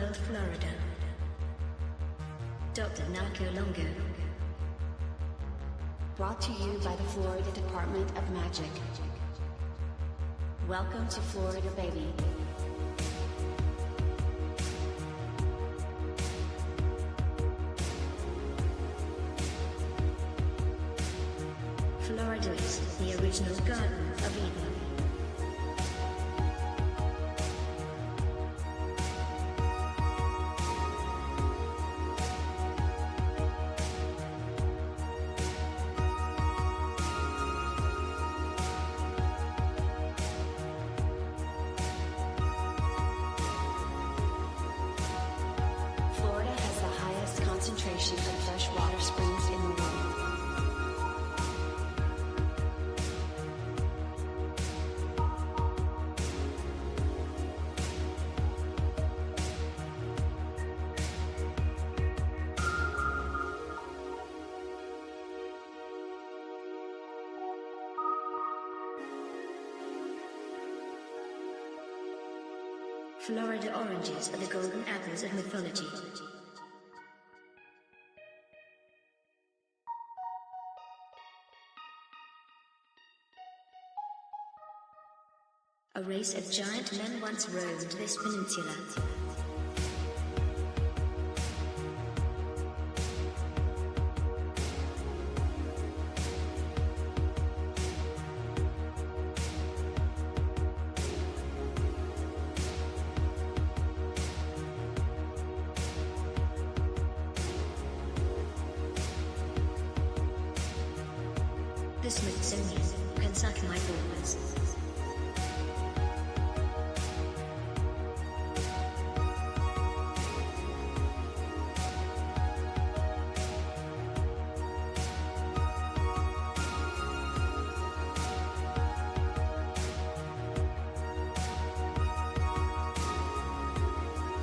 World, Florida. Dr. Narco Longo. Brought to you by the Florida Department of Magic. Welcome to Florida, baby. Florida is the original Garden of Eden. Florida has the highest concentration of freshwater springs in the world. Florida oranges are the golden apples of mythology. A race of giant men once roamed this peninsula. The Smithsonian can suck my balls.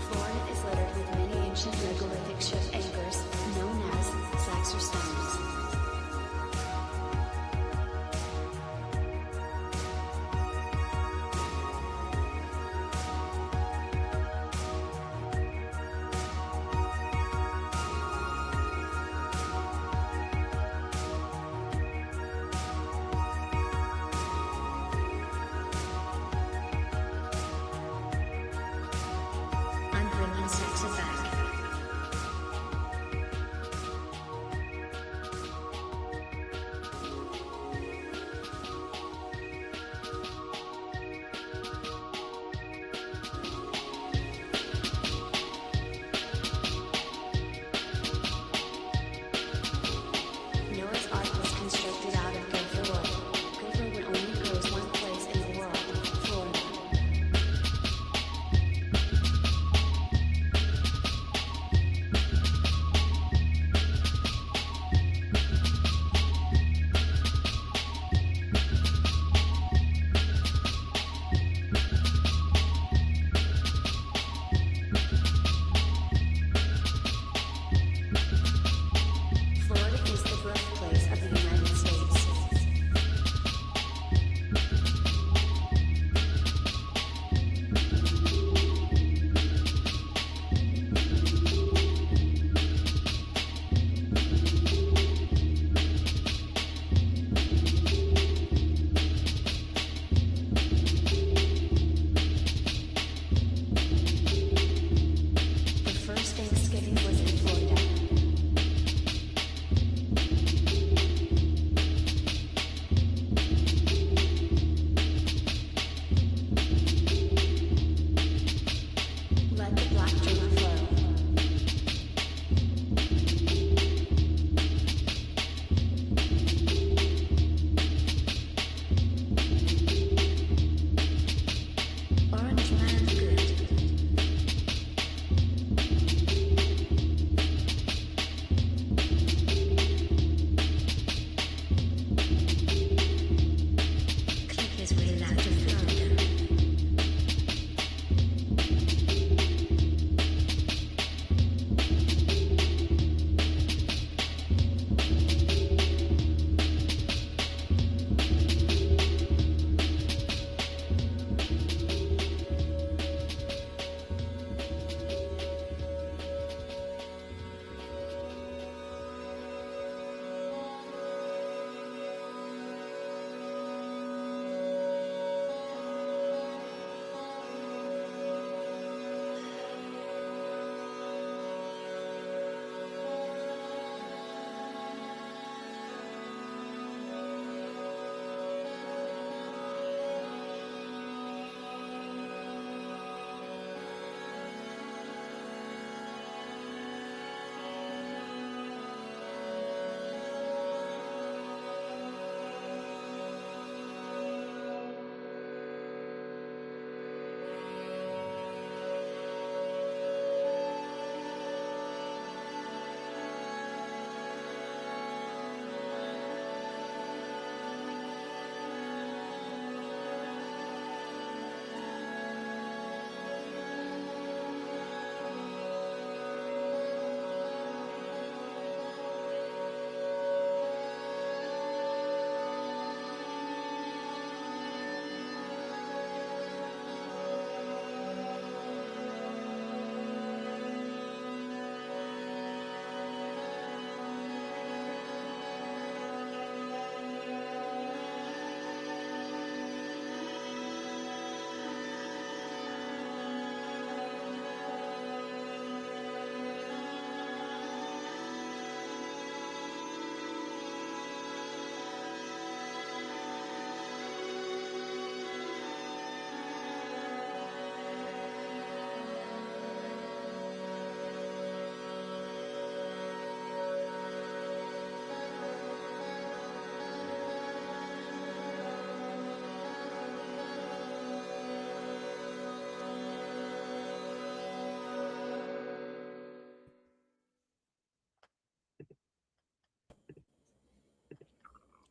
Florida is littered with many ancient megalithic ship anchors, known as Saxor stones. I'm bringing Saxor back.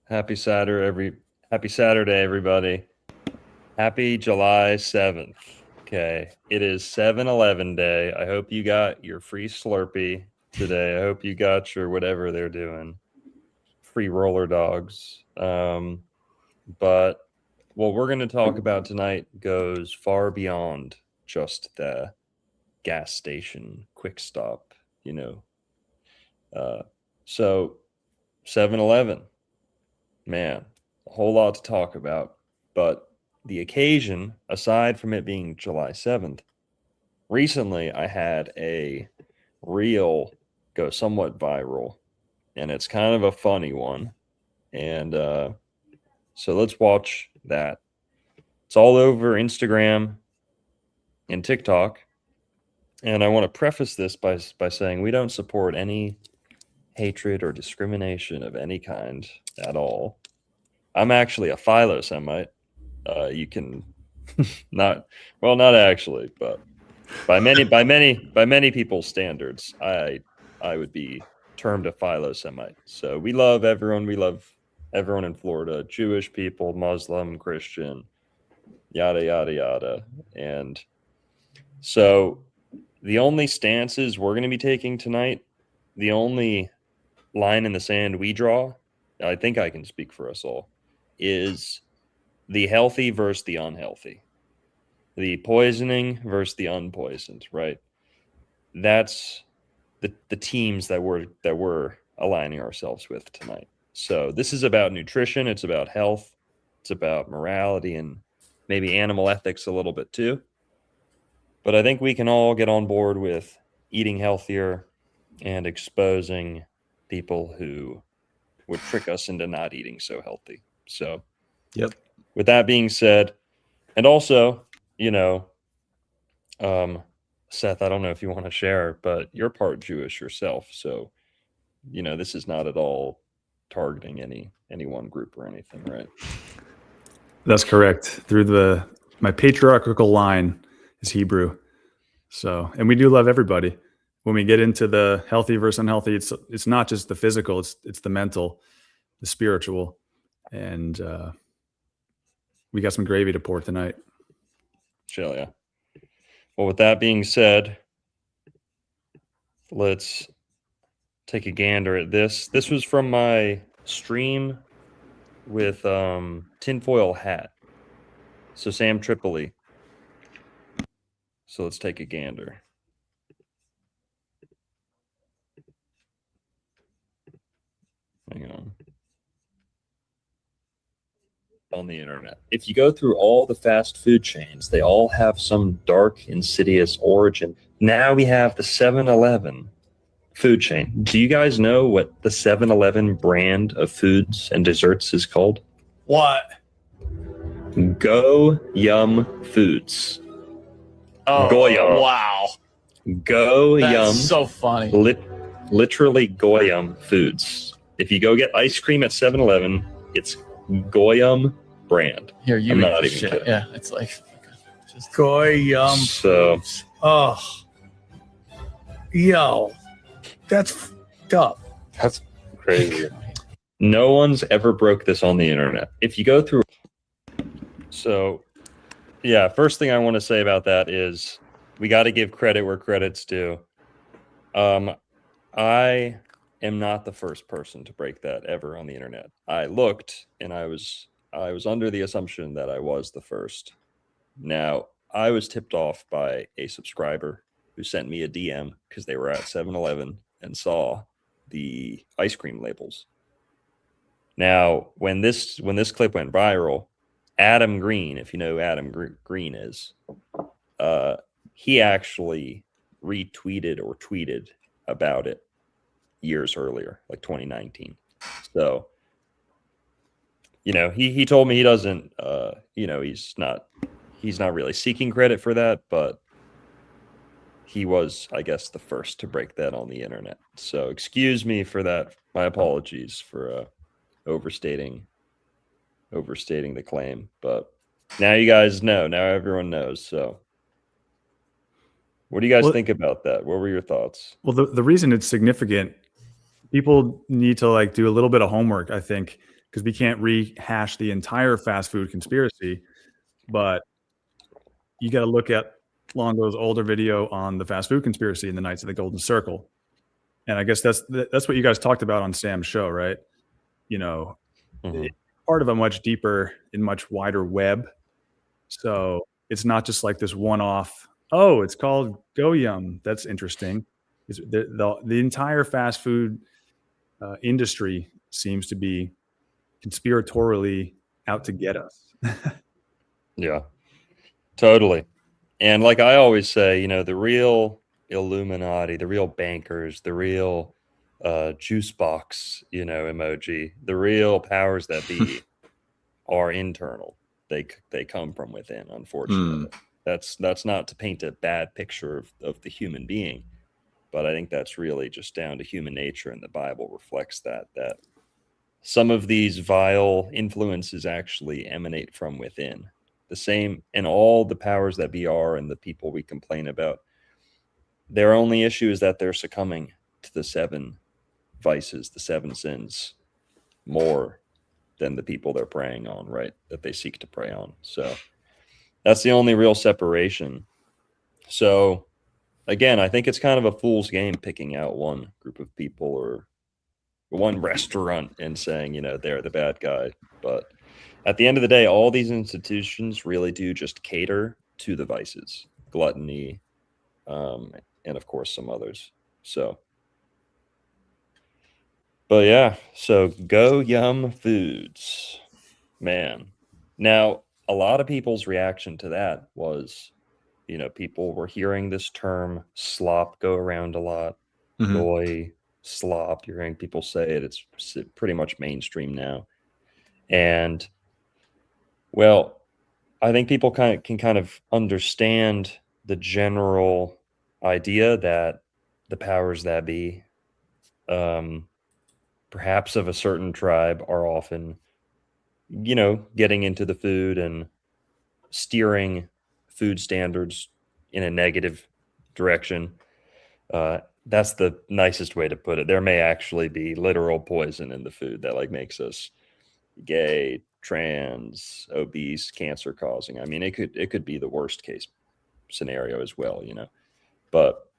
Happy Saturday, everybody. Happy July 7th. Okay. It is 7-Eleven day. I hope you got your free Slurpee today. I hope you got your whatever they're doing. Free roller dogs. But what we're going to talk about tonight goes far beyond just the gas station quick stop, So 7-Eleven, man, a whole lot to talk about. But the occasion, aside from it being July 7th, recently I had a reel go somewhat viral, and it's kind of a funny one. And so let's watch that. It's all over Instagram and TikTok. And I want to preface this by saying we don't support any hatred or discrimination of any kind at all. I'm actually a philo-Semite. You can not actually, but by many people's standards, I would be termed a philo-Semite. So we love everyone. We love everyone in Florida: Jewish people, Muslim, Christian, yada yada yada. And so the only stances we're going to be taking tonight, the only line in the sand we draw, I think I can speak for us all, is the healthy versus the unhealthy, the poisoning versus the unpoisoned, right? That's the teams that we're aligning ourselves with tonight. So this is about nutrition, it's about health, it's about morality, and maybe animal ethics a little bit too. But I think we can all get on board with eating healthier and exposing people who would trick us into not eating so healthy. So, yep. With that being said, and also, Seth, I don't know if you want to share, but you're part Jewish yourself. So, this is not at all targeting any one group or anything, right? That's correct. Through my patriarchal line is Hebrew. So, and we do love everybody. When we get into the healthy versus unhealthy, it's not just the physical, it's the mental, the spiritual. And we got some gravy to pour tonight. Chill, yeah. Well, with that being said, let's take a gander at this. This was from my stream with Tinfoil Hat. So Sam Tripoli. So let's take a gander. Hang on the internet. If you go through all the fast food chains, they all have some dark, insidious origin. Now we have the 7-Eleven food chain. Do you guys know what the 7-Eleven brand of foods and desserts is called? What? Go Yum Foods. Oh, Goyam. Wow. Go That's Yum. so funny. Literally Goyam Foods. If you go get ice cream at 7-Eleven, it's Goyam brand. Here, you I'm read not this even shit. kidding. Yeah, it's like just Goyam. So, Oh, yo, that's fucked up. that's crazy. No one's ever broke this on the internet. If you go through. So, yeah, first thing I want to say about that is we got to give credit where credit's due. I am not the first person to break that ever on the internet. I looked and I was under the assumption that I was the first. Now, I was tipped off by a subscriber who sent me a DM because they were at 7-Eleven and saw the ice cream labels. Now, when this clip went viral, Adam Green, if you know who Adam Green is, he actually retweeted or tweeted about it years earlier, like 2019. So, he told me he doesn't, he's not really seeking credit for that, but he was, I guess, the first to break that on the internet. So excuse me for that. My apologies for overstating the claim, but now you guys know. Now everyone knows. So what do you guys think about that? What were your thoughts? Well, the reason it's significant, people need to do a little bit of homework, I think, because we can't rehash the entire fast food conspiracy, but you got to look at Longo's older video on the fast food conspiracy in the Knights of the Golden Circle. And I guess that's what you guys talked about on Sam's show, right? You know, Mhm. part of a much deeper and much wider web. So it's not just like this one-off, oh, it's called Go Yum. That's interesting. The entire fast food industry seems to be conspiratorially out to get us. Yeah, totally. And like I always say, you know, the real Illuminati, the real bankers, the real juice box, you know, emoji, the real powers that be are internal. They come from within, unfortunately. That's not to paint a bad picture of the human being, but I think that's really just down to human nature, and the Bible reflects that some of these vile influences actually emanate from within. The same, and all the powers that be are, and the people we complain about, their only issue is that they're succumbing to the 7 vices, the 7 sins, more than the people they're preying on, right? That they seek to prey on. So that's the only real separation. So again, I think it's kind of a fool's game picking out one group of people or one restaurant and saying, you know, they're the bad guy. But at the end of the day, all these institutions really do just cater to the vices, gluttony, and of course some others. So, but yeah, so Go Yum Foods, man. Now, a lot of people's reaction to that was, you know, people were hearing this term slop go around a lot. Goy, slop. You're hearing people say it. It's pretty much mainstream now. And well, I think people can kind of understand the general idea that the powers that be, perhaps of a certain tribe, are often, you know, getting into the food and steering food standards in a negative direction. That's the nicest way to put it. There may actually be literal poison in the food that like makes us gay, trans, obese, cancer causing. I mean, it could be the worst case scenario as well, you know. But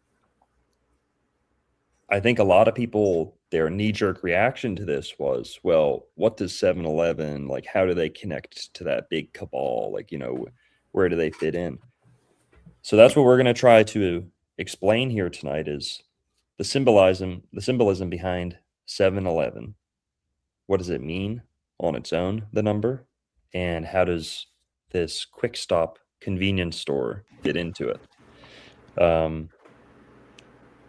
I think a lot of people, their knee-jerk reaction to this was, well, what does 7-Eleven, like, how do they connect to that big cabal? Like, you know, where do they fit in? So that's what we're going to try to explain here tonight is the symbolism behind 7-Eleven. What does it mean on its own, the number? And how does this quick stop convenience store get into it?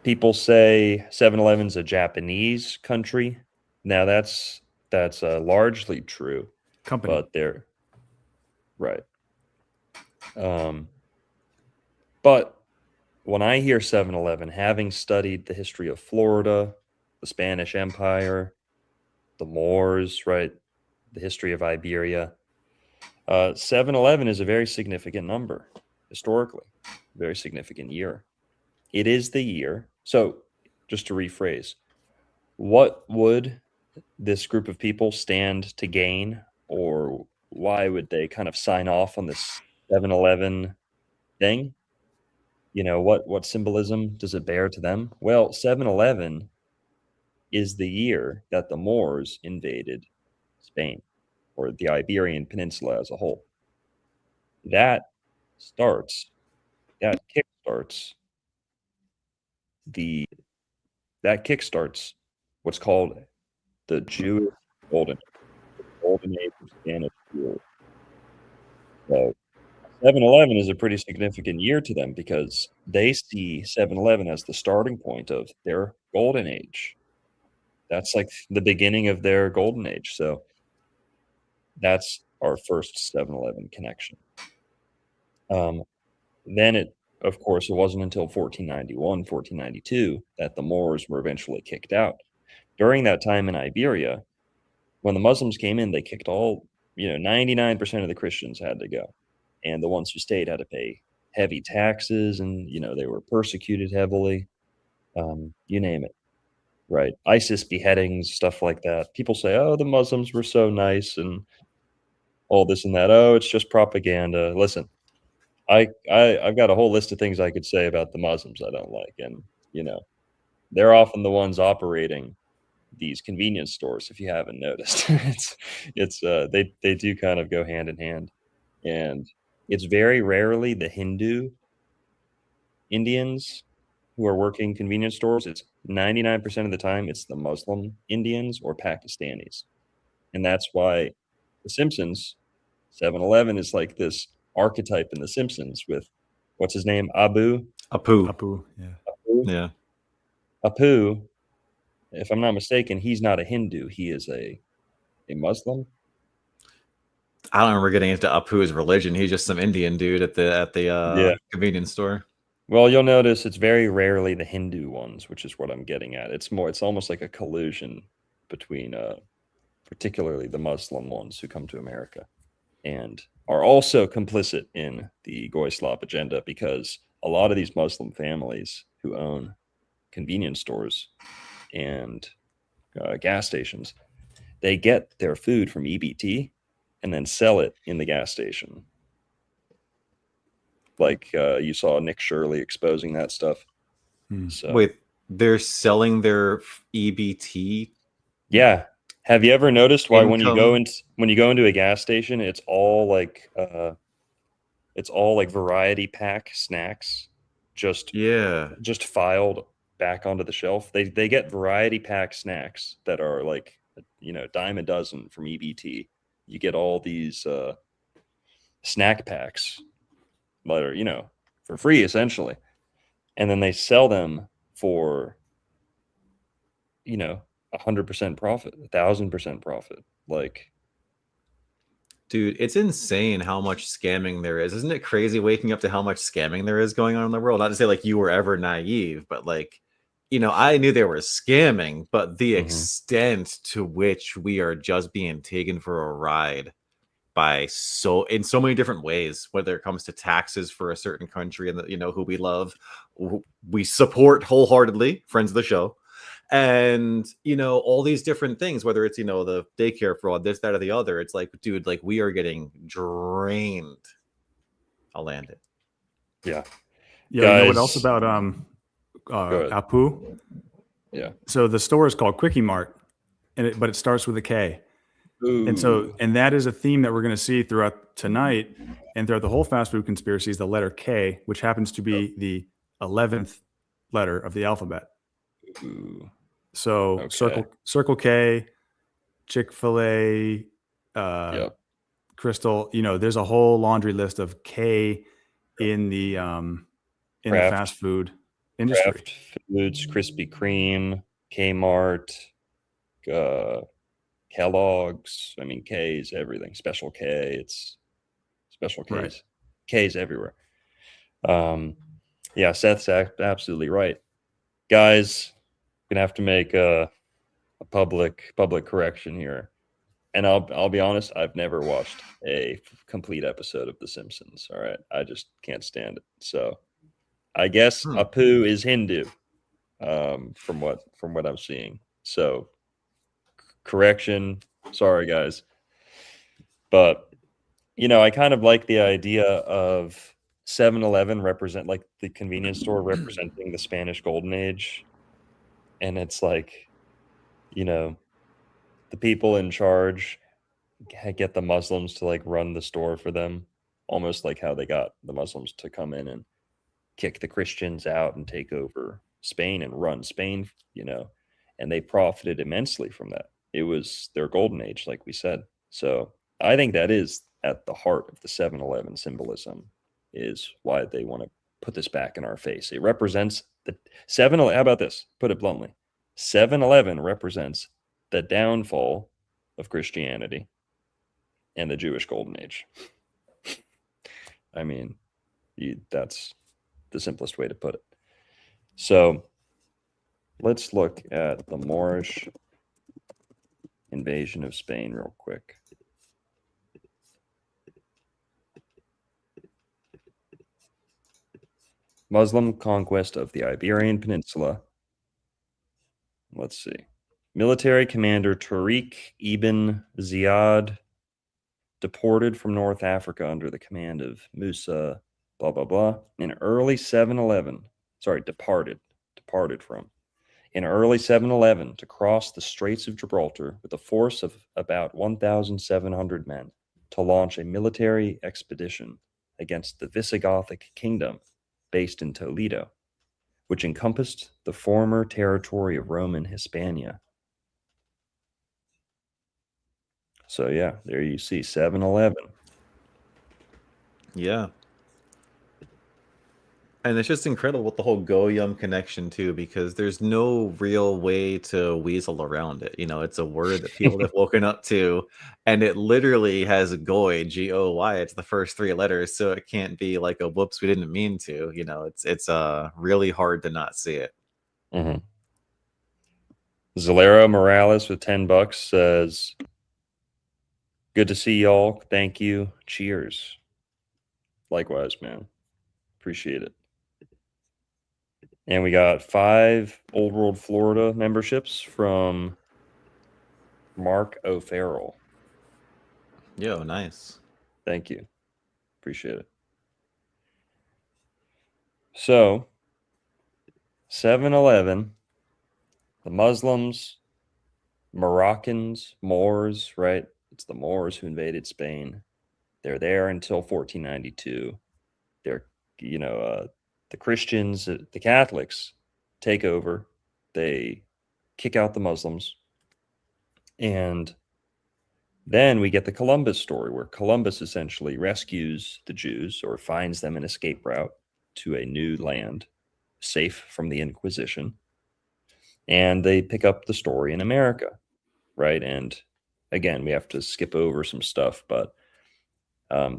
People say 7-Eleven's a Japanese country. Now that's largely true, Company. but they're right. But when I hear 7-Eleven, having studied the history of Florida, the Spanish Empire, the Moors, right, the history of Iberia, 7-Eleven is a very significant number historically, very significant year. It is the year. So just to rephrase, what would this group of people stand to gain, or why would they kind of sign off on this 7-Eleven thing? You know, what symbolism does it bear to them? Well, 7-Eleven is the year that the Moors invaded Spain, or the Iberian Peninsula as a whole. That kickstarts the that kickstarts what's called the Jewish golden age of Spanish rule. So 7-Eleven is a pretty significant year to them because they see 7-Eleven as the starting point of their golden age. That's like the beginning of their golden age. So that's our first 7-Eleven connection. Then of course, it wasn't until 1491, 1492 that the Moors were eventually kicked out. During that time in Iberia, when the Muslims came in, they kicked 99% of the Christians had to go. And the ones who stayed had to pay heavy taxes, and, you know, they were persecuted heavily. You name it. right? ISIS beheadings, stuff like that. People say, "Oh, the Muslims were so nice," and all this and that. Oh, it's just propaganda. Listen, I've got a whole list of things I could say about the Muslims I don't like, and they're often the ones operating these convenience stores. If you haven't noticed, they do kind of go hand in hand, and it's very rarely the Hindu Indians who are working convenience stores. It's 99% of the time it's the Muslim Indians or Pakistanis, and that's why The Simpsons 7-Eleven is like this archetype in The Simpsons with what's his name? Apu. Apu, yeah. Yeah. Apu, if I'm not mistaken, he's not a Hindu. He is a Muslim. I don't remember getting into Apu's religion. He's just some Indian dude at the convenience store. Well, you'll notice it's very rarely the Hindu ones, which is what I'm getting at. It's almost like a collusion between particularly the Muslim ones who come to America and are also complicit in the Goy-Slav agenda, because a lot of these Muslim families who own convenience stores and gas stations, they get their food from EBT and then sell it in the gas station. Like you saw Nick Shirley exposing that stuff. So, Wait, they're selling their EBT? Yeah. Have you ever noticed why when you go Income? into a gas station, it's all like variety pack snacks, just filed back onto the shelf. They get variety pack snacks that are like dime a dozen from EBT. You get all these snack packs that are for free essentially, and then they sell them for 100% profit, 1,000% profit. Like, Dude, it's insane how much scamming there is. Isn't it crazy waking up to how much scamming there is going on in the world? Not to say like you were ever naive, but like, I knew they were scamming, but the extent to which we are just being taken for a ride in so many different ways, whether it comes to taxes for a certain country and who we love, who we support wholeheartedly, friends of the show, and all these different things, whether it's the daycare fraud, this, that, or the other. It's like, dude, like we are getting drained. I'll land it. Yeah. Yeah, Guys, you know what else about Apu? Yeah. So the store is called Quickie Mart, but it starts with a K. Ooh. And that is a theme that we're going to see throughout tonight and throughout the whole fast food conspiracy is the letter K, which happens to be the 11th letter of the alphabet. Ooh. So Okay. Circle K, Chick-fil-A, Yep. Crystal, there's a whole laundry list of K in the the fast food industry. Kraft Foods, Krispy Kreme, Kmart, Kellogg's. I mean, K's everything. Special K. It's Special K's. Right. K's everywhere. Yeah, Seth's absolutely right. Guys, gonna have to make a public correction here. And I'll be honest, I've never watched a complete episode of The Simpsons. All right. I just can't stand it. So I guess Apu is Hindu, from what I'm seeing. So correction. Sorry, guys. But I kind of like the idea of 7-Eleven represent like the convenience store representing the Spanish Golden Age. And it's like, the people in charge get the Muslims to like run the store for them, almost like how they got the Muslims to come in and kick the Christians out and take over Spain and run Spain, and they profited immensely from that. It was their golden age, like we said. So I think that is at the heart of the 7-Eleven symbolism, is why they want to put this back in our face. It represents the 7-Eleven. How about this? Put it bluntly. 7-Eleven represents the downfall of Christianity and the Jewish Golden Age. I mean, that's the simplest way to put it. So let's look at the Moorish invasion of Spain real quick. Muslim conquest of the Iberian Peninsula let's see. Military commander Tariq ibn Ziyad deported from North Africa under the command of Musa, blah, blah, blah, in early 711. Sorry, departed from. In early 711 to cross the Straits of Gibraltar with a force of about 1,700 men to launch a military expedition against the Visigothic kingdom based in Toledo, which encompassed the former territory of Roman Hispania. So yeah, there you see 711. Yeah. And it's just incredible with the whole Goyim connection too, because there's no real way to weasel around it. You know, it's a word that people have woken up to, and it literally has Goy, Goy. It's the first three letters, so it can't be like a whoops, we didn't mean to. You know, it's really hard to not see it. Mm-hmm. Zalera Morales with $10 says, "Good to see y'all. Thank you. Cheers." Likewise, man. Appreciate it. And we got 5 Old World Florida memberships from Mark O'Farrell. Yo, nice. Thank you. Appreciate it. So, 7-Eleven, the Muslims, Moroccans, Moors, right? It's the Moors who invaded Spain. They're there until 1492. They're, the Christians, the Catholics take over. They kick out the Muslims. And then we get the Columbus story, where Columbus essentially rescues the Jews or finds them an escape route to a new land, safe from the Inquisition. And they pick up the story in America, right? And again, we have to skip over some stuff, but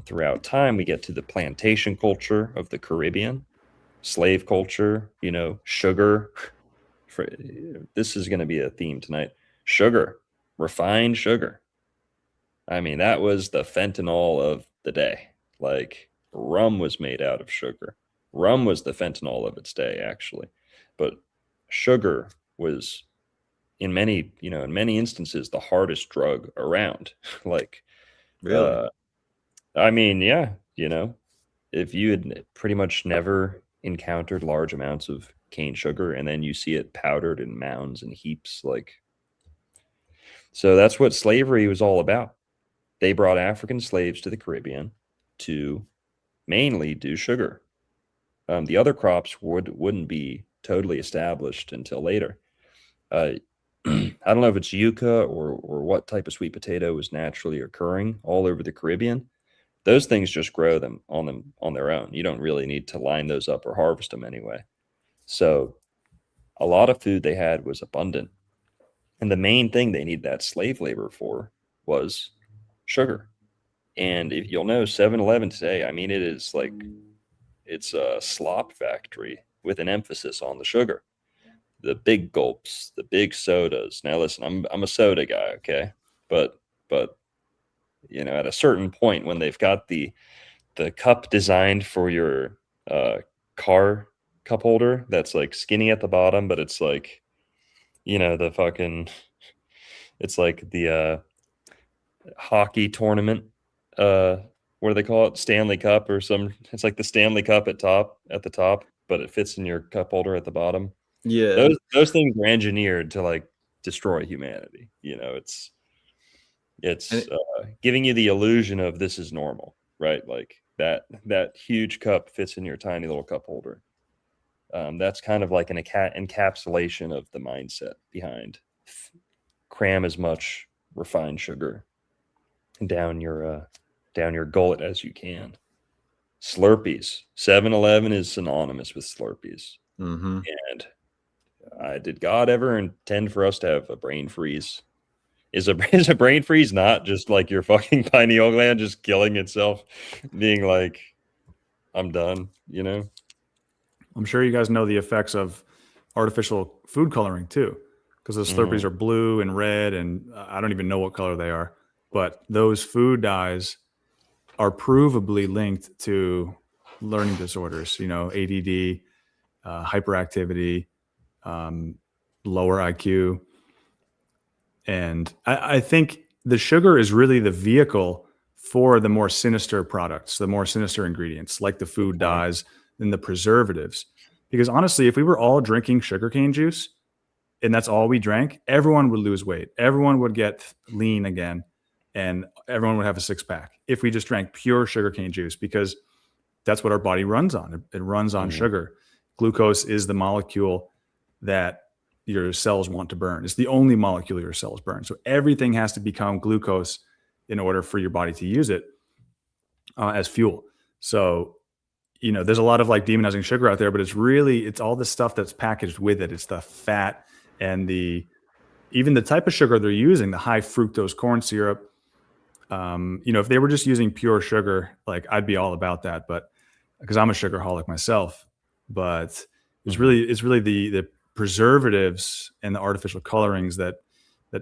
throughout time, we get to the plantation culture of the Caribbean, slave culture, sugar. This is going to be a theme tonight. Sugar, refined sugar. I mean, that was the fentanyl of the day. Like, rum was made out of sugar. Rum was the fentanyl of its day, actually. But sugar was, in many instances, the hardest drug around. Like, Really? I mean, yeah, if you had pretty much never encountered large amounts of cane sugar and then you see it powdered in mounds and heaps, so that's what slavery was all about. They brought African slaves to the Caribbean to mainly do sugar. The other crops wouldn't be totally established until later. I don't know if it's yucca or what type of sweet potato was naturally occurring all over the Caribbean. Those things just grow them on their own. You don't really need to line those up or harvest them anyway. So a lot of food they had was abundant. And the main thing they needed that slave labor for was sugar. And if you'll know, 7-Eleven today, I mean, it's a slop factory with an emphasis on the sugar. The big gulps, the big sodas. Now listen, I'm a soda guy, okay? But at a certain point, when they've got the cup designed for your car cup holder that's like skinny at the bottom, but it's like, the fucking, it's like the hockey tournament, what do they call it? Stanley Cup or some, it's like the Stanley Cup at the top, but it fits in your cup holder at the bottom. Yeah. Those things were engineered to like destroy humanity. It's giving you the illusion of this is normal, right? Like that huge cup fits in your tiny little cup holder. That's kind of like an encapsulation of the mindset behind cram as much refined sugar down your gullet as you can. Slurpees. 7-Eleven is synonymous with Slurpees. Mm-hmm. And did God ever intend for us to have a brain freeze? Is a brain freeze not just like your fucking pineal gland just killing itself, being like, I'm done, I'm sure you guys know the effects of artificial food coloring too, because those Slurpees are blue and red, and I don't even know what color they are. But those food dyes are provably linked to learning disorders, ADD, hyperactivity, lower IQ. And I think the sugar is really the vehicle for the more sinister products, the more sinister ingredients, like the food dyes and the preservatives. Because honestly, if we were all drinking sugarcane juice and that's all we drank, everyone would lose weight. Everyone would get lean again, and everyone would have a six-pack if we just drank pure sugarcane juice, because that's what our body runs on. It runs on sugar. Glucose is the molecule that your cells want to burn. It's the only molecule your cells burn. So everything has to become glucose in order for your body to use it as fuel. So, there's a lot of like demonizing sugar out there, but it's all the stuff that's packaged with it. It's the fat and even the type of sugar they're using, the high fructose corn syrup. If they were just using pure sugar, like I'd be all about that, but because I'm a sugarholic myself, but it's really the preservatives and the artificial colorings that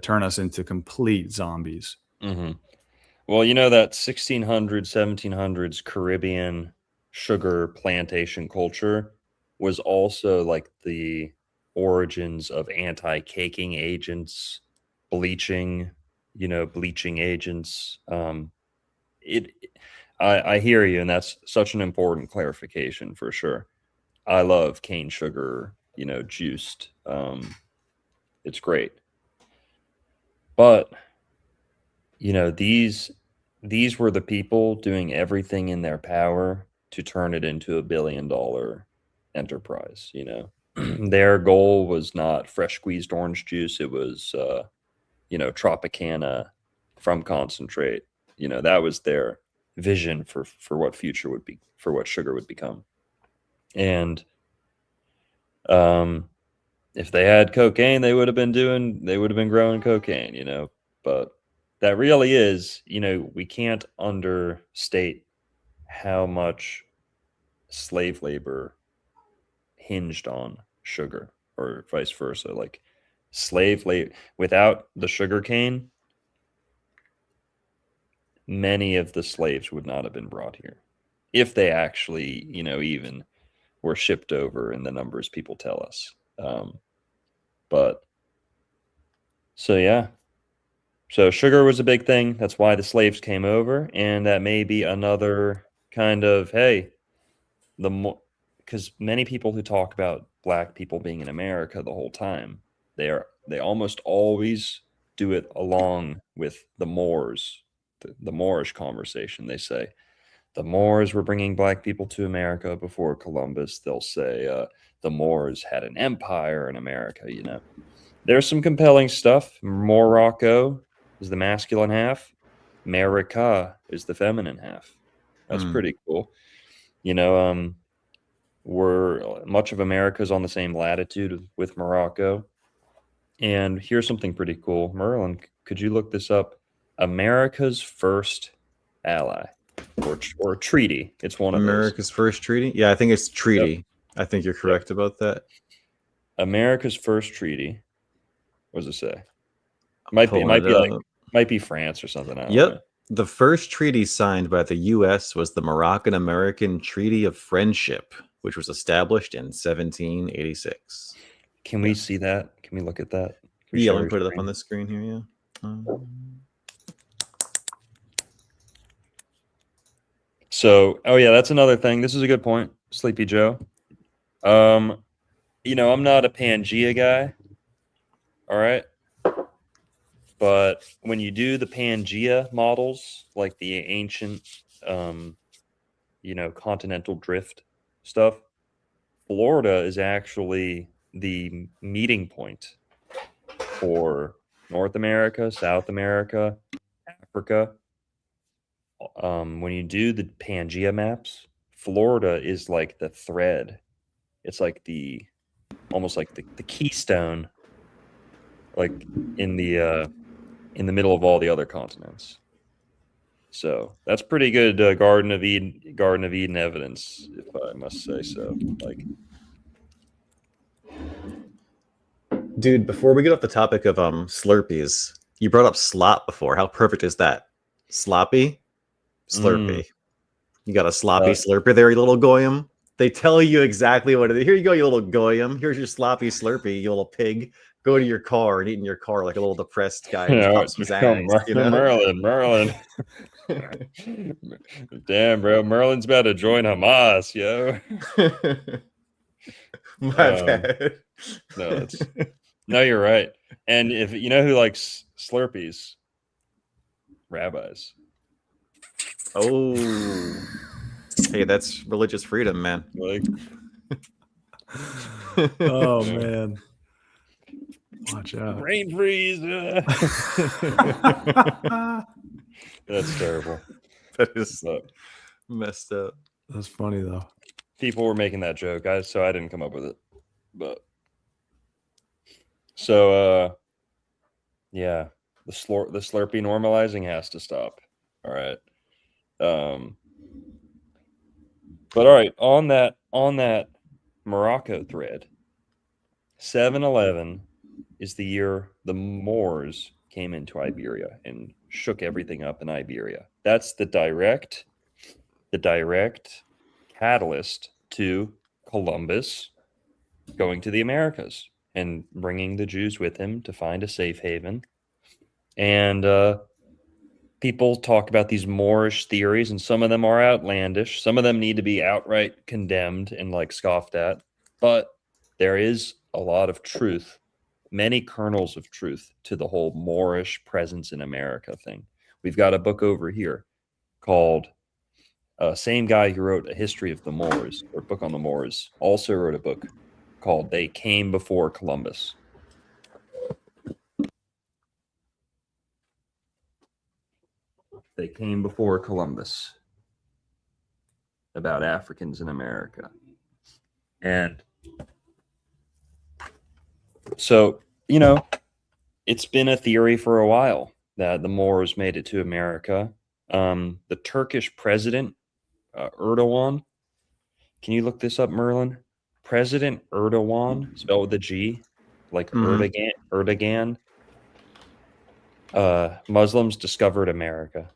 turn us into complete zombies. Well, that 1600s, 1700s Caribbean sugar plantation culture was also like the origins of anti-caking agents, bleaching agents. I hear you, and that's such an important clarification for sure. I love cane sugar, juiced. It's great. But, these were the people doing everything in their power to turn it into $1 billion enterprise. Their goal was not fresh squeezed orange juice. It was, Tropicana from concentrate. That was their vision for what future would be, for what sugar would become. And if they had cocaine, they would have been growing cocaine, but that really is, we can't understate how much slave labor hinged on sugar, or vice versa. Like slave labor, without the sugar cane, many of the slaves would not have been brought here if they actually, even were shipped over in the numbers people tell us. But so, yeah. So sugar was a big thing. That's why the slaves came over. And that may be another kind of, hey, because many people who talk about black people being in America the whole time, they almost always do it along with the Moors, the Moorish conversation. They say the Moors were bringing black people to America before Columbus. They'll say the Moors had an empire in America. There's some compelling stuff. Morocco is the masculine half. America is the feminine half. That's pretty cool. Much of America is on the same latitude with Morocco. And here's something pretty cool. Merlin, could you look this up? America's first ally or treaty. It's one of America's first treaty. Yeah, I think it's treaty. Yep. I think you're correct about that. America's first treaty. What does it say? Might be France or something. I don't know. The first treaty signed by the U.S. was the Moroccan-American Treaty of Friendship, which was established in 1786. Can we see that? Can we look at that? Yeah, let me put it up on the screen here. Yeah. So, that's another thing. This is a good point, Sleepy Joe. I'm not a Pangea guy. All right. But when you do the Pangea models, like the ancient, continental drift stuff, Florida is actually the meeting point for North America, South America, Africa. When you do the Pangea maps, Florida is like the thread. It's like almost like the keystone, like in the middle of all the other continents. So that's pretty good Garden of Eden evidence, if I must say so. Like, dude, before we get off the topic of Slurpees, you brought up slop before. How perfect is that? Sloppy, Slurpee. You got a sloppy Slurpee there, you little goyim. They tell you exactly what it is. Here you go, you little goyim. Here's your sloppy slurpee, you little pig. Go to your car and eat in your car like a little depressed guy and pop It's some become Xanax, you know? Merlin. Damn, bro. Merlin's about to join Hamas, yo. My bad. No, you're right. And if you know who likes Slurpees, rabbis. Oh, hey, that's religious freedom, man. Like, Oh Yeah. man. Watch out. brain freeze. That's terrible. That is But messed up. That's funny though. people were making that joke, guys, so I didn't come up with it. But so yeah, the Slurpee normalizing has to stop. All right. But all right, on that Morocco thread, 711 is the year the Moors came into Iberia and shook everything up in Iberia. That's the direct catalyst to Columbus going to the Americas and bringing the Jews with him to find a safe haven. And people talk about these Moorish theories, and some of them are outlandish. Some of them need to be outright condemned and like scoffed at. But there is a lot of truth, many kernels of truth to the whole Moorish presence in America thing. We've got a book over here called same guy who wrote A History of the Moors, or a book on the Moors, also wrote a book called They Came Before Columbus. They came before Columbus, about Africans in America. And so, you know, it's been a theory for a while that the Moors made it to America. The Turkish president, Erdogan, can you look this up, Merlin? President Erdogan, spelled with a G, like Erdogan. Muslims discovered America.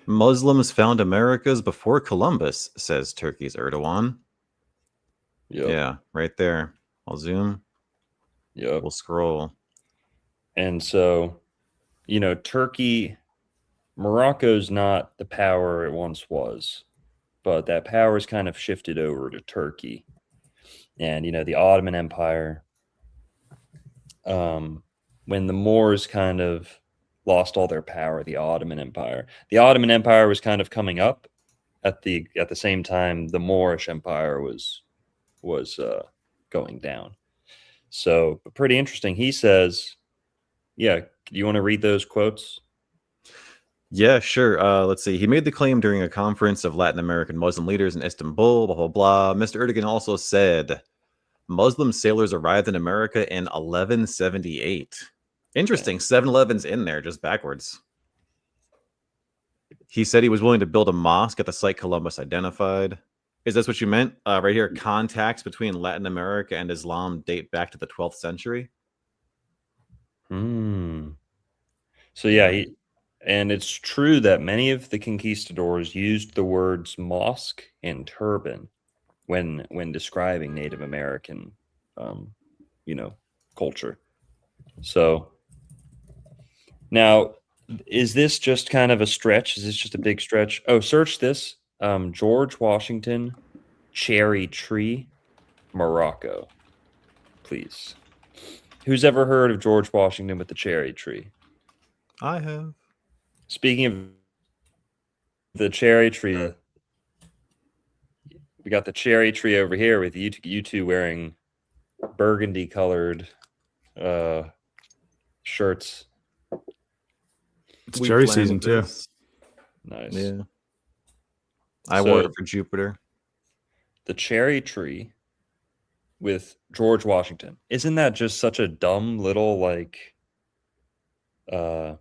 Muslims found Americas before Columbus, says Turkey's Erdogan. Yep. Yeah, right there. I'll zoom. Yep. We'll scroll. And so, you know, Morocco's not the power it once was, but that power has kind of shifted over to Turkey. And, you know, the Ottoman Empire, when the Moors kind of lost all their power, the Ottoman Empire was kind of coming up at the same time the Moorish Empire was going down. So pretty interesting. He says, yeah, do you want to read those quotes? Yeah, sure. Let's see. He made the claim during a conference of Latin American Muslim leaders in Istanbul, blah, blah, blah. Mr. Erdogan also said Muslim sailors arrived in America in 1178. Interesting. 711's in there, just backwards. He said he was willing to build a mosque at the site Columbus identified. Is this what you meant? Right here, contacts between Latin America and Islam date back to the 12th century. So yeah, and it's true that many of the conquistadors used the words mosque and turban when describing Native American, culture. So now, is this just kind of a stretch? Is this just a big stretch? Oh, search this. George Washington cherry tree, Morocco, please. Who's ever heard of George Washington with the cherry tree? I have. Speaking of the cherry tree, we got the cherry tree over here with you two wearing burgundy colored shirts. It's cherry season too. Nice. Yeah. I wore it for Jupiter. The cherry tree with George Washington. Isn't that just such a dumb little a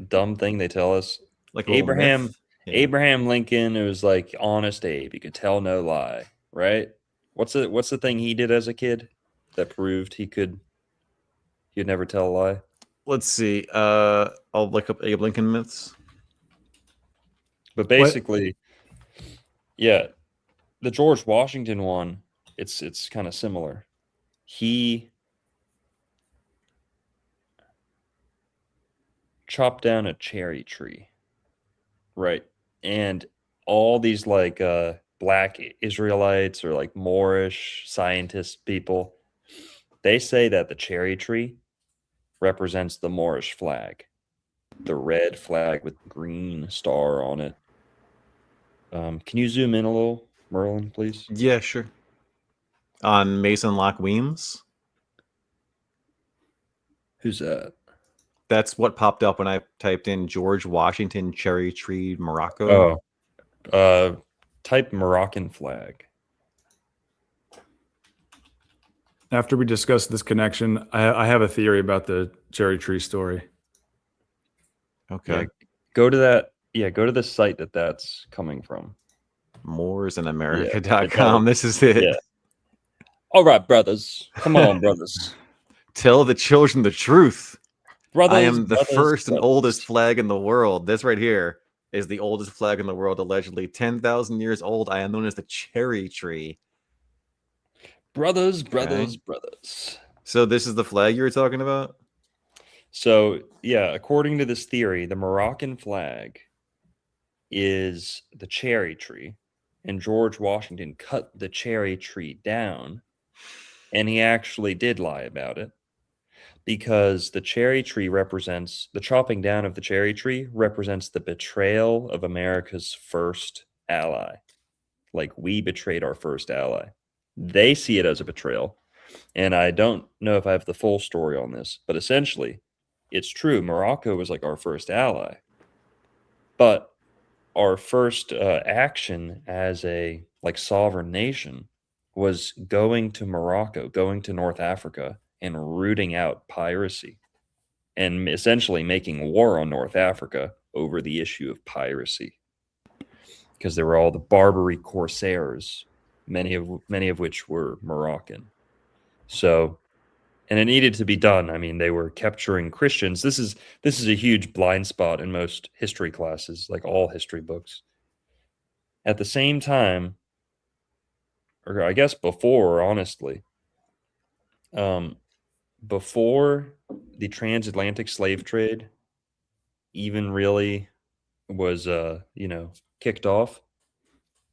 dumb thing they tell us? Like Abraham Yeah. Abraham Lincoln, it was like Honest Abe. You could tell no lie, right? What's the thing he did as a kid? that proved he'd never tell a lie? Let's see. I'll look up Abe Lincoln myths. But basically, yeah, the George Washington one, it's kind of similar. He chopped down a cherry tree, right? And all these like black Israelites or like Moorish scientist people, they say that the cherry tree represents the Moorish flag, the red flag with the green star on it. Can you zoom in a little, Merlin, please? Yeah, sure. On Mason Lock Weems. Who's that? That's what popped up when I typed in George Washington cherry tree Morocco. Type Moroccan flag. After we discuss this connection, I have a theory about the cherry tree story. Okay. Yeah, go to that. Yeah, go to the site that's coming from. Moorsinamerica.com. This is it. Yeah. All right, brothers. Come on, brothers. Tell the children the truth. Brothers, I am the brothers, first and brothers. oldest flag in the world. This right here is the oldest flag in the world, allegedly 10,000 years old. I am known as the cherry tree. Brothers. So this is the flag you were talking about? So, yeah, according to this theory, the Moroccan flag is the cherry tree, and George Washington cut the cherry tree down, and he actually did lie about it because the cherry tree represents the chopping down of the cherry tree represents the betrayal of America's first ally. Like, we betrayed our first ally. They see it as a betrayal. And I don't know if I have the full story on this, but essentially, it's true. Morocco was like our first ally. But our first action as a like sovereign nation was going to Morocco, going to North Africa, and rooting out piracy and essentially making war on North Africa over the issue of piracy. Because there were all the Barbary corsairs, many of which were Moroccan. So, and it needed to be done. I mean, they were capturing Christians. This is a huge blind spot in most history classes, like all history books. At the same time, or I guess before, honestly, before the transatlantic slave trade even really was, kicked off,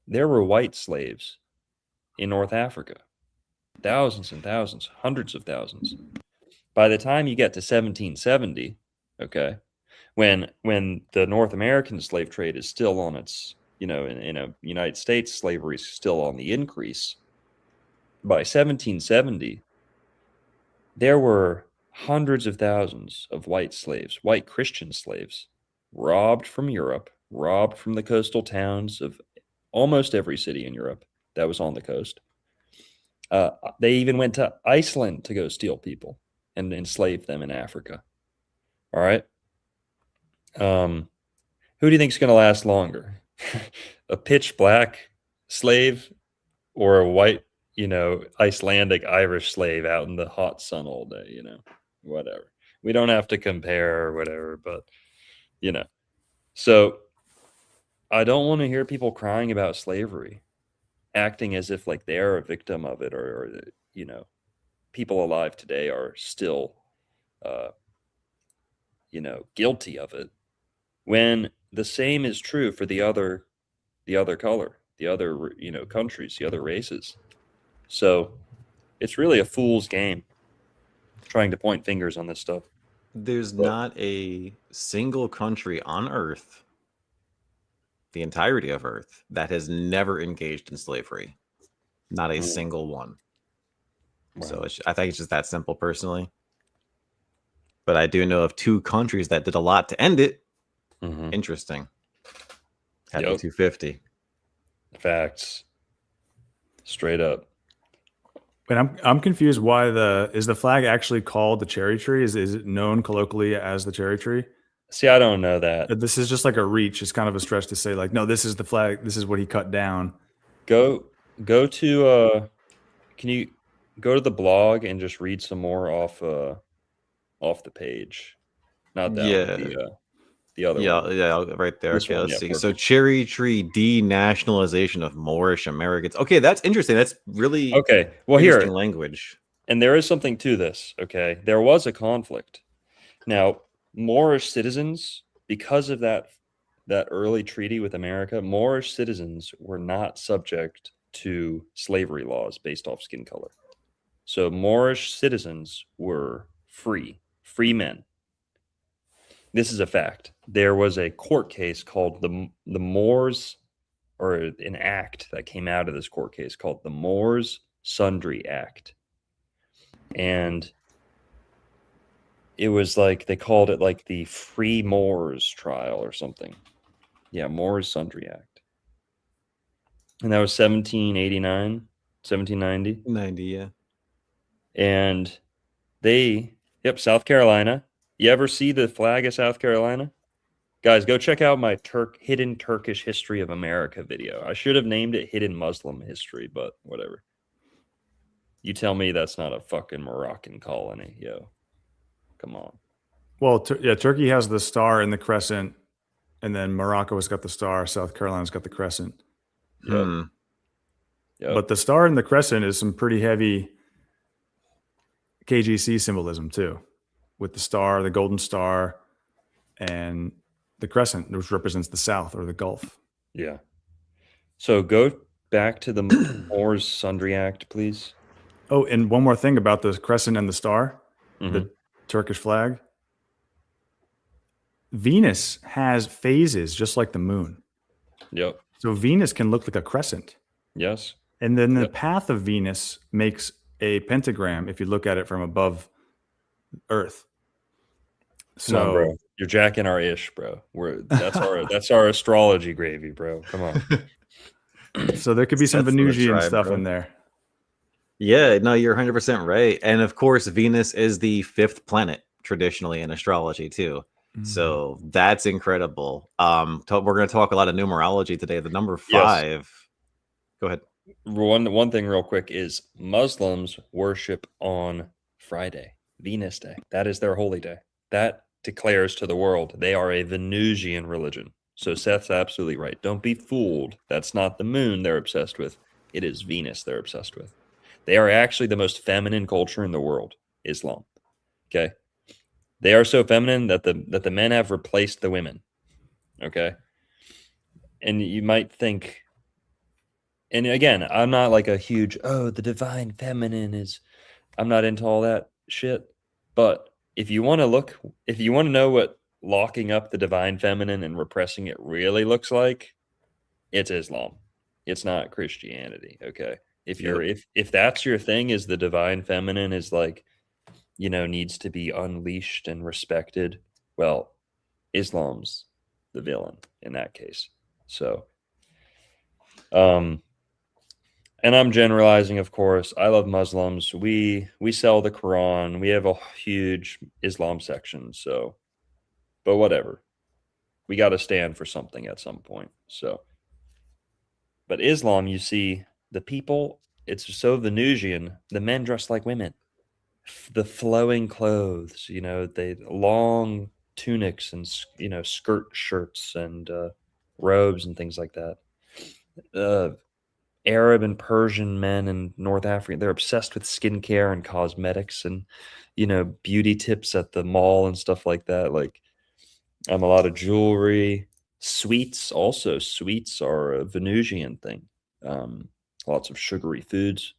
there were white slaves in North Africa. Thousands and thousands, hundreds of thousands. By the time you get to 1770, okay, when the North American slave trade is still on its, in a United States, slavery is still on the increase. By 1770, there were hundreds of thousands of white slaves, white Christian slaves, robbed from Europe, robbed from the coastal towns of almost every city in Europe that was on the coast. They even went to Iceland to go steal people and enslave them in Africa. All right. Who do you think is going to last longer? A pitch black slave or a white, Icelandic Irish slave out in the hot sun all day, whatever. We don't have to compare or whatever, but, So I don't want to hear people crying about slavery, acting as if like they're a victim of it or people alive today are still, guilty of it, when the same is true for the other color, the other, countries, the other races. So it's really a fool's game trying to point fingers on this stuff. There's not a single country on Earth, the entirety of Earth, that has never engaged in slavery. Not a single one. Wow. So I think it's just that simple, personally. But I do know of 2 countries that did a lot to end it. Mm-hmm. Interesting. Had the 250. Facts. Straight up. But I'm confused. Why is the flag actually called the cherry tree? Is it known colloquially as the cherry tree? See, I don't know that. This is just like a reach. It's kind of a stretch to say like, no, this is the flag. This is what he cut down. Go to. Can you go to the blog and just read some more off the page. Not that one, the other one. Yeah, right there. This Okay, one, let's yeah, see. So perfect. cherry tree denationalization of Moorish Americans. Okay, that's interesting. That's really Okay, well interesting here, language. and there is something to this. Okay, there was a conflict. Now, Moorish citizens, because of that early treaty with America, Moorish citizens were not subject to slavery laws based off skin color. So Moorish citizens were free men. This is a fact. There was a court case called the Moors, or an act that came out of this court case called the Moors Sundry Act, and it was like they called it like the Free Moors trial or something. Yeah, Moors Sundry Act, and that was 1789, 1790, 90, yeah. and yep, South Carolina. You ever see the flag of South Carolina? Guys, go check out my Hidden Turkish History of America video. I should have named it Hidden Muslim History, but whatever. You tell me that's not a fucking Moroccan colony, yo. Come on. Well, Turkey has the star and the crescent, and then Morocco has got the star. South Carolina's got the crescent. Yep. Yep. But the star and the crescent is some pretty heavy KGC symbolism too, with the star, the golden star, and the crescent, which represents the South or the Gulf. Yeah. So go back to the Moors Sundry Act, please. Oh, and one more thing about the crescent and the star, Mhm. the Turkish flag. Venus has phases just like the moon. Yep. So Venus can look like a crescent. Yes. And then the Yep. path of Venus makes a pentagram if you look at it from above Earth. Come on, bro. You're jacking our ish, bro. That's our astrology gravy, bro. Come on. So there could be some Seth's gonna Venusian try, stuff bro. in there. Yeah, no, you're 100% right. And of course, Venus is the 5th planet traditionally in astrology too. So that's incredible. We're going to talk a lot of numerology today. The number 5. Go ahead. One thing real quick is Muslims worship on Friday, Venus Day. That is their holy day. That declares to the world they are a Venusian religion. So Seth's absolutely right. Don't be fooled. That's not the moon they're obsessed with. It is Venus they're obsessed with. They are actually the most feminine culture in the world, Islam. Okay? They are so feminine that the men have replaced the women. Okay? And you might think, and again, I'm not like a huge, the divine feminine is, I'm not into all that shit. But if you want to know what locking up the divine feminine and repressing it really looks like, it's Islam. It's not Christianity. Okay. If that's your thing, is the divine feminine is like, needs to be unleashed and respected, well, Islam's the villain in that case. So, and I'm generalizing, of course. I love Muslims. We sell the Quran. We have a huge Islam section. So, but whatever. We got to stand for something at some point. So, but Islam, you see, the people, it's so Venusian. The men dress like women. The flowing clothes, they long tunics and skirt shirts and robes and things like that. Arab and Persian men in North Africa, they're obsessed with skincare and cosmetics and beauty tips at the mall and stuff like that. Like a lot of jewelry, sweets. Also, sweets are a Venusian thing. Lots of sugary foods.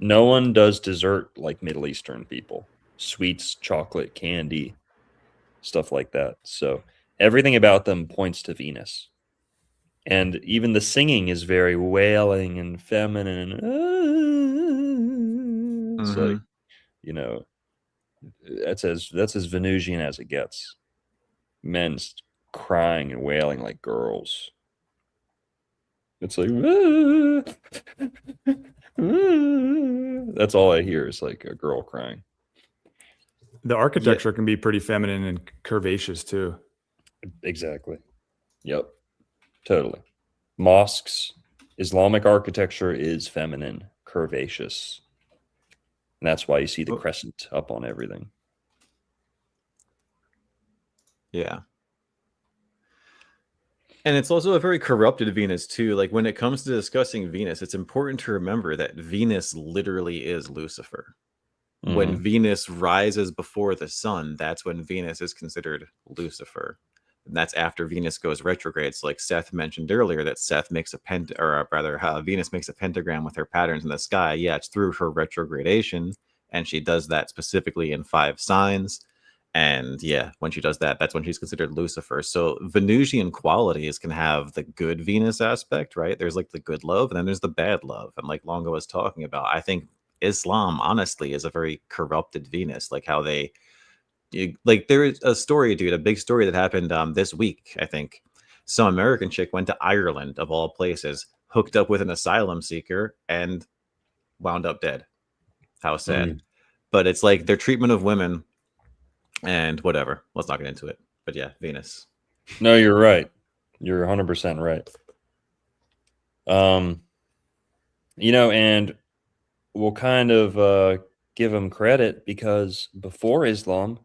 No one does dessert like Middle Eastern people. Sweets, chocolate, candy, stuff like that. So everything about them points to Venus. And even the singing is very wailing and feminine. It's like, that's as Venusian as it gets. Men's crying and wailing like girls. It's like, that's all I hear is like a girl crying. The architecture can be pretty feminine and curvaceous too. Exactly. Yep. Totally. Mosques, Islamic architecture is feminine, curvaceous. And that's why you see the crescent up on everything. Yeah. And it's also a very corrupted Venus too. Like when it comes to discussing Venus, it's important to remember that Venus literally is Lucifer. When Venus rises before the sun, that's when Venus is considered Lucifer. And that's after Venus goes retrograde. So like Seth mentioned earlier that Seth makes a Venus makes a pentagram with her patterns in the sky. Yeah, it's through her retrogradation, and she does that specifically in 5 signs. And yeah, when she does that, that's when she's considered Lucifer. So Venusian qualities can have the good Venus aspect, right? There's like the good love, and then there's the bad love. And like Longo was talking about, I think Islam honestly is a very corrupted Venus. Like how like there is a story, dude, a big story that happened this week. I think some American chick went to Ireland of all places, hooked up with an asylum seeker, and wound up dead. How sad. But it's like their treatment of women and whatever. Let's not get into it. But yeah, Venus. No, you're right. You're 100% right. And we'll kind of give them credit because before Islam,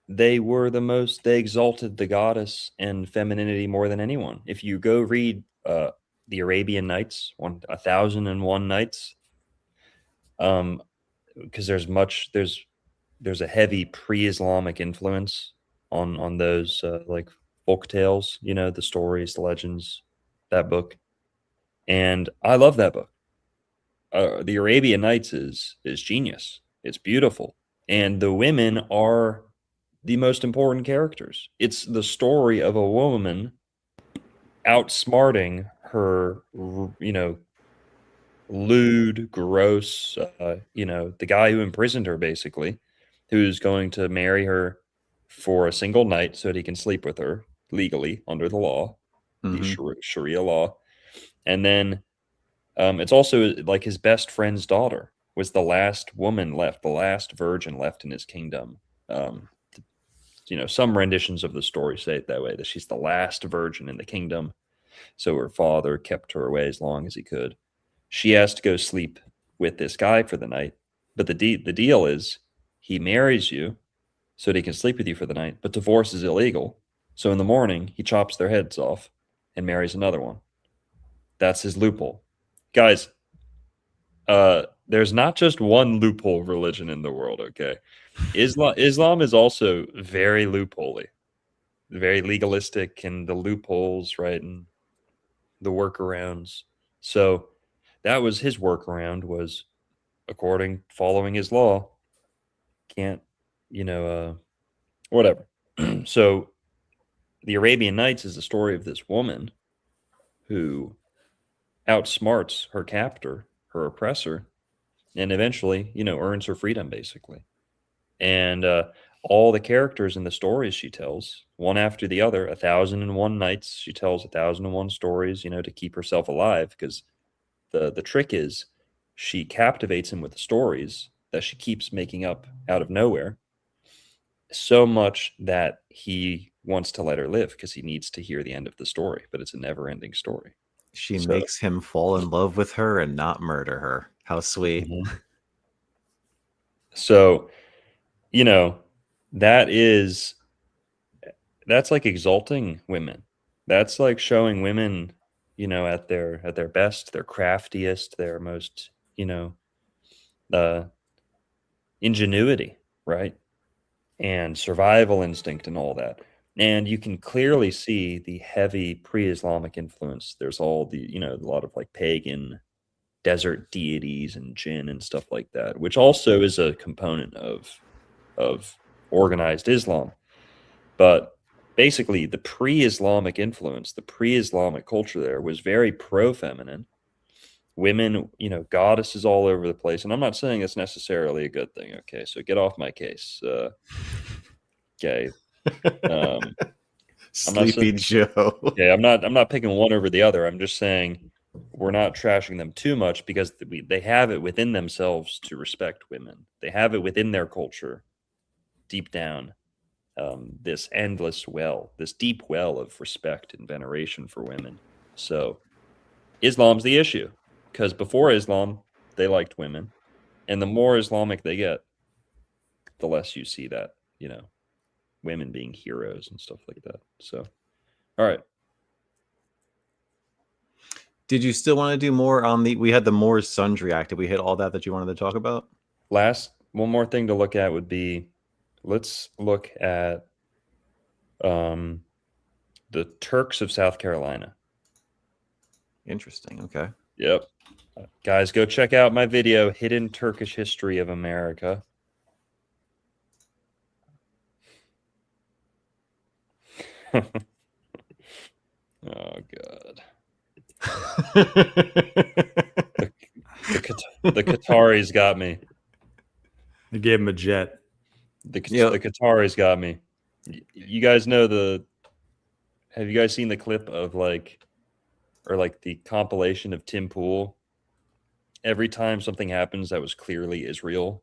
they exalted the goddess and femininity more than anyone. If you go read the Arabian Nights, 1001 Nights, because there's a heavy pre-Islamic influence on those like folk tales, the stories, the legends, that book. And I love that book. The Arabian Nights is genius. It's beautiful. And the women are the most important characters. It's the story of a woman outsmarting her, lewd, gross, the guy who imprisoned her, basically, who's going to marry her for a single night so that he can sleep with her legally under the law, the Sharia law. And then it's also like his best friend's daughter was the last woman left, the last virgin left in his kingdom. Some renditions of the story say it that way, that she's the last virgin in the kingdom. So her father kept her away as long as he could. She has to go sleep with this guy for the night. But the deal is he marries you so that he can sleep with you for the night. But divorce is illegal. So in the morning, he chops their heads off and marries another one. That's his loophole. Guys, there's not just one loophole religion in the world, okay? Islam is also very loopholey, very legalistic, and the loopholes, right, and the workarounds. So that was his workaround, was following his law. Can't, whatever. So the Arabian Nights is the story of this woman who outsmarts her captor, her oppressor, and eventually, earns her freedom, basically. And all the characters in the stories she tells, one after the other, 1001 nights, she tells 1001 stories, to keep herself alive, because the trick is she captivates him with the stories that she keeps making up out of nowhere, so much that he wants to let her live because he needs to hear the end of the story, but it's a never-ending story. She makes him fall in love with her and not murder her. How sweet. So, that's like exalting women. That's like showing women, at their best, their craftiest, their most, ingenuity, right? And survival instinct and all that. And you can clearly see the heavy pre-Islamic influence. There's all the, a lot of like pagan desert deities and jinn and stuff like that, which also is a component of organized Islam. But basically the pre-Islamic influence, the pre-Islamic culture there was very pro-feminine. Women, goddesses all over the place. And I'm not saying it's necessarily a good thing, okay? So get off my case. Okay. Sleepy Joe. Okay, I'm not picking one over the other. I'm just saying we're not trashing them too much because they have it within themselves to respect women. They have it within their culture, deep down, this endless well, this deep well of respect and veneration for women. So Islam's the issue, because before Islam, they liked women. And the more Islamic they get, the less you see that, you know, women being heroes and stuff like that. So, all right. Did you still want to do more on the? We had the Moors Sundry Act. Did we hit all that you wanted to talk about? One more thing to look at would be, let's look at the Turks of South Carolina. Interesting. Okay. Yep. Guys, go check out my video, Hidden Turkish History of America. Oh, God. The Qataris got me. They gave him a jet. The Qataris got me. You guys know have you guys seen the clip of the compilation of Tim Pool? Every time something happens that was clearly Israel,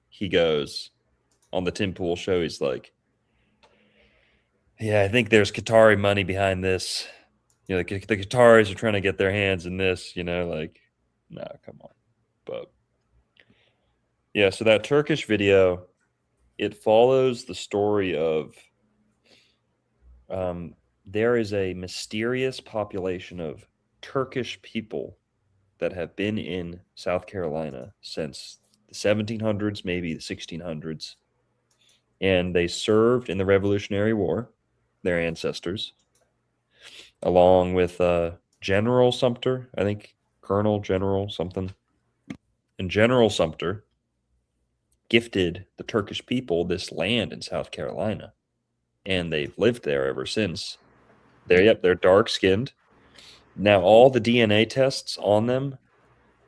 he goes on the Tim Pool show, he's like, yeah, I think there's Qatari money behind this. You know, the Qataris are trying to get their hands in this, you know, like, no, come on. But yeah, so that Turkish video, it follows the story of there is a mysterious population of Turkish people that have been in South Carolina since the 1700s, maybe the 1600s. And they served in the Revolutionary War, their ancestors, along with General Sumter, I think Colonel General something. And General Sumter gifted the Turkish people this land in South Carolina. And they've lived there ever since. They're dark-skinned. Now, all the DNA tests on them,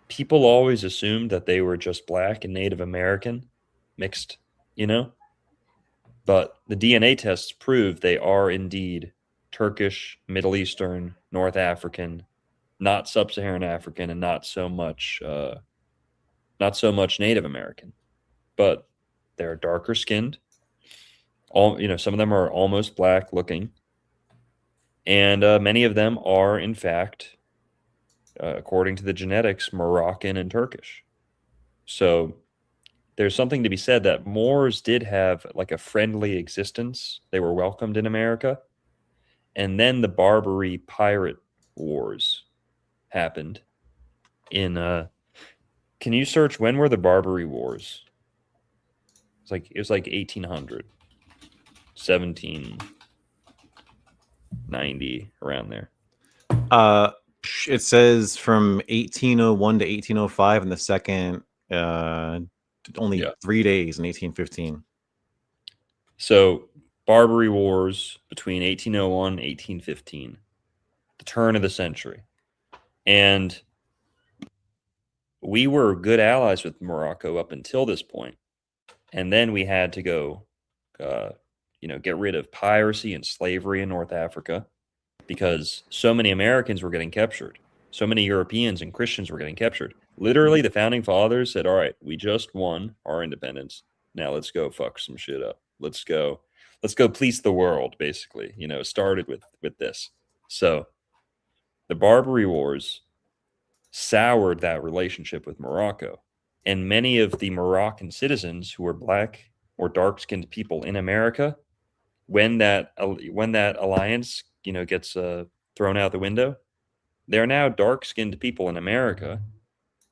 people always assumed that they were just black and Native American mixed, you know? But the DNA tests prove they are indeed Turkish, Middle Eastern, North African, not Sub-Saharan African, and not so much Native American. But they're darker skinned. Some of them are almost black looking. And many of them are, in fact, according to the genetics, Moroccan and Turkish. So there's something to be said that Moors did have like a friendly existence. They were welcomed in America. And then the Barbary pirate wars happened in can you search when were the Barbary wars? It was like 1800, 1790, around there. It says from 1801 to 1805, and the second only 3 days in 1815. So Barbary Wars between 1801 and 1815, the turn of the century. And we were good allies with Morocco up until this point. And then we had to go, get rid of piracy and slavery in North Africa because so many Americans were getting captured. So many Europeans and Christians were getting captured. Literally, the founding fathers said, all right, we just won our independence. Now let's go fuck some shit up. Let's go police the world, basically. It started with this. So the Barbary Wars soured that relationship with Morocco. And many of the Moroccan citizens who were black or dark-skinned people in America, when that alliance, gets thrown out the window, they're now dark-skinned people in America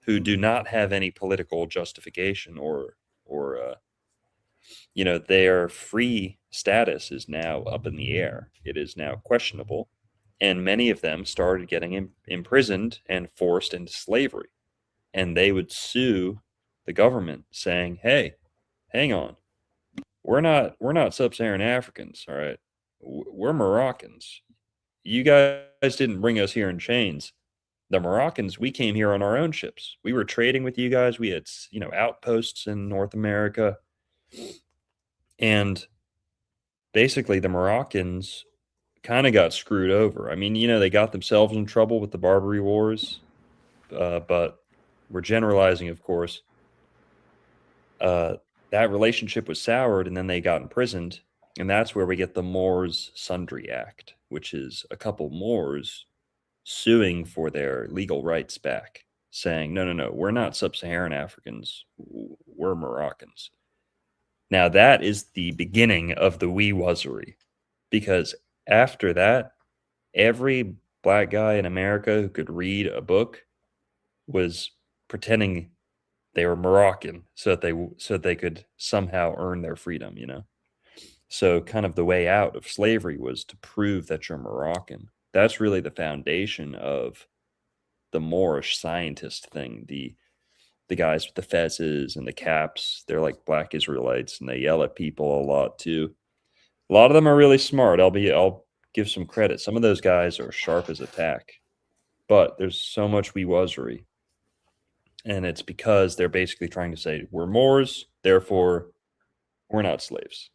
who do not have any political justification or their free status is now up in the air. It is now questionable. And many of them started getting imprisoned and forced into slavery. And they would sue the government saying, hey, hang on. We're not Sub-Saharan Africans, all right? We're Moroccans. You guys didn't bring us here in chains. The Moroccans, we came here on our own ships. We were trading with you guys. We had, outposts in North America. And basically the Moroccans kind of got screwed over. I mean, they got themselves in trouble with the Barbary Wars, but we're generalizing, of course. That relationship was soured, and then they got imprisoned, and that's where we get the Moors Sundry Act, which is a couple Moors suing for their legal rights back. saying, no, no, no, we're not sub-Saharan Africans, we're Moroccans. Now that is the beginning of the wee wuzzery, because after that, every black guy in America who could read a book was pretending they were Moroccan so that they could somehow earn their freedom, you know. So kind of the way out of slavery was to prove that you're Moroccan. That's really the foundation of the Moorish scientist thing. The guys with the fezzes and the caps, they're like black Israelites and they yell at people a lot too. A lot of them are really smart. I'll give some credit. Some of those guys are sharp as a tack. But there's so much wee wuzzery. And it's because they're basically trying to say, we're Moors, therefore we're not slaves.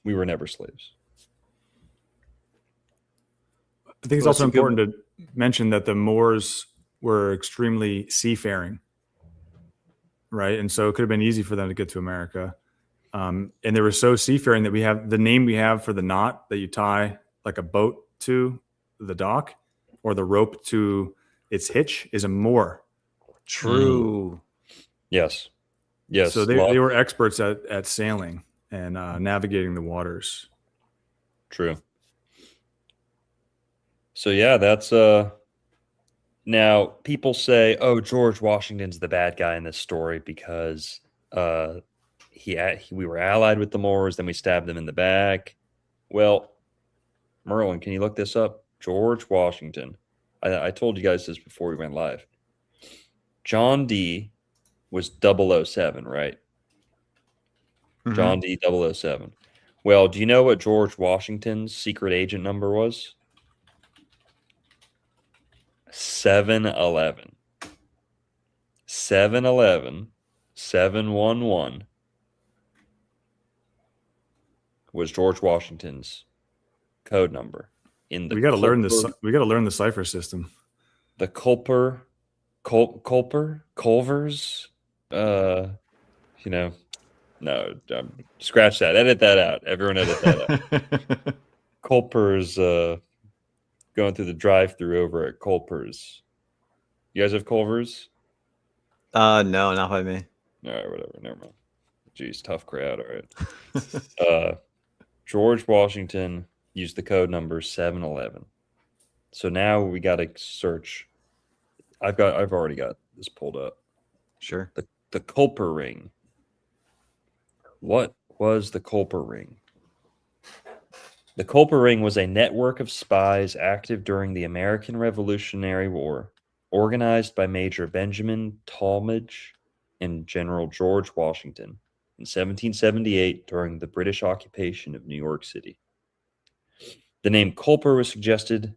We were never slaves. I think it's also important to mention that the Moors were extremely seafaring, right? And so it could have been easy for them to get to America. And they were so seafaring that we have the name we have for the knot that you tie like a boat to the dock, or the rope to its hitch, is a Moor. True. Yes. Yes. So they were experts at sailing and navigating the waters. True. So yeah, that's now people say, oh, George Washington's the bad guy in this story because we were allied with the Moors, then we stabbed them in the back. Well, Merlin, can you look this up? George Washington. I told you guys this before we went live. John D was 007, right? Mm-hmm. John D 007. Well, do you know what George Washington's secret agent number was? 711. 711 711 was George Washington's code number. We got to learn this. We got to learn the cipher system. The Culvers. You know, no, scratch that. Edit that out. Everyone, edit that out. Culpers. Going through the drive-through over at Culpers. You guys have Culvers? No, not by me. All right, whatever. Never mind. Jeez, tough crowd. All right. George Washington used the code number 711. So now we got to search. I've already got this pulled up. Sure. The Culper ring. What was the Culper ring? The Culper ring was a network of spies active during the American Revolutionary War, organized by Major Benjamin Talmadge and General George Washington in 1778 during the British occupation of New York City. The name Culper was suggested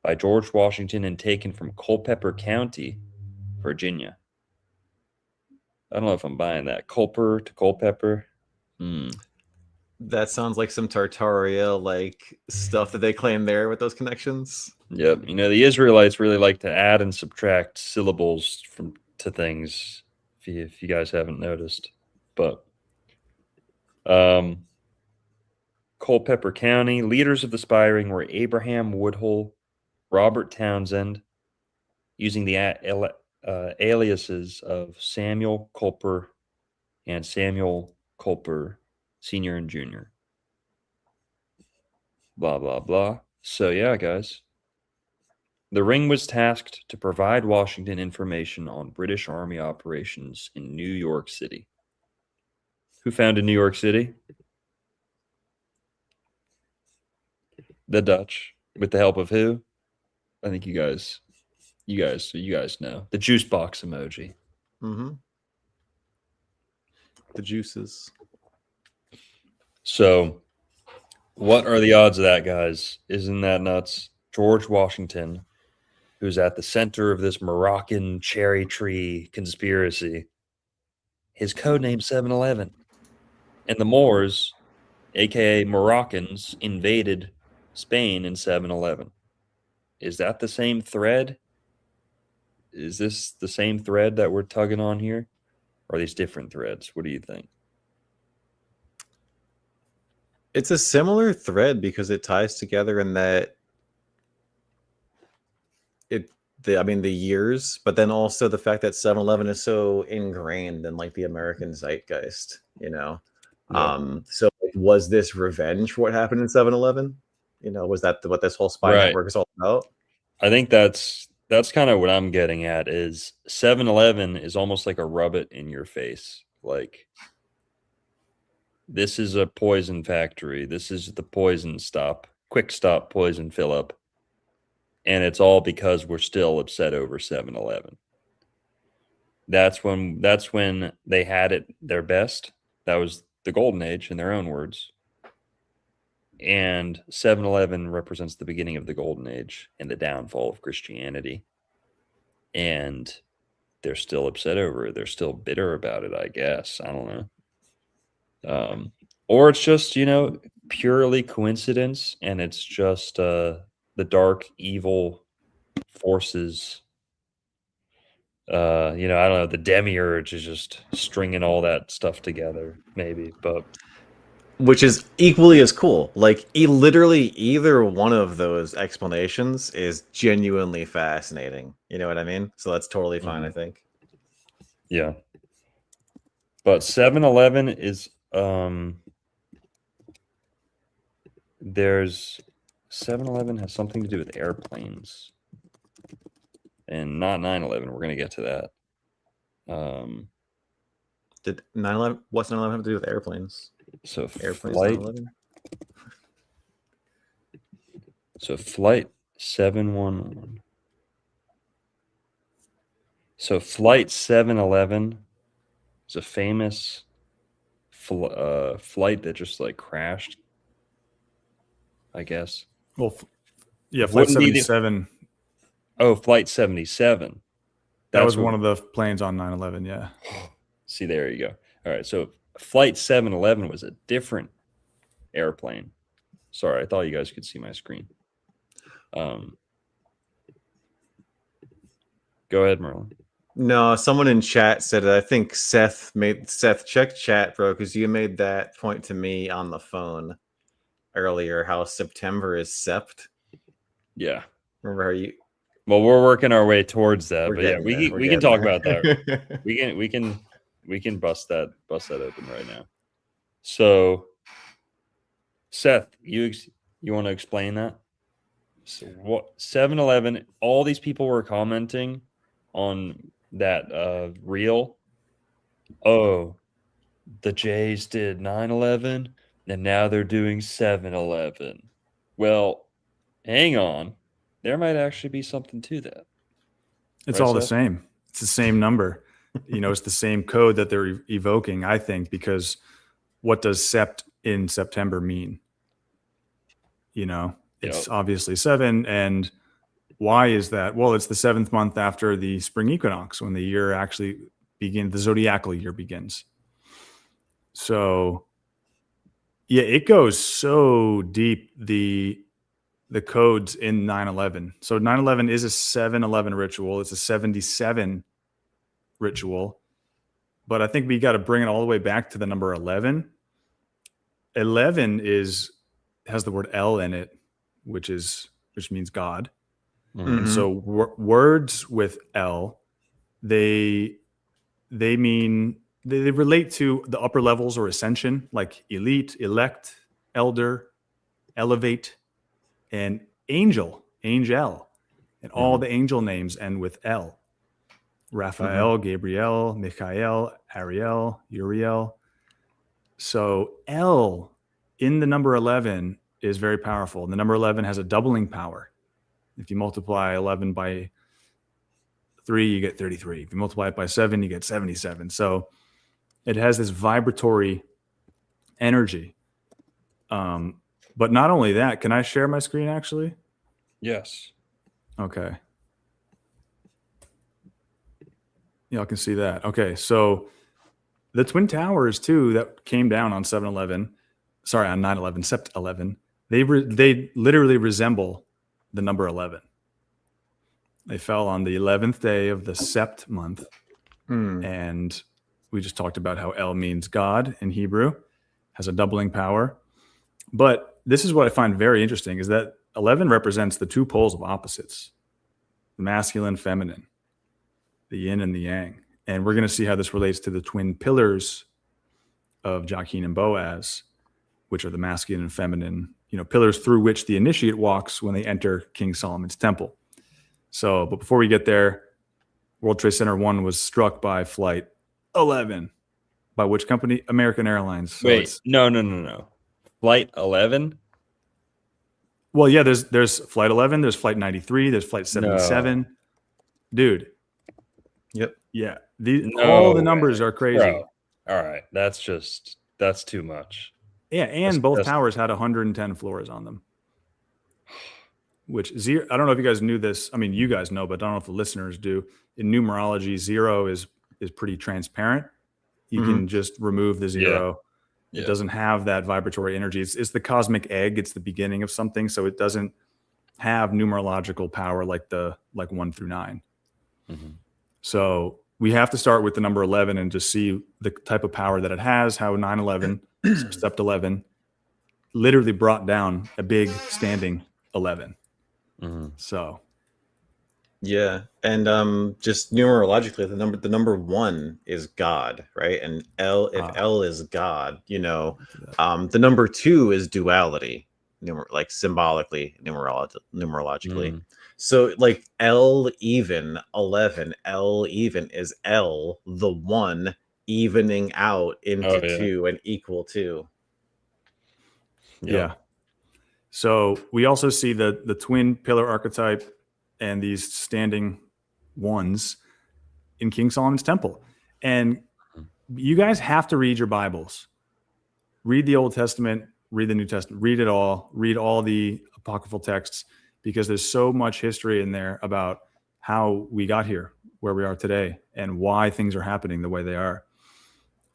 by George Washington and taken from Culpeper County, Virginia. I don't know if I'm buying that. Culper to Culpeper. That sounds like some Tartaria like stuff that they claim there with those connections. Yep. You know, the Israelites really like to add and subtract syllables to things, if you guys haven't noticed. But Culpeper County, leaders of the spy ring were Abraham Woodhull, Robert Townsend, using the aliases of Samuel Culper and Samuel Culper Senior and Junior. Blah, blah, blah. So, yeah, guys. The ring was tasked to provide Washington information on British Army operations in New York City. Who founded New York City? The Dutch. With the help of who? I think you guys know. The juice box emoji. Mm-hmm. The juices. So, what are the odds of that, guys? Isn't that nuts? George Washington, who's at the center of this Moroccan cherry tree conspiracy, his code name 711. And the Moors, aka Moroccans, invaded Spain in 711. Is that the same thread? Is this the same thread that we're tugging on here? Or are these different threads? What do you think? It's a similar thread because it ties together in that the years, but then also the fact that 7-Eleven is so ingrained in like the American zeitgeist, you know. Yeah. So like, was this revenge for what happened in 7-Eleven? You know, was that what this whole spy Right. network is all about? I think that's kind of what I'm getting at is 7-Eleven is almost like a rub it in your face. Like, this is a poison factory. This is the poison stop, quick stop poison fill up. And it's all because we're still upset over 7-Eleven. That's when they had it their best. That was the golden age in their own words. And 7-Eleven represents the beginning of the golden age and the downfall of Christianity. And they're still upset over it. They're still bitter about it, I guess. I don't know. Or it's just, purely coincidence, and it's just the dark evil forces. I don't know. The demiurge is just stringing all that stuff together, maybe. But Which is equally as cool. Like, literally either one of those explanations is genuinely fascinating. You know what I mean? So that's totally fine, I think. yeah. But 7-Eleven is there's 7-Eleven has something to do with airplanes. And not 9/11. We're gonna get to that. Did 9/11? What's 9/11 have to do with airplanes? So Airplanes. flight. 9/11? So flight 711. So flight 711 is a famous flight that just like crashed, I guess. Well, flight Wouldn't be 77. Oh, flight 77. That was one of the planes on 9/11. Yeah. See, there you go. All right. So flight 711 was a different airplane. Sorry, I thought you guys could see my screen. Go ahead, Merlin. No, someone in chat said I think Seth check chat, bro, because you made that point to me on the phone earlier. How September is sept. Yeah. Remember how you? Well, we're working our way towards that, We're but yeah, getting there, we we're can getting talk there. about that. we can bust that open right now. So, Seth, you want to explain that? So what 7-Eleven? All these people were commenting on that reel. Oh, the Jays did 9/11, and now they're doing 7-Eleven. Well, hang on, there might actually be something to that. It's Right, all the Seth? same. It's the same number. It's the same code that they're evoking, I think, because what does sept in September mean? It's obviously 7. And why is that? Well, it's the 7th month after the spring equinox when the year actually begins, the zodiacal year begins. So, yeah, it goes so deep, the codes in 9/11. So 9/11 is a 7/11 ritual. It's a 77 ritual. But I think we got to bring it all the way back to the number 11. 11 has the word El in it, which means God. Mhm. And so words with El, they mean they relate to the upper levels or ascension, like elite, elect, elder, elevate, and angel, and all the angel names end with El. Raphael, Gabriel, Michael, Ariel, Uriel. So El in the number 11 is very powerful. And the number 11 has a doubling power. If you multiply 11 by 3, you get 33. If you multiply it by 7, you get 77. So it has this vibratory energy. But not only that, can I share my screen actually? Yes. Okay. Y'all can see that. Okay, so the Twin Towers too that came down on 7/11, sorry, on 9/11, Sept 11, they literally resemble the number 11. They fell on the 11th day of the Sept month, and we just talked about how El means God in Hebrew, has a doubling power. But this is what I find very interesting is that 11 represents the two poles of opposites. the masculine, feminine, the yin and the yang. And we're going to see how this relates to the twin pillars of Jachin and Boaz, which are the masculine and feminine, pillars through which the initiate walks when they enter King Solomon's temple. So, but before we get there, World Trade Center 1 was struck by Flight 11. By which company? American Airlines. So Wait, no. Flight 11? Well, yeah, there's Flight 11, there's Flight 93, there's Flight 77. No. Dude. Yep. Yeah. All the numbers are crazy. Bro. All right. That's too much. Yeah, and both towers had 110 floors on them. Which zero, I don't know if you guys knew this. I mean, you guys know, but I don't know if the listeners do. In numerology, 0 is pretty transparent. You can just remove the 0. Yeah. It doesn't have that vibratory energy. It's the cosmic egg. It's the beginning of something, so it doesn't have numerological power like 1 through 9. Mm-hmm. So we have to start with the number 11 and just see the type of power that it has. How 9/11, Sept 11, literally brought down a big standing 11. Mm-hmm. So. Yeah, and just numerologically, the number 1 is God, right? And L is God, the number 2 is duality, like symbolically, numerologically. So like L even 11, L even is L the 1 evening out into 2 and equal to. Yeah. So we also see the twin pillar archetype and these standing ones in King Solomon's temple. And you guys have to read your Bibles. Read the Old Testament, read the New Testament, read it all, read all the apocryphal texts, because there's so much history in there about how we got here, where we are today, and why things are happening the way they are.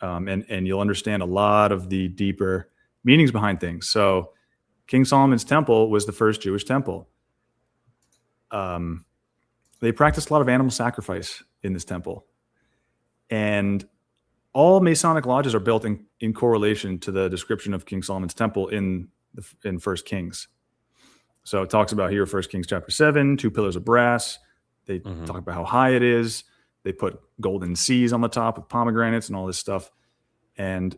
And you'll understand a lot of the deeper meanings behind things. So King Solomon's temple was the first Jewish temple. They practiced a lot of animal sacrifice in this temple, and all Masonic lodges are built in correlation to the description of King Solomon's temple in First Kings. So it talks about here, First Kings chapter 7, 2 pillars of brass. They talk about how high it is. They put golden C's on the top with pomegranates and all this stuff. And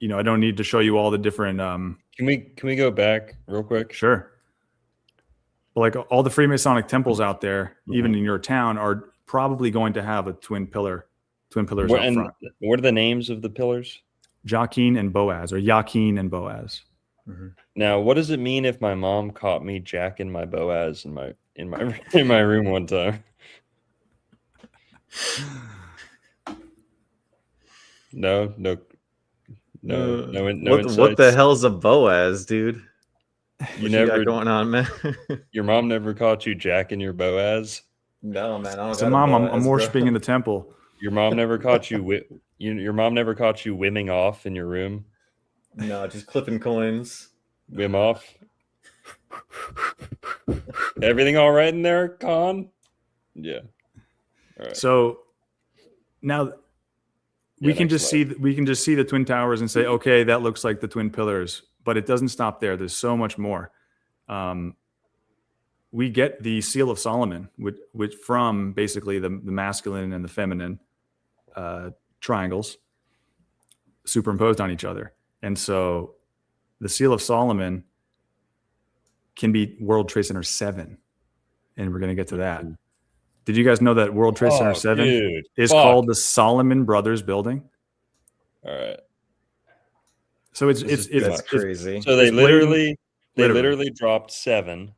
I don't need to show you all the different. Can we go back real quick? Sure. Like all the Freemasonic temples out there, even in your town, are probably going to have a twin pillars out front. What are the names of the pillars? Jachin and Boaz, or Jachin and Boaz. Mm-hmm. Now, what does it mean if my mom caught me jacking my Boaz in my room one time? No insights. What the hell's a Boaz, dude? You never got going on, man. Your mom never caught you jacking your Boaz? No, man. I don't so, Mom, I'm worshiping in the temple. Your mom never caught you. Your mom never caught you whimming off in your room. No, just clipping coins. Whim off. Everything all right in there, Con? Yeah. All right. So now we can just see the twin towers and say, okay, that looks like the twin pillars. But it doesn't stop there. There's so much more. We get the Seal of Solomon, which from basically the masculine and the feminine triangles superimposed on each other. And so the Seal of Solomon can be World Trade Center 7. And we're going to get to that. Did you guys know that World Trade Center 7 is called the Solomon Brothers Building? All right. So it's crazy. So they literally dropped 7,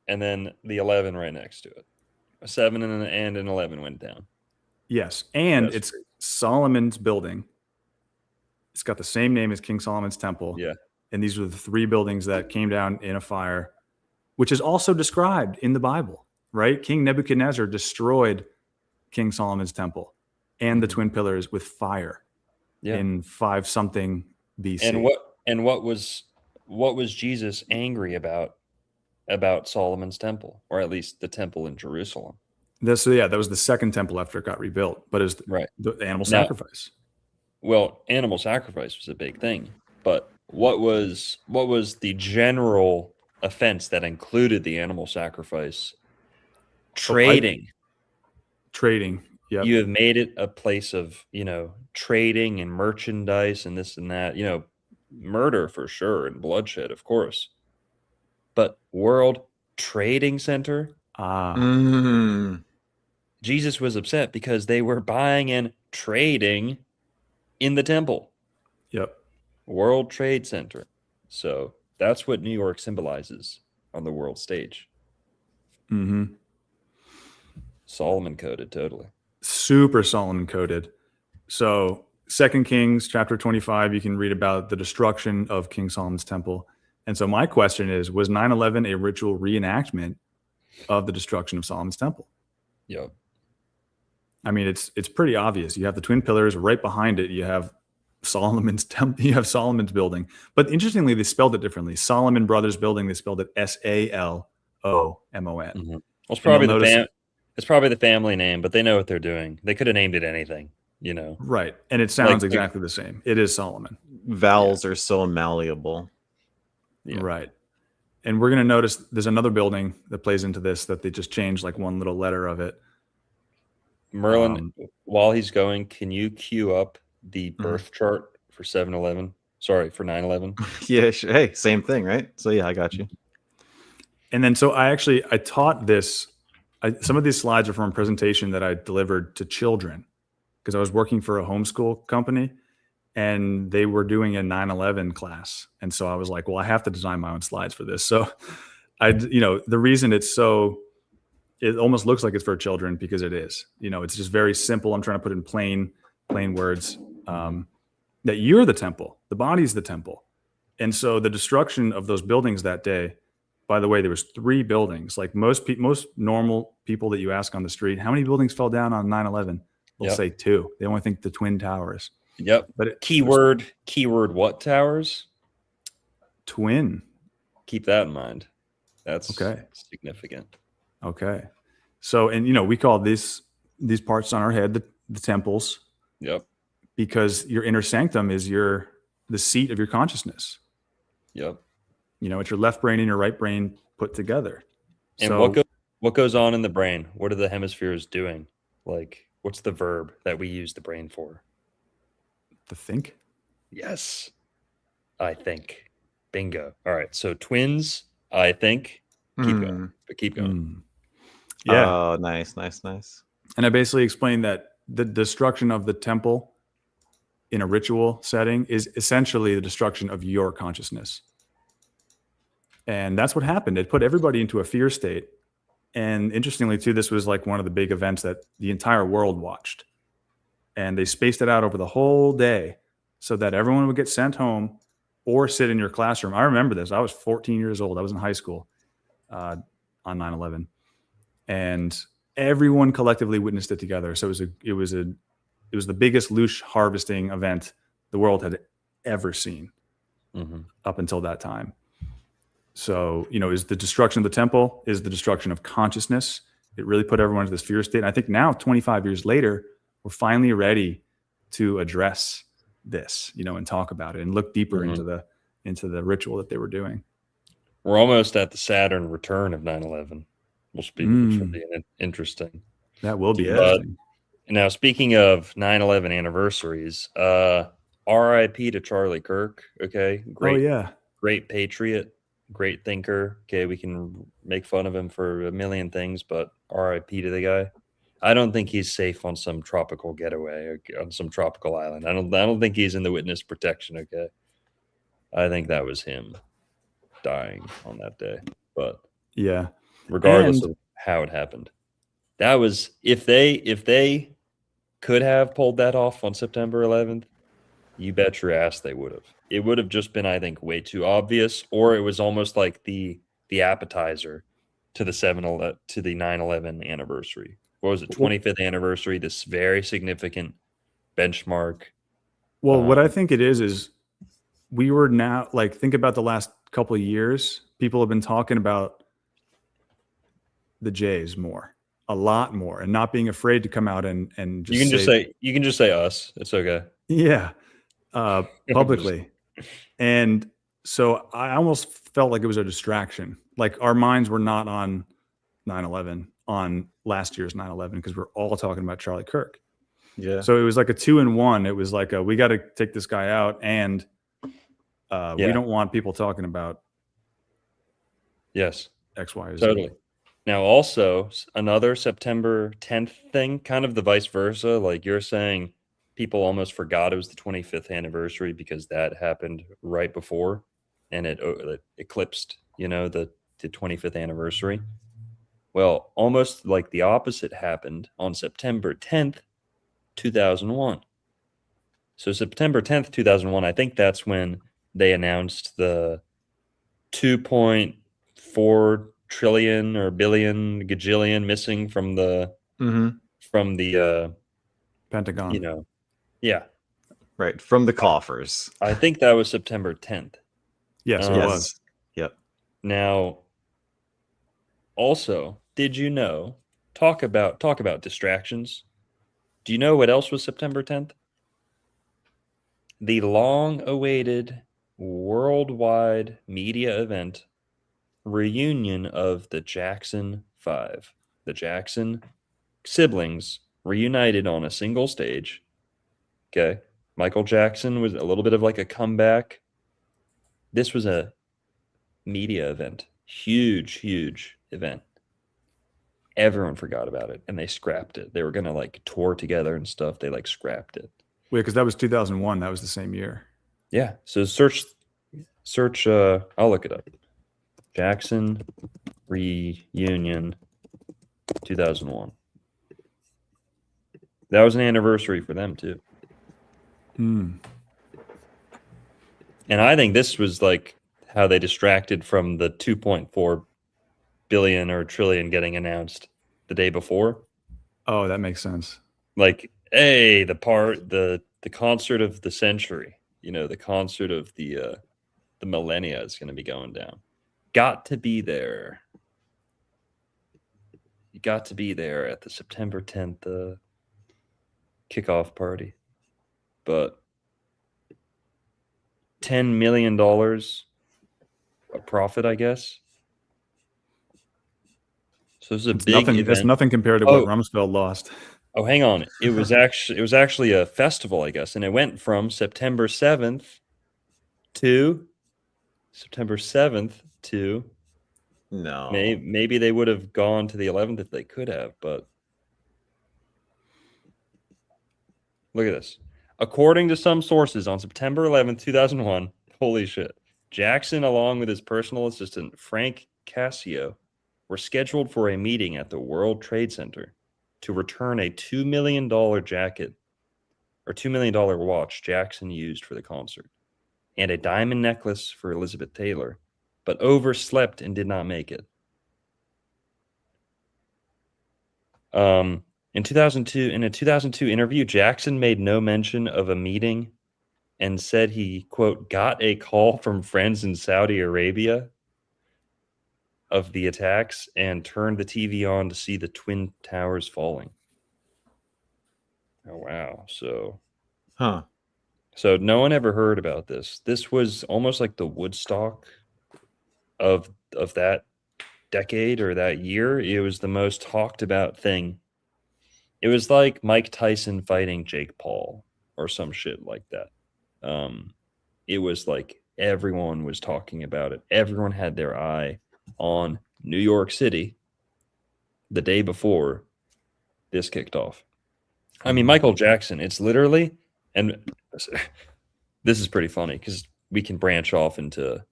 and then the 11 right next to it. A 7 and an 11 went down. Yes, and it's Solomon's building. It's got the same name as King Solomon's temple. Yeah, and these were the 3 buildings that came down in a fire, which is also described in the Bible. Right? King Nebuchadnezzar destroyed King Solomon's temple and the twin pillars with fire in 5 something BC. And what was Jesus angry about Solomon's temple, or at least the temple in Jerusalem? That was the second temple after it got rebuilt, but it's the animal sacrifice. Well, animal sacrifice was a big thing, but what was the general offense that included the animal sacrifice trading. Trading. Yep. You have made it a place of, trading and merchandise and this and that, murder for sure and bloodshed, of course. But World Trading Center, Jesus was upset because they were buying and trading in the temple. Yep. World Trade Center. So that's what New York symbolizes on the world stage. Mm-hmm. Solomon coded totally. Super Solomon coded. So 2 Kings chapter 25, you can read about the destruction of King Solomon's temple. And so my question is, was 9/11 a ritual reenactment of the destruction of Solomon's temple? Yep. I mean, it's pretty obvious. You have the twin pillars right behind it. You have Solomon's temple. You have Solomon's building. But interestingly, they spelled it differently. Solomon Brothers Building, they spelled it SALOMON. Mm-hmm. Well, it's probably the family name, but they know what they're doing. They could have named it anything, Right. And it sounds exactly the same. It is Solomon. Vowels are so malleable. Yeah. Right. And we're going to notice there's another building that plays into this that they just changed like one little letter of it. Merlin, while he's going, can you queue up the birth chart for 7/11? Sorry, for 9/11. Yeah. Hey, same thing, right? So yeah, I got you. And then so I taught this. Some of these slides are from a presentation that I delivered to children because I was working for a homeschool company and they were doing a 9/11 class. And so I was like, well, I have to design my own slides for this. So the reason it almost looks like it's for children because it is, it's just very simple. I'm trying to put in plain words, that you're the temple, the body's the temple. And so the destruction of those buildings that day, by the way, there was 3 buildings. Like most normal people that you ask on the street, how many buildings fell down on 9/11? They'll say 2. They only think the Twin Towers. Yep. But keyword what towers? Twin. Keep that in mind. That's okay. Significant. Okay. So, and we call these parts on our head the temples. Yep. Because your inner sanctum is the seat of your consciousness. Yep. It's your left brain and your right brain put together. And so, what goes on in the brain? What are the hemispheres doing? Like, what's the verb that we use the brain for? To think? Yes. I think. Bingo. All right. So twins, I think. Keep going. But keep going. Yeah. Oh, nice. And I basically explained that the destruction of the temple in a ritual setting is essentially the destruction of your consciousness. And that's what happened. It put everybody into a fear state. And interestingly, too, this was like one of the big events that the entire world watched. And they spaced it out over the whole day so that everyone would get sent home or sit in your classroom. I remember this. I was 14 years old. I was in high school on 9/11. And everyone collectively witnessed it together. So it was the biggest loosh harvesting event the world had ever seen up until that time. So, is the destruction of the temple, is the destruction of consciousness. It really put everyone into this fear state. And I think now, 25 years later, we're finally ready to address this, and talk about it and look deeper into the ritual that they were doing. We're almost at the Saturn return of 9/11. Which will be interesting. That will be interesting. Now, speaking of 9/11 anniversaries, RIP to Charlie Kirk. Okay. Great patriot, great thinker. Okay. We can make fun of him for a million things, but RIP to the guy. I don't think he's safe on some tropical getaway or on some tropical island. I don't think he's in the witness protection. Okay. I think that was him dying on that day, but yeah. Regardless of how it happened, that was if they could have pulled that off on September 11th, you bet your ass they would have. It would have just been, I think, way too obvious, or it was almost like the appetizer to the 9/11 anniversary. What was it? 25th anniversary. This very significant benchmark. Well, what I think it is we were now think about the last couple of years. People have been talking about the Jays a lot more, and not being afraid to come out and just you can just say us. It's okay. Yeah. Publicly. And so I almost felt like it was a distraction. Like our minds were not on 9/11 on last year's 9/11 because we're all talking about Charlie Kirk. Yeah. So it was like a 2-in-1. It was like we got to take this guy out, and we don't want people talking about Yes. X, Y, or Z. Totally. Now, also another September 10th thing, kind of the vice versa. Like you're saying, people almost forgot it was the 25th anniversary because that happened right before, and it eclipsed, the 25th anniversary. Well, almost like the opposite happened on September 10th, 2001. So September 10th, 2001, I think that's when they announced the 2.4 trillion or billion gajillion missing from the Pentagon. Yeah, Right. From the coffers. I think that was September 10th. Yes, it Yes. was. Yep. Now, also, did you know, talk about distractions. Do you know what else was September 10th? The long-awaited worldwide media event reunion of the Jackson 5. The Jackson siblings reunited on a single stage. Okay. Michael Jackson was a little bit of like a comeback. This was a media event. Huge event. Everyone forgot about it and they scrapped it. They were going to like tour together and stuff. They like scrapped it. Wait, because that was 2001. That was the same year. Yeah. So search I'll look it up. Jackson reunion 2001. That was an anniversary for them too. Hmm. And I think this was like how they distracted from the 2.4 billion or trillion getting announced the day before. Oh, that makes sense. Like, hey, the concert of the century, the concert of the millennia is going to be going down. Got to be there. You got to be there at the September 10th kickoff party. But $10 million a profit, I guess. So this is a big event. That's nothing compared to what Rumsfeld lost. Oh, hang on. It was actually a festival, I guess, and it went from September 7th to No. Maybe they would have gone to the 11th if they could have, but look at this. According to some sources, on September 11th, 2001, holy shit, Jackson, along with his personal assistant, Frank Cassio, were scheduled for a meeting at the World Trade Center to return a $2 million jacket or $2 million watch Jackson used for the concert and a diamond necklace for Elizabeth Taylor, but overslept and did not make it. In a 2002 interview, Jackson made no mention of a meeting and said he, quote, got a call from friends in Saudi Arabia of the attacks and turned the TV on to see the Twin Towers falling. Oh, wow. So no one ever heard about this. This was almost like the Woodstock of that decade or that year. It was the most talked about thing. It was like Mike Tyson fighting Jake Paul or some shit like that. It was like everyone was talking about it. Everyone had their eye on New York City the day before this kicked off. I mean, Michael Jackson, it's literally, and this is pretty funny because we can branch off into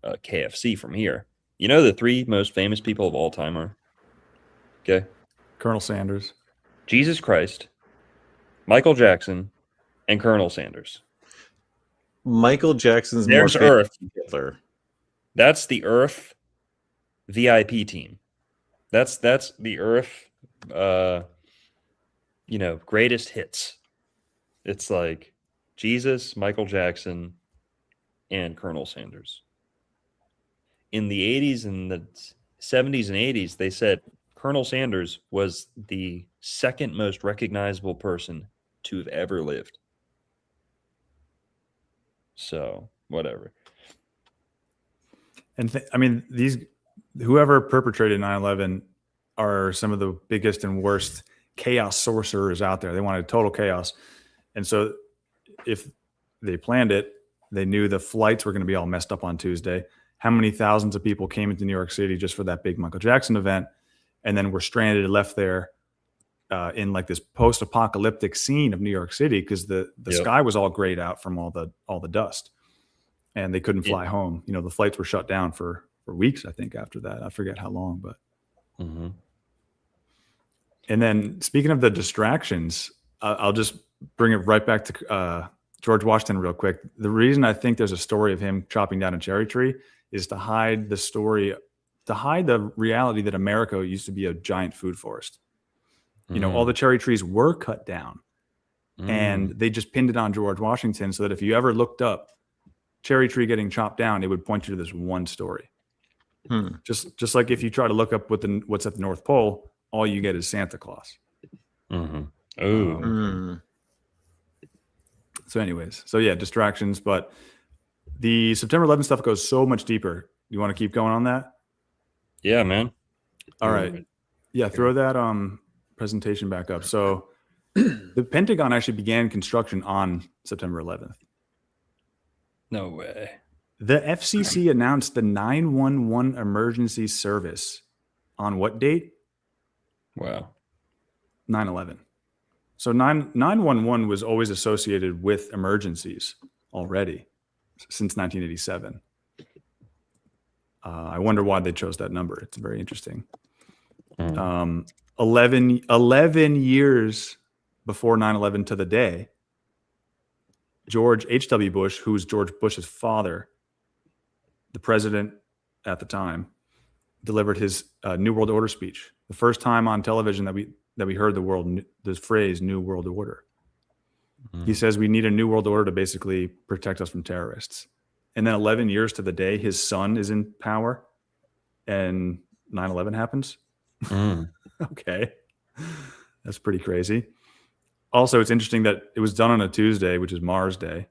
KFC from here. You know the three most famous people of all time are? Okay. Colonel Sanders, Jesus Christ, Michael Jackson, and Colonel Sanders. Michael Jackson's There's more famous Earth. than Hitler. That's the Earth VIP team. That's the Earth greatest hits. It's like Jesus, Michael Jackson, and Colonel Sanders. In the 80s and the 70s and 80s, they said Colonel Sanders was the second most recognizable person to have ever lived. So, whatever. and I mean whoever perpetrated 9/11 are some of the biggest and worst chaos sorcerers out there. They wanted total chaos. And so if they planned it, they knew the flights were going to be all messed up on Tuesday. How many thousands of people came into New York City just for that big Michael Jackson event, and then were stranded and left there in like this post-apocalyptic scene of New York City because the sky was all grayed out from all the dust, and they couldn't fly home. You know, the flights were shut down for weeks, I think, after that. I forget how long, but. Mm-hmm. And then speaking of the distractions, I'll just bring it right back to George Washington real quick. The reason I think there's a story of him chopping down a cherry tree is to hide the reality that America used to be a giant food forest. You know, all the cherry trees were cut down, and they just pinned it on George Washington so that if you ever looked up cherry tree getting chopped down, it would point you to this one story. Just like if you try to look up what's at the North Pole, all you get is Santa Claus. So anyways, so yeah, distractions, but the September 11th stuff goes so much deeper. You want to keep going on that? Yeah, man. All right. Yeah, throw that presentation back up. So the Pentagon actually began construction on September 11th. No way. The FCC announced the 911 emergency service on what date? Wow. 9/11. So 911 was always associated with emergencies already since 1987. I wonder why they chose that number. It's very interesting. 11 years before 9/11 to the day, George H.W. Bush, who was George Bush's father, the president at the time, delivered his New World Order speech. The first time on television that we heard the phrase New World Order. He says we need a New World Order to basically protect us from terrorists. And then 11 years to the day, his son is in power and 9/11 happens. Okay. That's pretty crazy. Also, it's interesting that it was done on a Tuesday, which is Mars Day.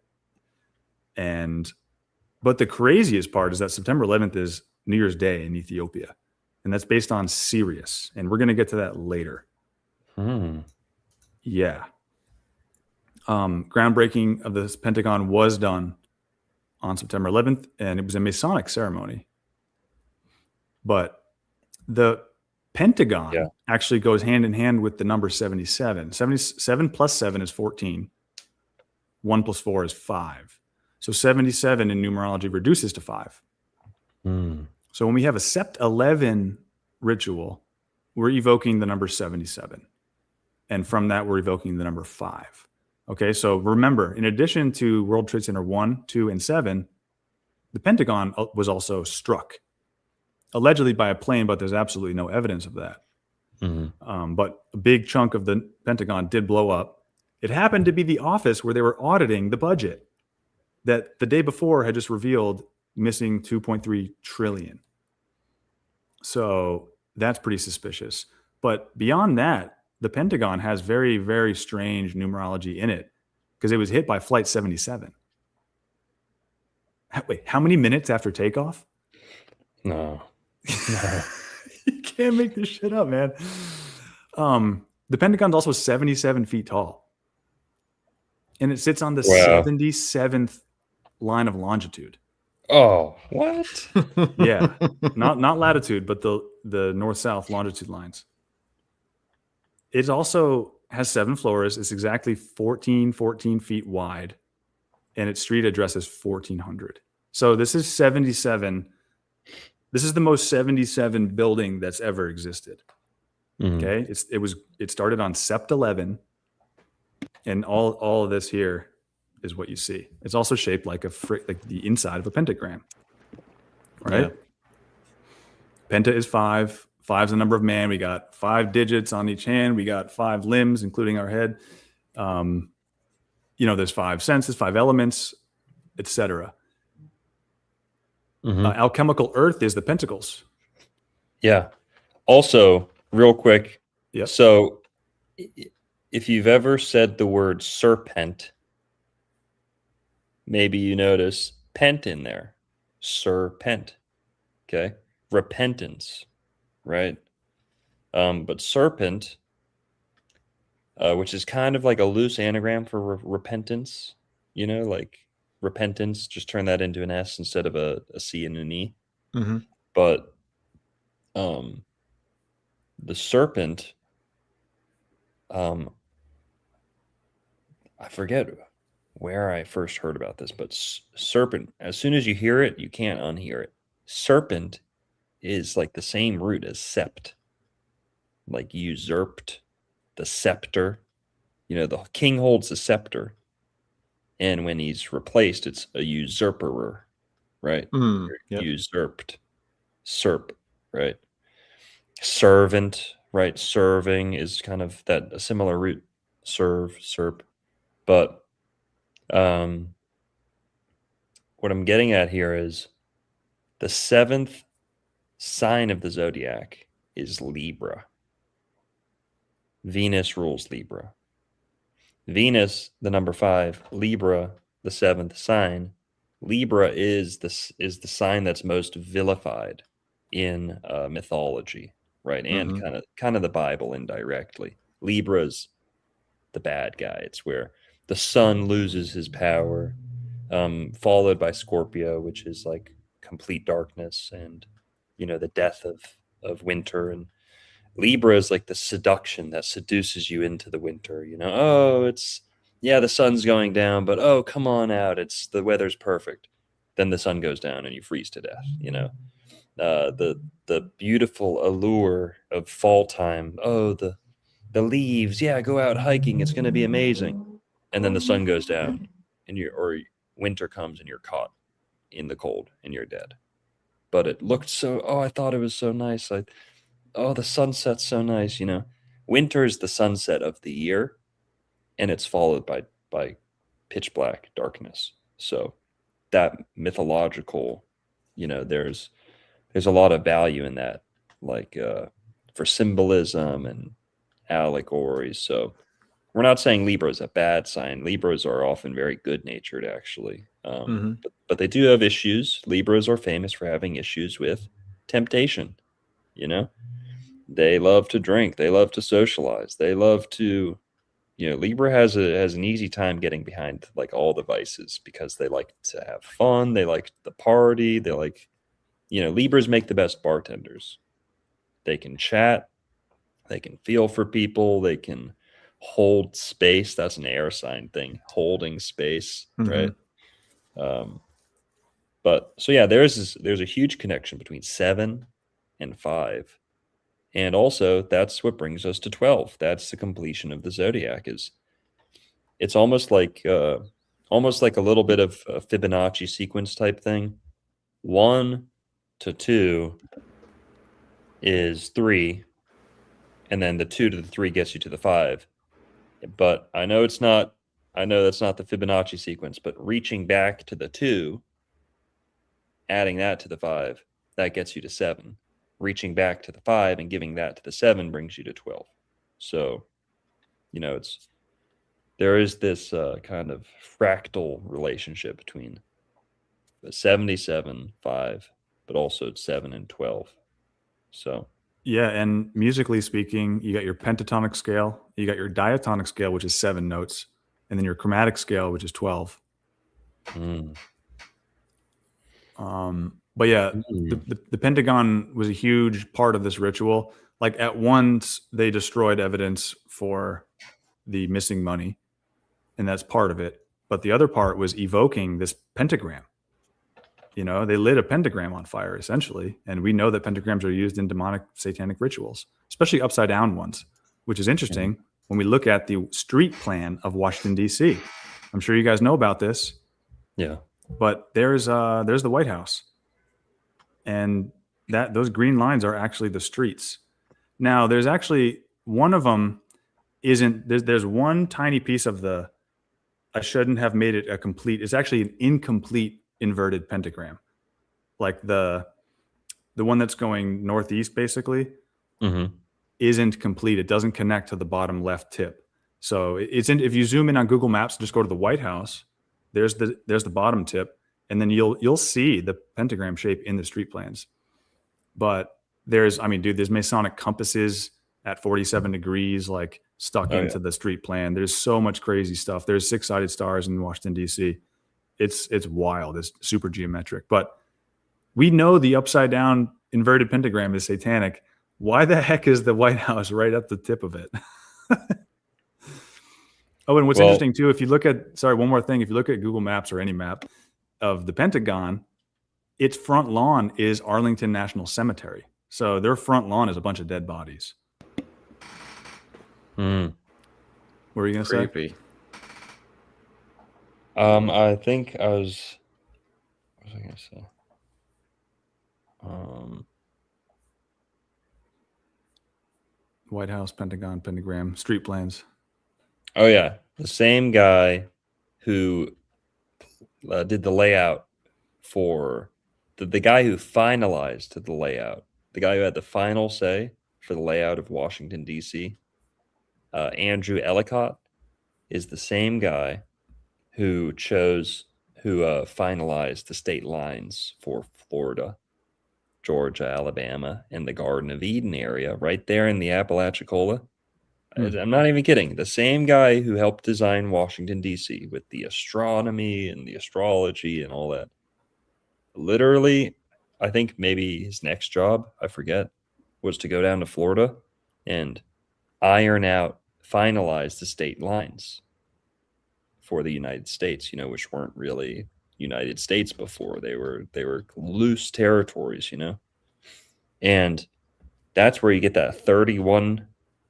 But the craziest part is that September 11th is New Year's Day in Ethiopia. And that's based on Sirius. And we're going to get to that later. Yeah. Groundbreaking of the Pentagon was done on September 11th, and it was a Masonic ceremony. But the Pentagon actually goes hand in hand with the number 77. 77 plus 7 is 14. 1 plus 4 is 5. So 77 in numerology reduces to 5. So when we have a Sept 11 ritual, we're evoking the number 77. And from that, we're evoking the number 5. Okay, so remember, in addition to World Trade Center 1, 2, and 7, the Pentagon was also struck, allegedly by a plane, but there's absolutely no evidence of that. But a big chunk of the Pentagon did blow up. It happened to be the office where they were auditing the budget that the day before had just revealed missing 2.3 trillion. So that's pretty suspicious. But beyond that, the Pentagon has very, very strange numerology in it because it was hit by Flight 77. Wait, how many minutes after takeoff? No. You can't make this shit up, man. The Pentagon's also 77 feet tall. And it sits on the 77th line of longitude. Oh, what? Yeah. Not latitude, but the north-south longitude lines. It also has 7 floors. It's exactly 14 feet wide. And its street address is 1400. So this is 77. This is the most 77 building that's ever existed. Okay. It started on Sept 11. And all of this here is what you see. It's also shaped like like the inside of a pentagram. Right? Yeah. Penta is 5. 5 is the number of man. We got 5 digits on each hand. We got 5 limbs, including our head. There's 5 senses, 5 elements, etc. Alchemical earth is the pentacles. Yeah. Also, real quick. Yep. So if you've ever said the word serpent, maybe you notice pent in there. Serpent. Okay. repentance, right? But serpent, which is kind of like a loose anagram for repentance, like repentance, just turn that into an S instead of a C and an E. Mm-hmm. But the serpent, I forget where I first heard about this, but serpent, as soon as you hear it, you can't unhear it. Serpent is like the same root as sept, like usurped, the scepter. The king holds the scepter, and when he's replaced, it's a usurper, right? Yep. Usurped, serp, right? Servant, right? Serving is kind of that a similar root, serve, serp. But what I'm getting at here is the 7th sign of the zodiac is Libra. Venus rules Libra. Venus, the number 5, Libra, the 7th sign. Libra is the sign that's most vilified in mythology, right? And kind of the Bible indirectly. Libra's the bad guy. It's where the sun loses his power, followed by Scorpio, which is like complete darkness and the death of winter. And Libra is like the seduction that seduces you into the winter. The sun's going down, but oh, come on out, the weather's perfect. Then the sun goes down and you freeze to death. The beautiful allure of fall time. Oh, the leaves, go out hiking, it's going to be amazing. And then the sun goes down and or winter comes and you're caught in the cold and you're dead. But it looked I thought it was so nice. The sunset's so nice. Winter is the sunset of the year, and it's followed by pitch black darkness. So that mythological, there's a lot of value in that, like for symbolism and allegories. So we're not saying Libra is a bad sign. Libras are often very good natured, actually. But they do have issues. Libras are famous for having issues with temptation. They love to drink. They love to socialize. They love to, Libra has an easy time getting behind like all the vices because they like to have fun. They like the party. They like, Libras make the best bartenders. They can chat. They can feel for people. They can hold space. That's an air sign thing, holding space, right? But so yeah, there's a huge connection between 7 and 5. And also that's what brings us to 12. That's the completion of the zodiac. It's almost like a little bit of a Fibonacci sequence type thing. 1 to 2 is 3, and then the 2 to the 3 gets you to the 5. But I know that's not the Fibonacci sequence, but reaching back to the 2, adding that to the 5, that gets you to 7. Reaching back to the 5 and giving that to the 7 brings you to 12. So, there is this kind of fractal relationship between the 77, 5, but also 7 and 12. So, yeah, and musically speaking, you got your pentatonic scale, you got your diatonic scale, which is 7 notes, and then your chromatic scale, which is 12. But yeah, the Pentagon was a huge part of this ritual. Like at once they destroyed evidence for the missing money, and that's part of it. But the other part was evoking this pentagram. They lit a pentagram on fire essentially. And we know that pentagrams are used in demonic satanic rituals, especially upside down ones, which is interesting when we look at the street plan of Washington, D.C. I'm sure you guys know about this. Yeah. But there's the White House. And those green lines are actually the streets. Now, there's actually one of them there's one tiny piece of I shouldn't have made it a complete. It's actually an incomplete inverted pentagram, like the one that's going northeast basically isn't complete. It doesn't connect to the bottom left tip. So if you zoom in on Google Maps, just go to the White House. There's the bottom tip. And then you'll see the pentagram shape in the street plans. but there's Masonic compasses at 47 degrees, like stuck into the street plan. There's so much crazy stuff. There's 6-sided stars in Washington, D.C. It's wild. It's super geometric. But we know the upside down inverted pentagram is satanic. Why the heck is the White House right at the tip of it? Oh, and what's interesting too, if you look at, one more thing. If you look at Google Maps or any map of the Pentagon, its front lawn is Arlington National Cemetery. So their front lawn is a bunch of dead bodies. What were you going to say? Creepy. I think I was. What was I going to say? White House, Pentagon, pentagram, street plans. Oh yeah, the same guy who did the layout for the guy who finalized the layout, the guy who had the final say for the layout of Washington D.C. Andrew Ellicott is the same guy who finalized the state lines for Florida, Georgia, Alabama, and the Garden of Eden area right there in the Apalachicola. I'm not even kidding. The same guy who helped design Washington, D.C. with the astronomy and the astrology and all that. Literally, I think maybe his next job, I forget, was to go down to Florida and finalize the state lines for the United States, which weren't really United States before. They were loose territories, and that's where you get that 31,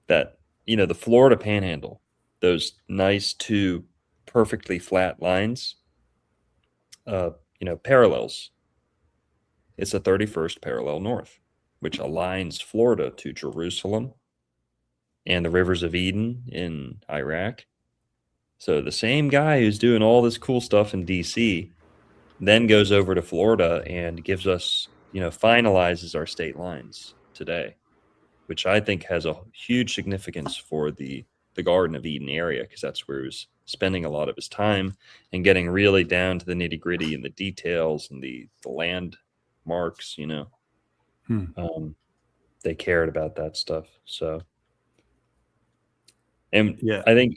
the Florida Panhandle, those nice two perfectly flat lines, parallels. It's a 31st parallel north, which aligns Florida to Jerusalem and the rivers of Eden in Iraq. So the same guy who's doing all this cool stuff in DC then goes over to Florida and gives us, finalizes our state lines today, which I think has a huge significance for the Garden of Eden area, because that's where he was spending a lot of his time and getting really down to the nitty gritty and the details and the land marks, they cared about that stuff. So, and yeah, I think,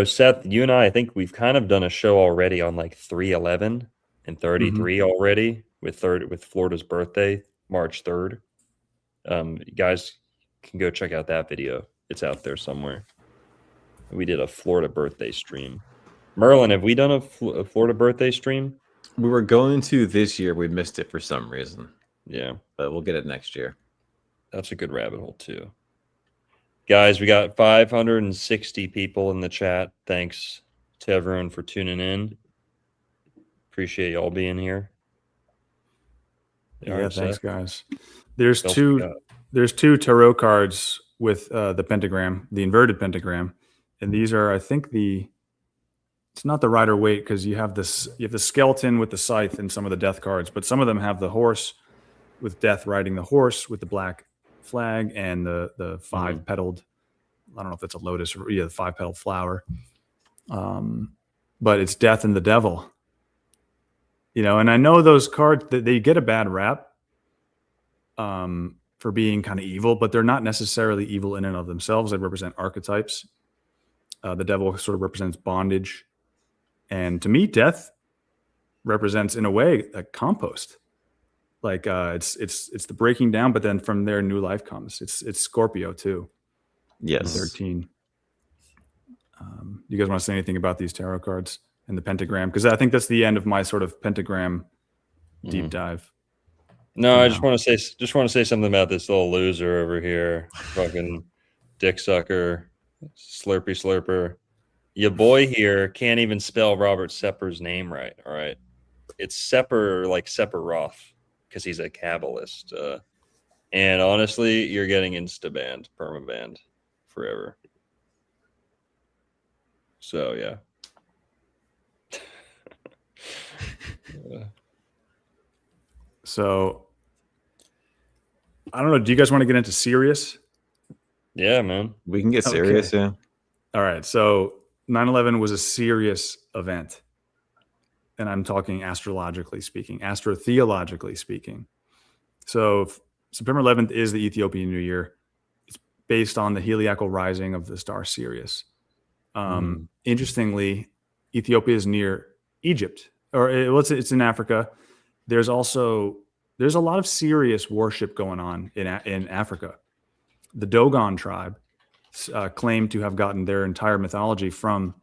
Seth, you and I think we've kind of done a show already on like 311 and 33 already with Florida's birthday, March 3rd. You guys can go check out that video. It's out there somewhere. We did a Florida birthday stream. Merlin, have we done a Florida birthday stream? We were going to this year. We missed it for some reason. Yeah. But we'll get it next year. That's a good rabbit hole too. Guys, we got 560 people in the chat. Thanks to everyone for tuning in. Appreciate y'all being here. Yeah, thanks, guys. There's two tarot cards with the pentagram, the inverted pentagram, and these are, I think, it's not the Rider Waite, because you have the skeleton with the scythe in some of the death cards, but some of them have the horse with death riding the horse with the black flag and the five-petaled, I don't know if that's a lotus or the five-petaled flower, but it's death and the devil. And I know those cards, they get a bad rap for being kind of evil, but they're not necessarily evil in and of themselves. They represent archetypes. The devil sort of represents bondage. And to me, death represents, in a way, a compost. Like it's the breaking down, but then from there, new life comes. It's Scorpio too. Yes. 13. You guys want to say anything about these tarot cards and the pentagram? Because I think that's the end of my sort of pentagram deep dive. No, I just want to say something about this little loser over here, fucking dick sucker, slurpy slurper. Your boy here can't even spell Robert Sepper's name right. All right, it's Sepper, like Sephiroth, because he's a Kabbalist. And honestly, you're getting insta-banned, perma-banned forever. So yeah. So I don't know. Do you guys want to get into Sirius? Yeah, man. We can get serious, yeah. All right. So 9/11 was a serious event. And I'm talking astrologically speaking, astrotheologically speaking. So September 11th is the Ethiopian New Year. It's based on the heliacal rising of the star Sirius. Interestingly, Ethiopia is near Egypt, or it's in Africa. There's a lot of Sirius worship going on in Africa. The Dogon tribe claim to have gotten their entire mythology from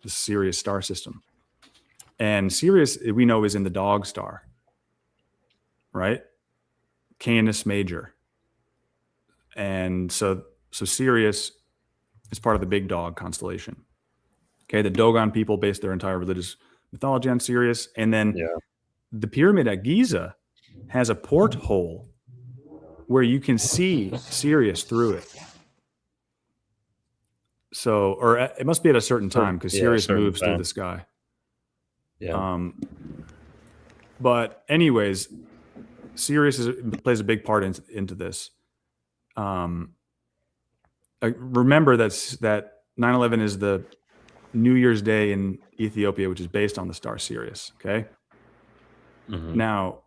the Sirius star system. And Sirius, we know, is in the dog star, right? Canis Major. And so Sirius is part of the big dog constellation. Okay, the Dogon people base their entire religious mythology on Sirius. And then the pyramid at Giza has a porthole where you can see Sirius through it. So, or it must be at a certain time because Sirius moves through the sky. Yeah. But anyways, Sirius plays a big part into this. Remember that 9/11 is the New Year's Day in Ethiopia, which is based on the star Sirius. Okay. Now,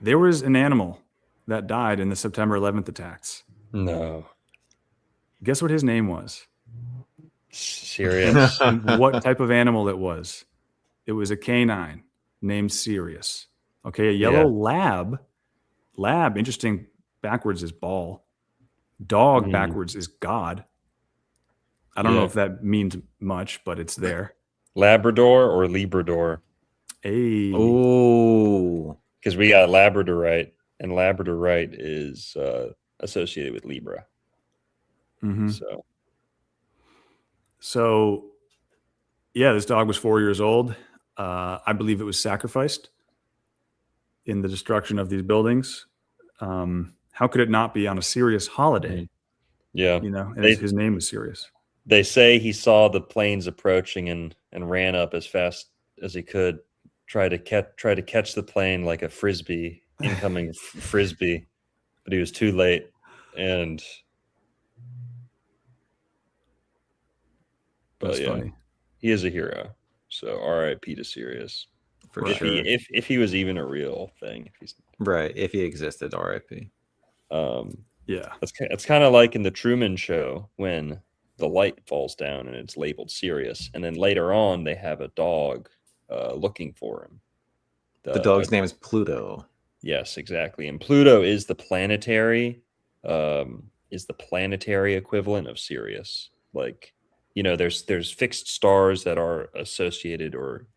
there was an animal that died in the September 11th attacks. No. Guess what his name was? Sirius. And what type of animal it was? It was a canine named Sirius. Okay, a yellow lab. Lab, interesting, backwards is ball. Dog backwards is God. I don't know if that means much, but it's there. Labrador or Librador? Hey. Oh. Because we got Labradorite, and Labradorite is associated with Libra. So, yeah, this dog was 4 years old. I believe it was sacrificed in the destruction of these buildings. How could it not be on a Sirius holiday? Yeah. You know, and his name is Sirius. They say he saw the planes approaching and ran up as fast as he could, try to catch the plane like a frisbee, incoming frisbee, but he was too late. But funny. He is a hero. So R.I.P. to Sirius. For if sure. If he was even a real thing. If he existed, R.I.P. Yeah. It's kind of like in the Truman Show when the light falls down and it's labeled Sirius, and then later on they have a dog looking for him. The dog's name is Pluto. Yes, exactly. And Pluto is the planetary equivalent of Sirius. Like, you know, there's fixed stars that are associated or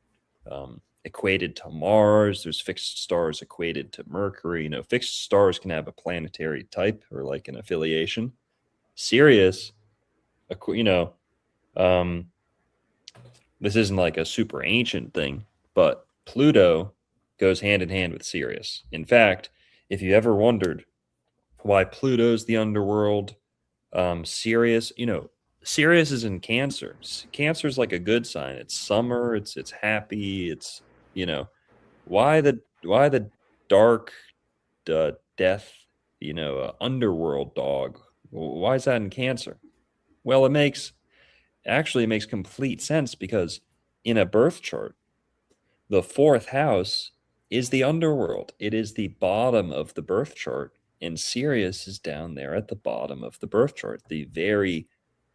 equated to Mars. There's fixed stars equated to Mercury. You know, fixed stars can have a planetary type or like an affiliation. Sirius, you know, this isn't like a super ancient thing, but Pluto goes hand in hand with Sirius. In fact, if you ever wondered why Pluto's the underworld, Sirius, you know, Sirius is in Cancer. Cancer is like a good sign. It's summer. It's happy. It's, you know, why the dark death, you know, underworld dog. Why is that in Cancer? Well, it makes complete sense because in a birth chart, the fourth house is the underworld. It is the bottom of the birth chart, and Sirius is down there at the bottom of the birth chart, the very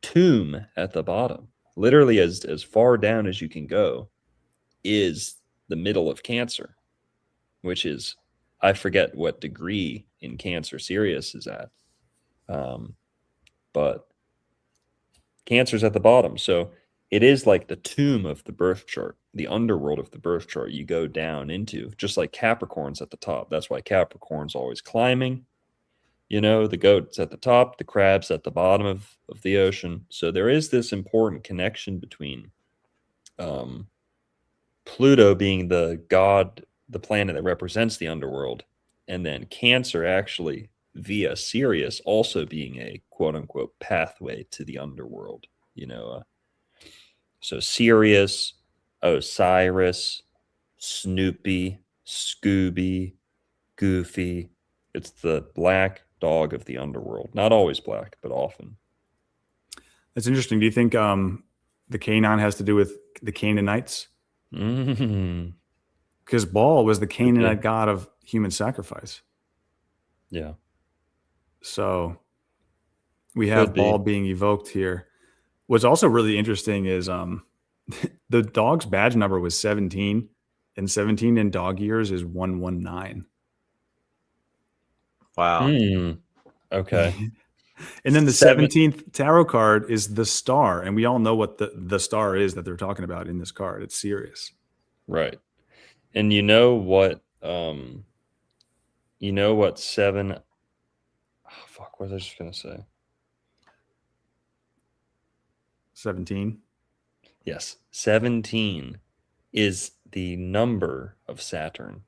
tomb at the bottom. Literally as far down as you can go is the middle of Cancer, which is, I forget what degree in Cancer Sirius is at. But Cancer's at the bottom. So it is like the tomb of the birth chart, the underworld of the birth chart you go down into, just like Capricorn's at the top. That's why Capricorn's always climbing. You know, the goat's at the top, the crab's at the bottom of the ocean. So there is this important connection between Pluto being the god, the planet that represents the underworld, and then Cancer actually via Sirius also being a quote unquote pathway to the underworld, you know. So Sirius, Osiris, Snoopy, Scooby, Goofy. It's the black dog of the underworld. Not always black, but often. That's interesting. Do you think the canine has to do with the Canaanites? Because Baal was the Canaanite god of human sacrifice. Yeah. So we Could have be. ball being evoked here. What's also really interesting is the dog's badge number was 17, and 17 in dog years is 119. Wow. Okay. And then the 7 17th tarot card is the star, and we all know what the star is that they're talking about in this card. It's Sirius. Right. And you know what 7 fuck, what was I just gonna say? 17. Yes. 17 is the number of Saturn.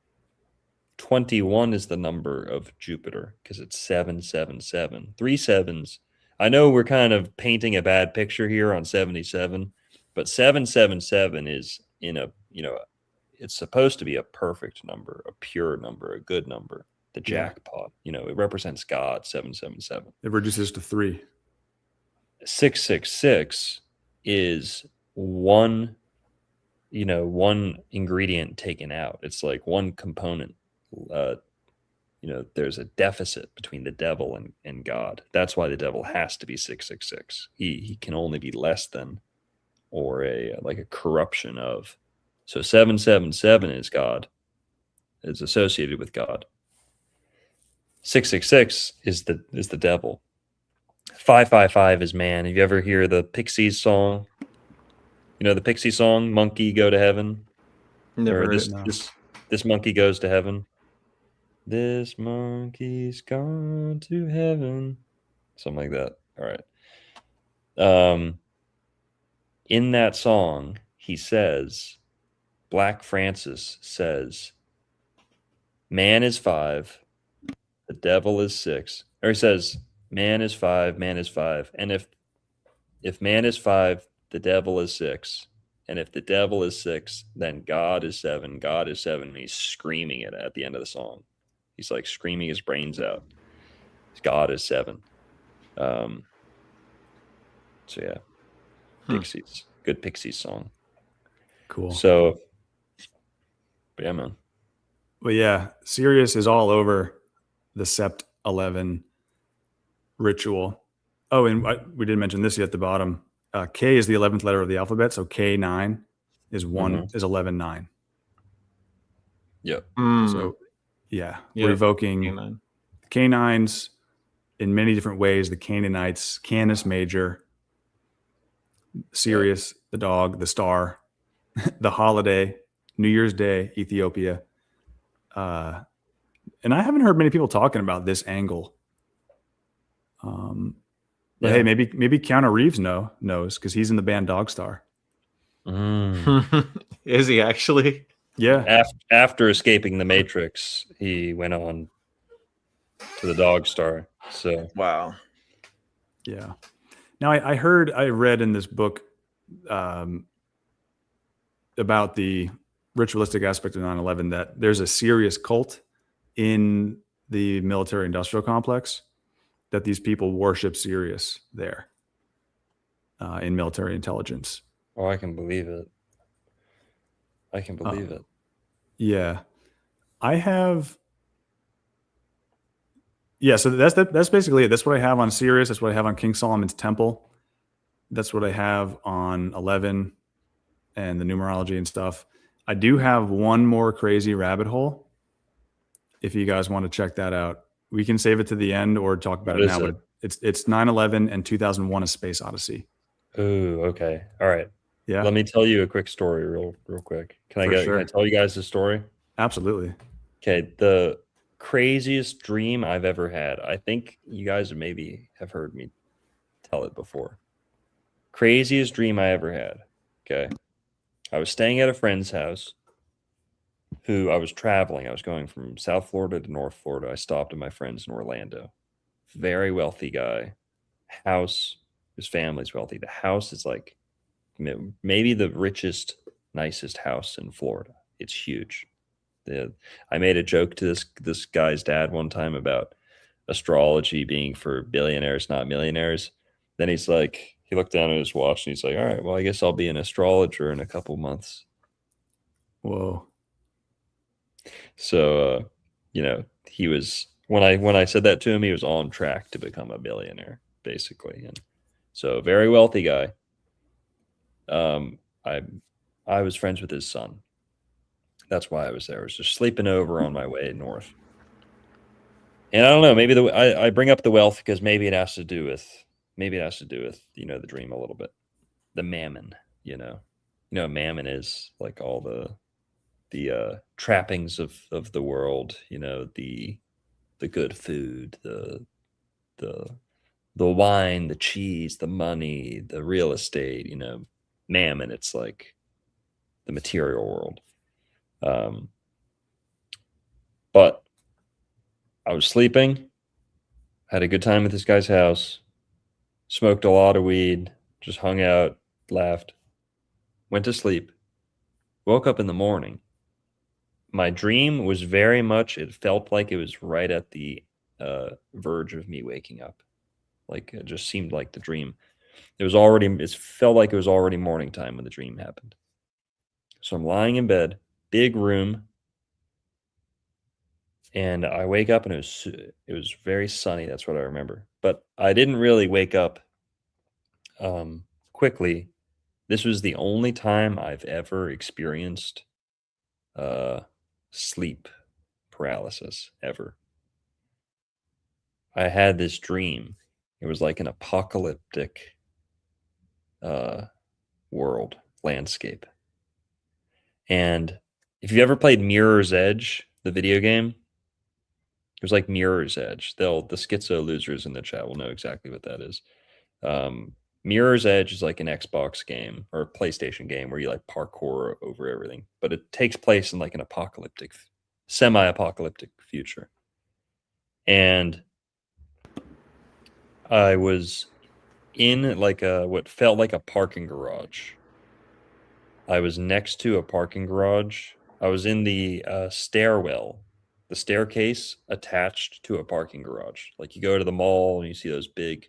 21 is the number of Jupiter because it's 777. 3 sevens. I know we're kind of painting a bad picture here on 77, but 777 is it's supposed to be a perfect number, a pure number, a good number, the Yeah. jackpot. It represents God, 777. It reduces to 3. 666 is one ingredient taken out. It's like one component. There's a deficit between the devil and God. That's why the devil has to be 666. He can only be less than, or a corruption of. So 777 is God, is associated with God. 666 is the devil. 555 is man. Have you ever hear the Pixies song? The Pixie song, "Monkey Go to Heaven"? Never Or heard this it. No. this monkey goes to heaven. This monkey's gone to heaven. Something like that. All right. In that song, he says, Black Francis says, man is 5, the devil is 6. Or he says, man is 5, man is 5. And if man is 5, the devil is 6. And if the devil is 6, then God is 7. God is 7. And he's screaming it at the end of the song. He's like screaming his brains out. God is 7. So yeah, Pixies, good Pixies song. Cool. So, but yeah, man. But yeah, Sirius is all over the Sept 11 ritual. Oh, and we didn't mention this yet at the bottom. K is the 11th letter of the alphabet, so K9 is 11-9. Yep. So yeah, Yeah, we're evoking K9. K9s in many different ways. The Canaanites, Canis Major, Sirius, the dog, the star, the holiday, New Year's Day, Ethiopia. And I haven't heard many people talking about this angle. But hey, maybe Keanu Reeves knows because he's in the band Dogstar. Is he actually? Yeah. After escaping the Matrix, he went on to the Dogstar. So Wow. Yeah. Now I read in this book about the ritualistic aspect of 9/11 that there's a serious cult in the military industrial complex that these people worship Sirius there in military intelligence. Oh, I can believe it. I can believe it. Yeah. I have. Yeah, so that's basically it. That's what I have on Sirius. That's what I have on King Solomon's Temple. That's what I have on 11 and the numerology and stuff. I do have one more crazy rabbit hole. If you guys want to check that out, we can save it to the end or talk about it now. But it's 9/11 and 2001: A Space Odyssey. Ooh, okay. All right. Yeah. Let me tell you a quick story real quick. Can I tell you guys the story? Absolutely. Okay. The craziest dream I've ever had. I think you guys maybe have heard me tell it before. Craziest dream I ever had. Okay. I was staying at a friend's house who I was traveling. I was going from South Florida to North Florida. I stopped at my friend's in Orlando. Very wealthy guy. House, his family's wealthy. The house is like maybe the richest, nicest house in Florida. It's huge. I made a joke to this guy's dad one time about astrology being for billionaires, not millionaires. Then he's like, he looked down at his watch and he's like, all right, well, I guess I'll be an astrologer in a couple months. Whoa. So, he was when I said that to him, he was on track to become a billionaire, basically. And so, very wealthy guy. I was friends with his son. That's why I was there. I was just sleeping over on my way north. And I don't know, maybe I bring up the wealth because maybe it has to do with the dream a little bit. The mammon, mammon is like all the trappings of the world, the good food, the wine, the cheese, the money, the real estate, mammon. It's like the material world. But I was sleeping, had a good time at this guy's house, smoked a lot of weed, just hung out, laughed, went to sleep, woke up in the morning. My dream was very much, it felt like it was right at the verge of me waking up. Like it just seemed like the dream. It felt like it was already morning time when the dream happened. So I'm lying in bed, big room, and I wake up and it was very sunny. That's what I remember. But I didn't really wake up quickly. This was the only time I've ever experienced sleep paralysis ever. I had this dream. It was like an apocalyptic world landscape. And if you've ever played Mirror's Edge, the video game, it was like Mirror's Edge. The schizo losers in the chat will know exactly what that is. Mirror's Edge is like an Xbox game or a PlayStation game where you like parkour over everything, but it takes place in like an semi-apocalyptic future. And I was in like what felt like a parking garage. I was next to a parking garage. I was in the stairwell, the staircase attached to a parking garage. Like you go to the mall and you see those big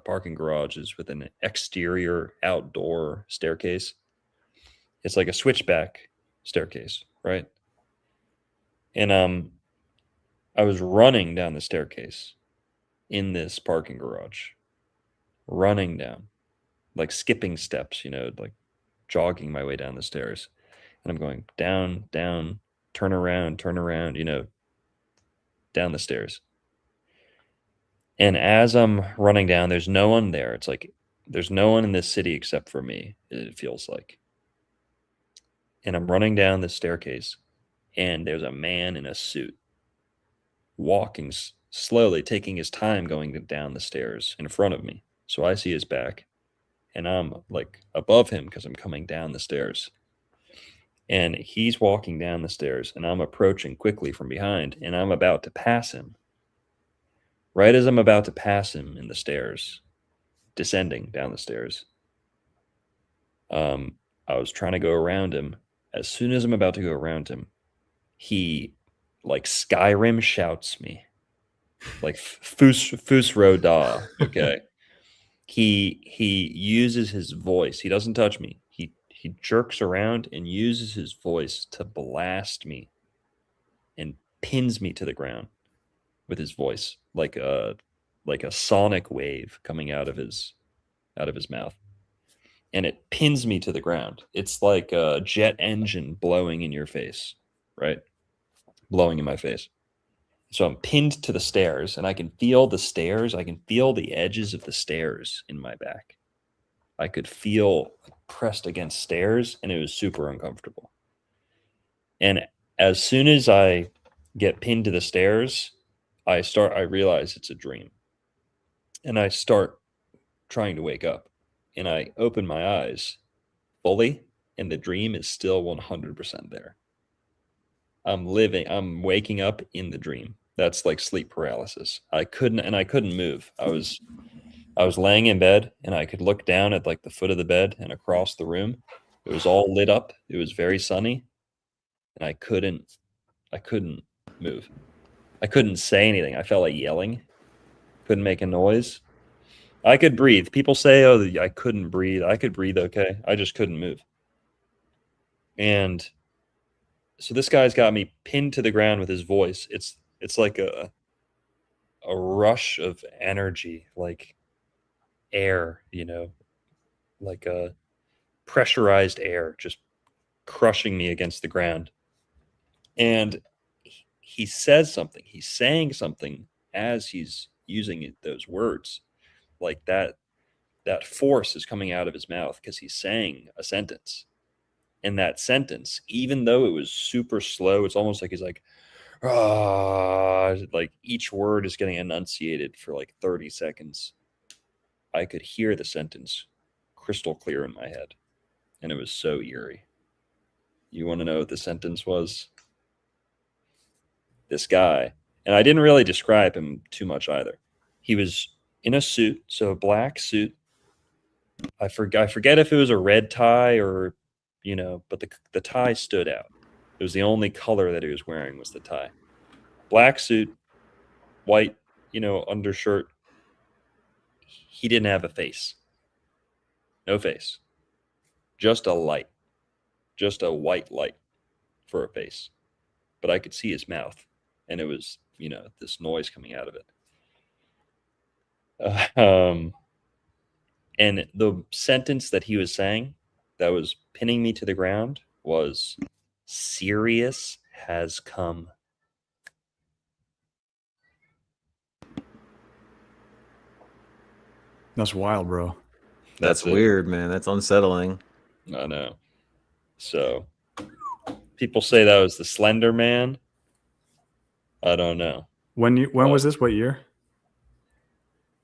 parking garages with an exterior outdoor staircase. It's like a switchback staircase, right? And I was running down the staircase in this parking garage, running down, like skipping steps, like jogging my way down the stairs. And I'm going down, down, turn around, down the stairs. And as I'm running down, there's no one there. It's like there's no one in this city except for me, it feels like. And I'm running down the staircase, and there's a man in a suit walking slowly, taking his time going down the stairs in front of me. So I see his back, and I'm like above him because I'm coming down the stairs. And he's walking down the stairs, and I'm approaching quickly from behind, and I'm about to pass him. Right as I'm about to pass him in the stairs, descending down the stairs, I was trying to go around him. As soon as I'm about to go around him, he, like Skyrim, shouts me. Like Fus Roda, okay? He uses his voice. He doesn't touch me. He jerks around and uses his voice to blast me and pins me to the ground with his voice, like a sonic wave coming out of his mouth. And it pins me to the ground. It's like a jet engine blowing in your face, right? Blowing in my face. So I'm pinned to the stairs, and I can feel the stairs. I can feel the edges of the stairs in my back. I could feel pressed against stairs, and it was super uncomfortable. And as soon as I get pinned to the stairs, I realize it's a dream. And I start trying to wake up. And I open my eyes fully, and the dream is still 100% there. I'm waking up in the dream. That's like sleep paralysis. I couldn't move. I was laying in bed, and I could look down at like the foot of the bed and across the room. It was all lit up. It was very sunny, and I couldn't move. I couldn't say anything. I felt like yelling. Couldn't make a noise. I could breathe. People say, "Oh, I couldn't breathe." I could breathe okay. I just couldn't move. And so this guy's got me pinned to the ground with his voice. It's like a rush of energy, like air, like a pressurized air just crushing me against the ground. And he says something. He's saying something as he's using those words. Like that force is coming out of his mouth because he's saying a sentence. And that sentence, even though it was super slow, it's almost like he's like, ah, like each word is getting enunciated for like 30 seconds. I could hear the sentence crystal clear in my head. And it was so eerie. You want to know what the sentence was? This guy, and I didn't really describe him too much either. He was in a suit, so a black suit. I forget if it was a red tie or, but the tie stood out. It was the only color that he was wearing was the tie. Black suit, white, undershirt. He didn't have a face. No face. Just a light. Just a white light for a face. But I could see his mouth, and it was, this noise coming out of it. And the sentence that he was saying that was pinning me to the ground was, Sirius has come. That's wild, bro. That's it. weird, man. That's unsettling. I know. So people say that was the Slender Man. I don't know. When was this? What year?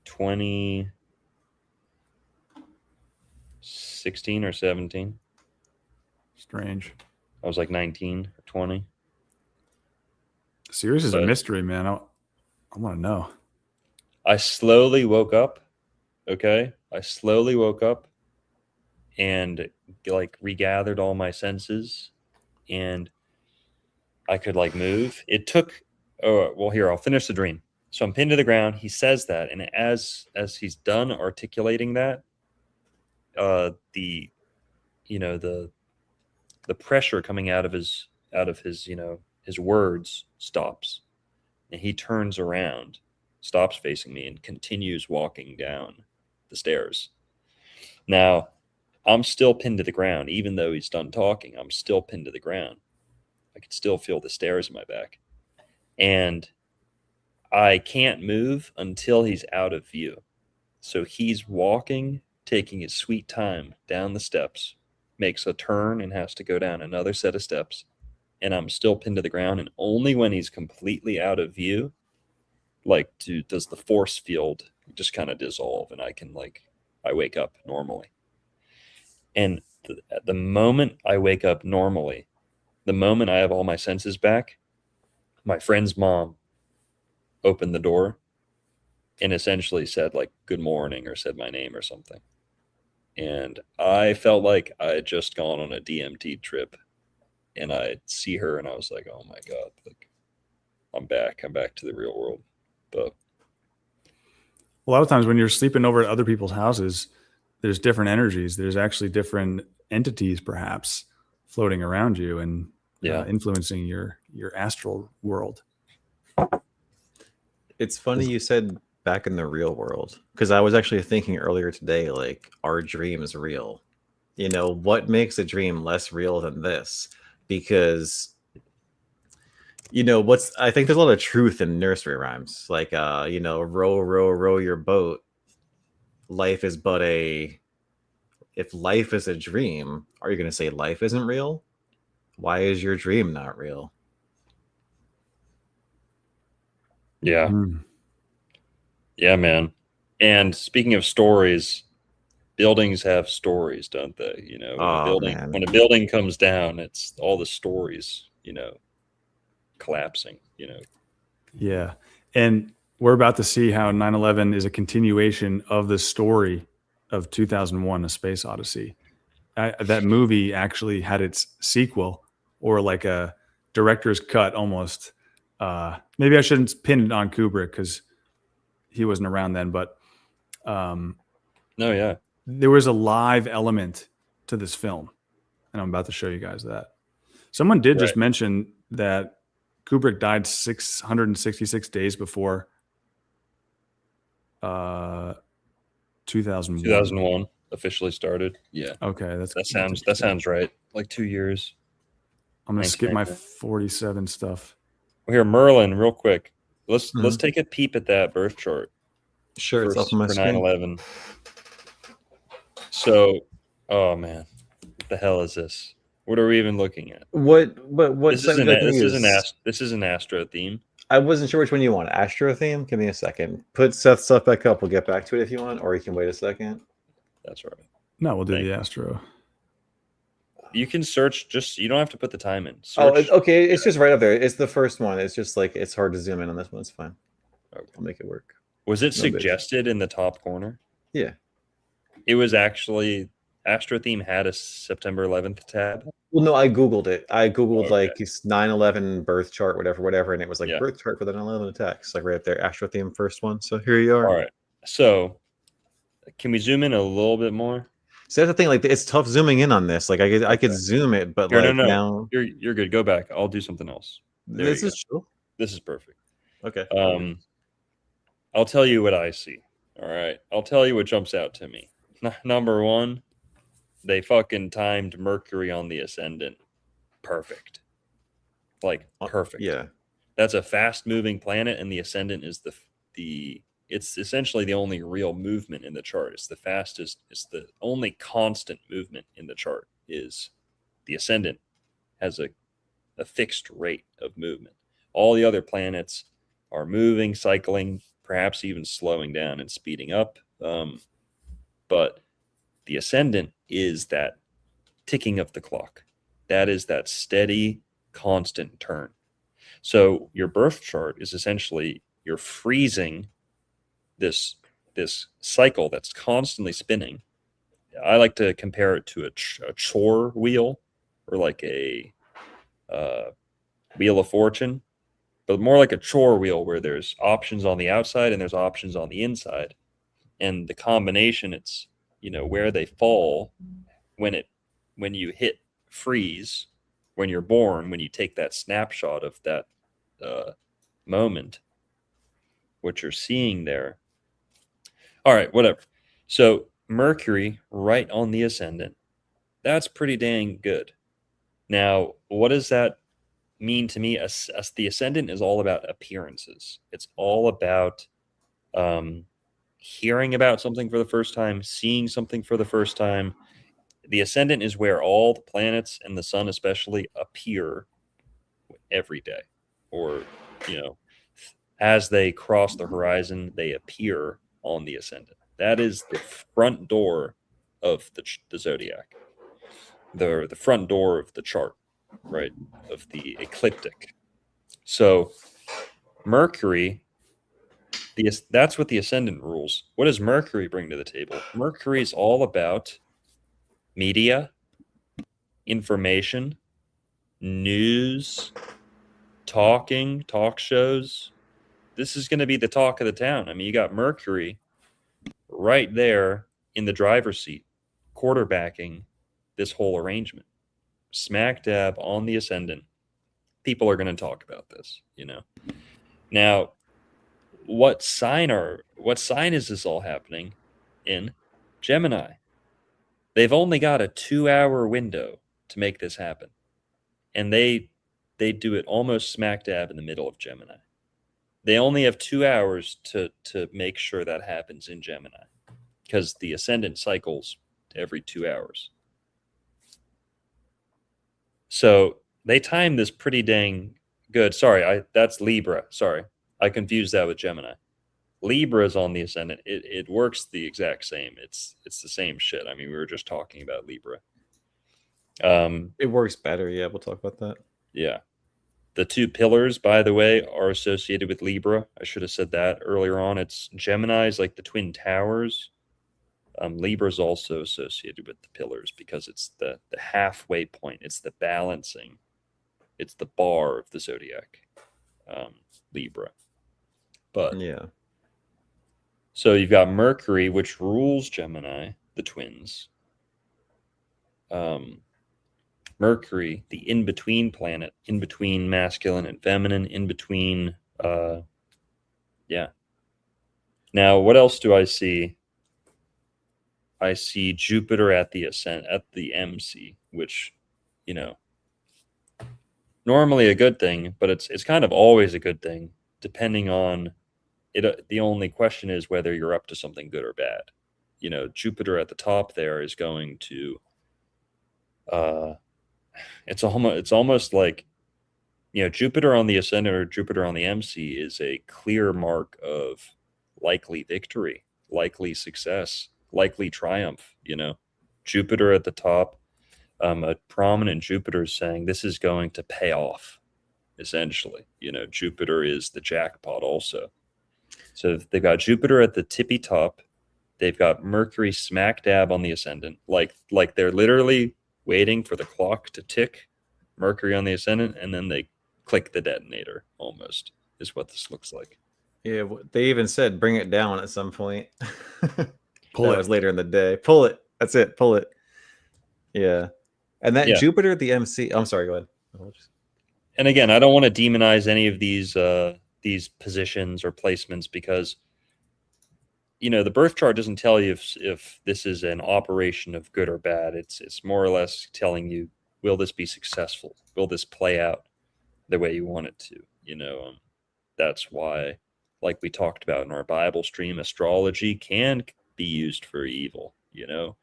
2016 or 17. Strange. I was like 19 or 20. Sirius is a mystery, man. I want to know. I slowly woke up. Okay. I slowly woke up and like regathered all my senses, and I could like move. It took, here, I'll finish the dream. So I'm pinned to the ground. He says that. And as he's done articulating that, the pressure coming out of his his words stops, and he turns around, stops facing me, and continues walking down the stairs. Now, I'm still pinned to the ground. Even though he's done talking, I'm still pinned to the ground. I could still feel the stairs in my back. And I can't move until he's out of view. So he's walking, taking his sweet time down the steps, makes a turn and has to go down another set of steps. And I'm still pinned to the ground. And only when he's completely out of view, does the force field just kind of dissolve, and I wake up normally. And the moment I wake up normally, the moment I have all my senses back, my friend's mom opened the door and essentially said good morning, or said my name or something. And I felt like I had just gone on a DMT trip, and I see her and I was like, oh my God, I'm back to the real world. But a lot of times when you're sleeping over at other people's houses, there's different energies. There's actually different entities perhaps floating around you and influencing your astral world. It's funny you said back in the real world, because I was actually thinking earlier today, are dreams real? What makes a dream less real than this? Because I think there's a lot of truth in nursery rhymes, row, row, row your boat. Life is but if life is a dream, are you going to say life isn't real? Why is your dream not real? yeah. Yeah, man. And speaking of stories, buildings have stories, don't they? When a building comes down, it's all the stories, collapsing, Yeah. And we're about to see how 9/11 is a continuation of the story of 2001, A Space Odyssey. That movie actually had its sequel, or like a director's cut almost. Maybe I shouldn't pin it on Kubrick because he wasn't around then, but there was a live element to this film, and I'm about to show you guys that. Someone did just mention that Kubrick died 666 days before 2001. 2001 officially started. Yeah, Okay, that sounds right. Like 2 years. I'm gonna skip my 1999. 47 stuff. Well, here, Merlin, real quick. Let's Mhm. take a peep at that birth chart Sure, it's for, up on my for screen. 9/11. So, oh man, what the hell is this? What are we even looking at? What This site is would an you like me to use? this is an astro theme. I wasn't sure which one you want. Astro theme? Give me a second. Put Seth's stuff back up. We'll get back to it if you want, or you can wait a second. That's right. No, we'll do Thank the you. Astro. You can search. Just you don't have to put the time in. Oh, Search. okay. It's just right up there. It's the first one. It's just like it's hard to zoom in on this one. It's fine. Okay. I'll make it work. Was it No bigs. suggested in the top corner? Yeah. It was actually Astro theme had a September 11th tab. Well, no, I googled it. I googled Okay. like it's 9/11 birth chart, whatever, and it was like Yeah. birth chart for the 9/11 attacks, like right up there, Astro theme first one. So here you are. All right. So, can we zoom in a little bit more? So that's the thing. Like it's tough zooming in on this. Like I could zoom it, but Here, like no. now You're good. Go back. I'll do something else. There this you is true. This is perfect. Okay. I'll tell you what I see. All right. I'll tell you what jumps out to me. Number one, they fucking timed Mercury on the ascendant. Perfect. Like perfect. Yeah. That's a fast moving planet, and the ascendant is the it's essentially the only real movement in the chart. It's the fastest, it's the only constant movement in the chart is the ascendant has a fixed rate of movement. All the other planets are moving, cycling, perhaps even slowing down and speeding up. But the ascendant is that ticking of the clock. That is that steady, constant turn. So your birth chart is essentially you're freezing this cycle that's constantly spinning. I like to compare it to a chore wheel or like a wheel of fortune, but more like a chore wheel where there's options on the outside and there's options on the inside. And the combination, it's, where they fall when you hit freeze, when you're born, when you take that snapshot of that moment, what you're seeing there. All right, whatever. So Mercury right on the ascendant. That's pretty dang good. Now, what does that mean to me? The ascendant is all about appearances. It's all about hearing about something for the first time, seeing something for the first time. The ascendant is where all the planets and the sun especially appear every day, or as they cross the horizon, they appear on the ascendant. That is the front door of the zodiac, the front door of the chart, right, of the ecliptic. So Mercury, that's what the ascendant rules. What does Mercury bring to the table? Mercury is all about media, information, news, talk shows. This is going to be the talk of the town. I mean, you got Mercury right there in the driver's seat, quarterbacking this whole arrangement, smack dab on the ascendant. People are going to talk about this, Now, what sign is this all happening in? Gemini. They've only got a 2-hour window to make this happen, and they do it almost smack dab in the middle of Gemini. They only have 2 hours to make sure that happens in Gemini, because the ascendant cycles every 2 hours. So they timed this pretty dang good. Sorry, that's Libra. Sorry, I confused that with Gemini. Libra is on the ascendant. It works the exact same. It's the same shit. I mean, we were just talking about Libra. It works better. Yeah, we'll talk about that. Yeah. The two pillars, by the way, are associated with Libra. I should have said that earlier on. It's Gemini is like the twin towers. Libra is also associated with the pillars because it's the halfway point. It's the balancing. It's the bar of the zodiac, Libra. But yeah. So you've got Mercury, which rules Gemini, the twins. Mercury, the in-between planet, in between masculine and feminine, in between yeah. Now, what else do I see? I see Jupiter at the ascent, at the MC, which, you know, normally a good thing, but it's kind of always a good thing, depending on it. The only question is whether you're up to something good or bad. You know, Jupiter at the top there is going to, it's almost like, you know, Jupiter on the ascendant or Jupiter on the MC is a clear mark of likely victory, likely success, likely triumph. You know, Jupiter at the top, a prominent Jupiter is saying this is going to pay off, essentially. You know, Jupiter is the jackpot also. So they've got Jupiter at the tippy top. They've got Mercury smack dab on the ascendant. Like they're literally waiting for the clock to tick, Mercury on the ascendant, and then they click the detonator, almost, is what this looks like. Yeah, they even said bring it down at some point. Pull That it. was later in the day. Pull it. That's it. Pull it. Yeah. And that Yeah. Jupiter, the MC. I'm sorry, go ahead. And again, I don't want to demonize any of these positions or placements, because, you know, the birth chart doesn't tell you if this is an operation of good or bad. It's more or less telling you, will this be successful? Will this play out the way you want it to? You know, that's why, like we talked about in our Bible stream, astrology can be used for evil. You know,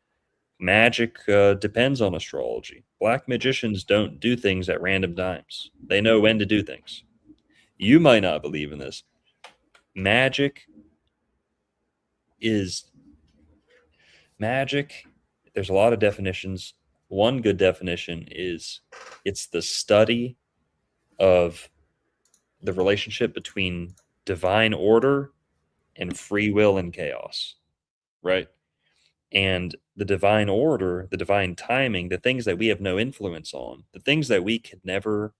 magic depends on astrology. Black magicians don't do things at random times. They know when to do things. You might not believe in this. Magic. There's a lot of definitions. One good definition is it's the study of the relationship between divine order and free will and chaos, right? And the divine order, the divine timing, the things that we have no influence on, the things that we could never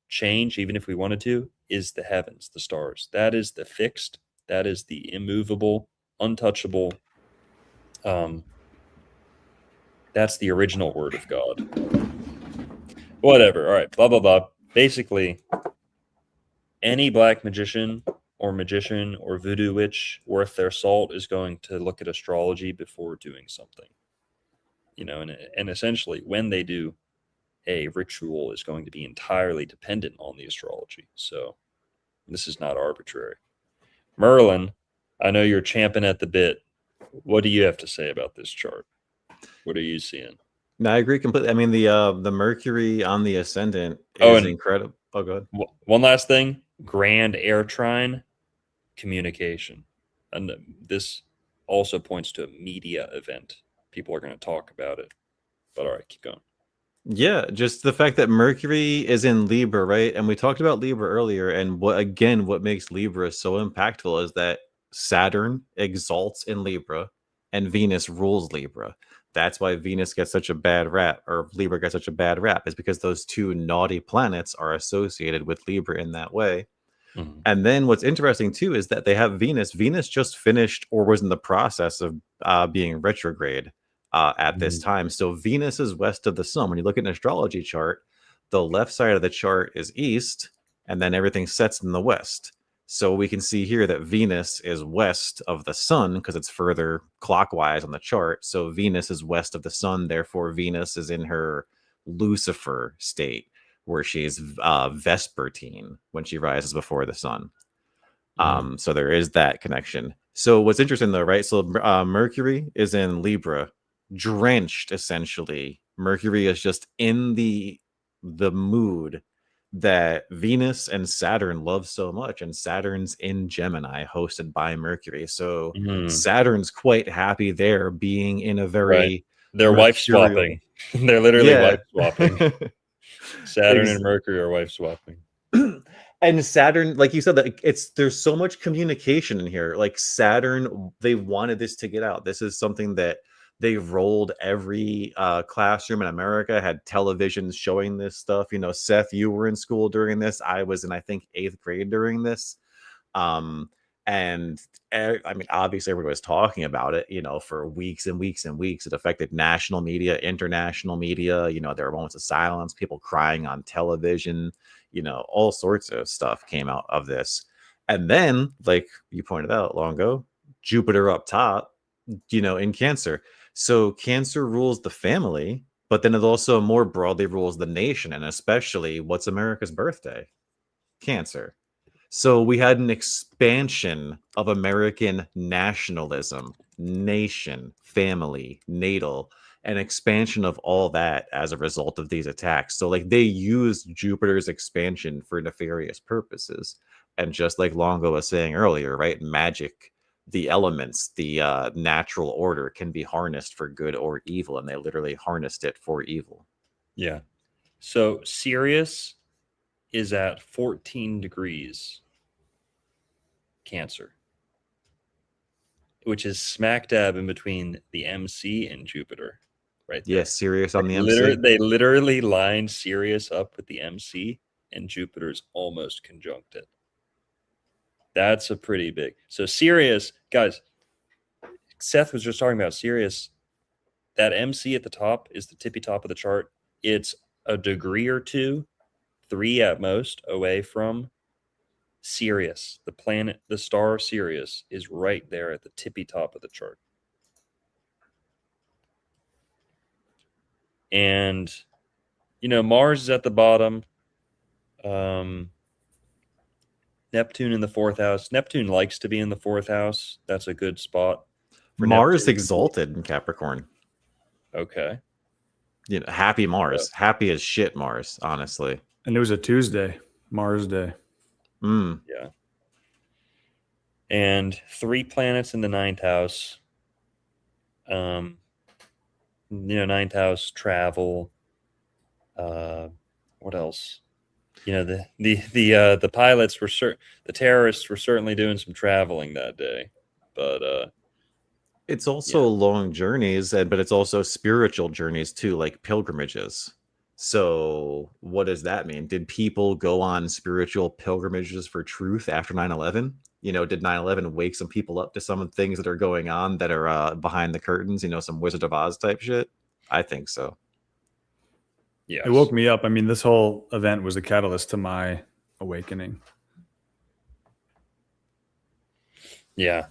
change, even if we wanted to, is the heavens, the stars. That is the fixed, that is the immovable, untouchable. That's the original word of God. Whatever. All right. Blah, blah, blah. Basically, any black magician or voodoo witch worth their salt is going to look at astrology before doing something. You know, and essentially when they do, a ritual is going to be entirely dependent on the astrology. So this is not arbitrary. Merlin, I know you're champing at the bit. What do you have to say about this chart? What are you seeing? No, I agree completely. I mean, the Mercury on the ascendant is incredible. Oh, go ahead. One last thing: grand air trine, communication, and this also points to a media event. People are going to talk about it. But all right, keep going. Yeah, just the fact that Mercury is in Libra, right? And we talked about Libra earlier, and what makes Libra so impactful is that Saturn exalts in Libra and Venus rules Libra. That's why Venus gets such a bad rap, or Libra gets such a bad rap, is because those two naughty planets are associated with Libra in that way. Mm-hmm. And then what's interesting too is that they have Venus. Venus just finished or was in the process of being retrograde at this time. So Venus is west of the sun. When you look at an astrology chart, the left side of the chart is east, and then everything sets in the west. So we can see here that Venus is west of the sun because it's further clockwise on the chart. So Venus is west of the sun. Therefore, Venus is in her Lucifer state, where she's vespertine when she rises before the sun. So there is that connection. So what's interesting though, right? So Mercury is in Libra, drenched essentially. Mercury is just in the mood that Venus and Saturn love so much, and Saturn's in Gemini, hosted by Mercury. So Saturn's quite happy there, being in a very they're wife swapping. They're literally wife swapping. Saturn and Mercury are wife swapping. And Saturn, like you said, that there's so much communication in here. Like Saturn, they wanted this to get out. This is something that they rolled every classroom in America, had televisions showing this stuff. You know, Seth, you were in school during this. I was in, I think, 8th grade during this. And I mean, obviously, everybody was talking about it, for weeks and weeks and weeks. It affected national media, international media. There were moments of silence, people crying on television. All sorts of stuff came out of this. And then, like you pointed out long ago, Jupiter up top, in Cancer. So Cancer rules the family, but then it also more broadly rules the nation, and especially what's America's birthday? Cancer. So we had an expansion of American nationalism, nation, family, natal, an expansion of all that as a result of these attacks. So like they used Jupiter's expansion for nefarious purposes. And just like Longo was saying earlier, right? Magic, the elements, the natural order can be harnessed for good or evil. And they literally harnessed it for evil. Yeah. So Sirius is at 14 degrees Cancer, which is smack dab in between the MC and Jupiter, right there. Yes, Sirius on the MC. They literally lined Sirius up with the MC, and Jupiter's almost conjunct it. That's a pretty big. So Sirius, guys, Seth was just talking about Sirius. That MC at the top is the tippy top of the chart. It's a degree or two, 3 at most, away from Sirius. The planet, the star Sirius, is right there at the tippy top of the chart. And, Mars is at the bottom. Neptune in the 4th house. Neptune likes to be in the 4th house. That's a good spot. Mars Neptune. exalted in Capricorn. Okay. Happy Mars. Yeah. Happy as shit Mars, honestly. And it was a Tuesday, Mars Day. Yeah. And 3 planets in the 9th house. 9th house, travel. What else? The pilots were the terrorists were certainly doing some traveling that day, but it's also long journeys, but it's also spiritual journeys too, like pilgrimages. So what does that mean? Did people go on spiritual pilgrimages for truth after 9/11? Did 9/11 wake some people up to some of the things that are going on that are behind the curtains? Some Wizard of Oz type shit. I think so. Yeah, it woke me up. I mean, this whole event was a catalyst to my awakening. Yeah,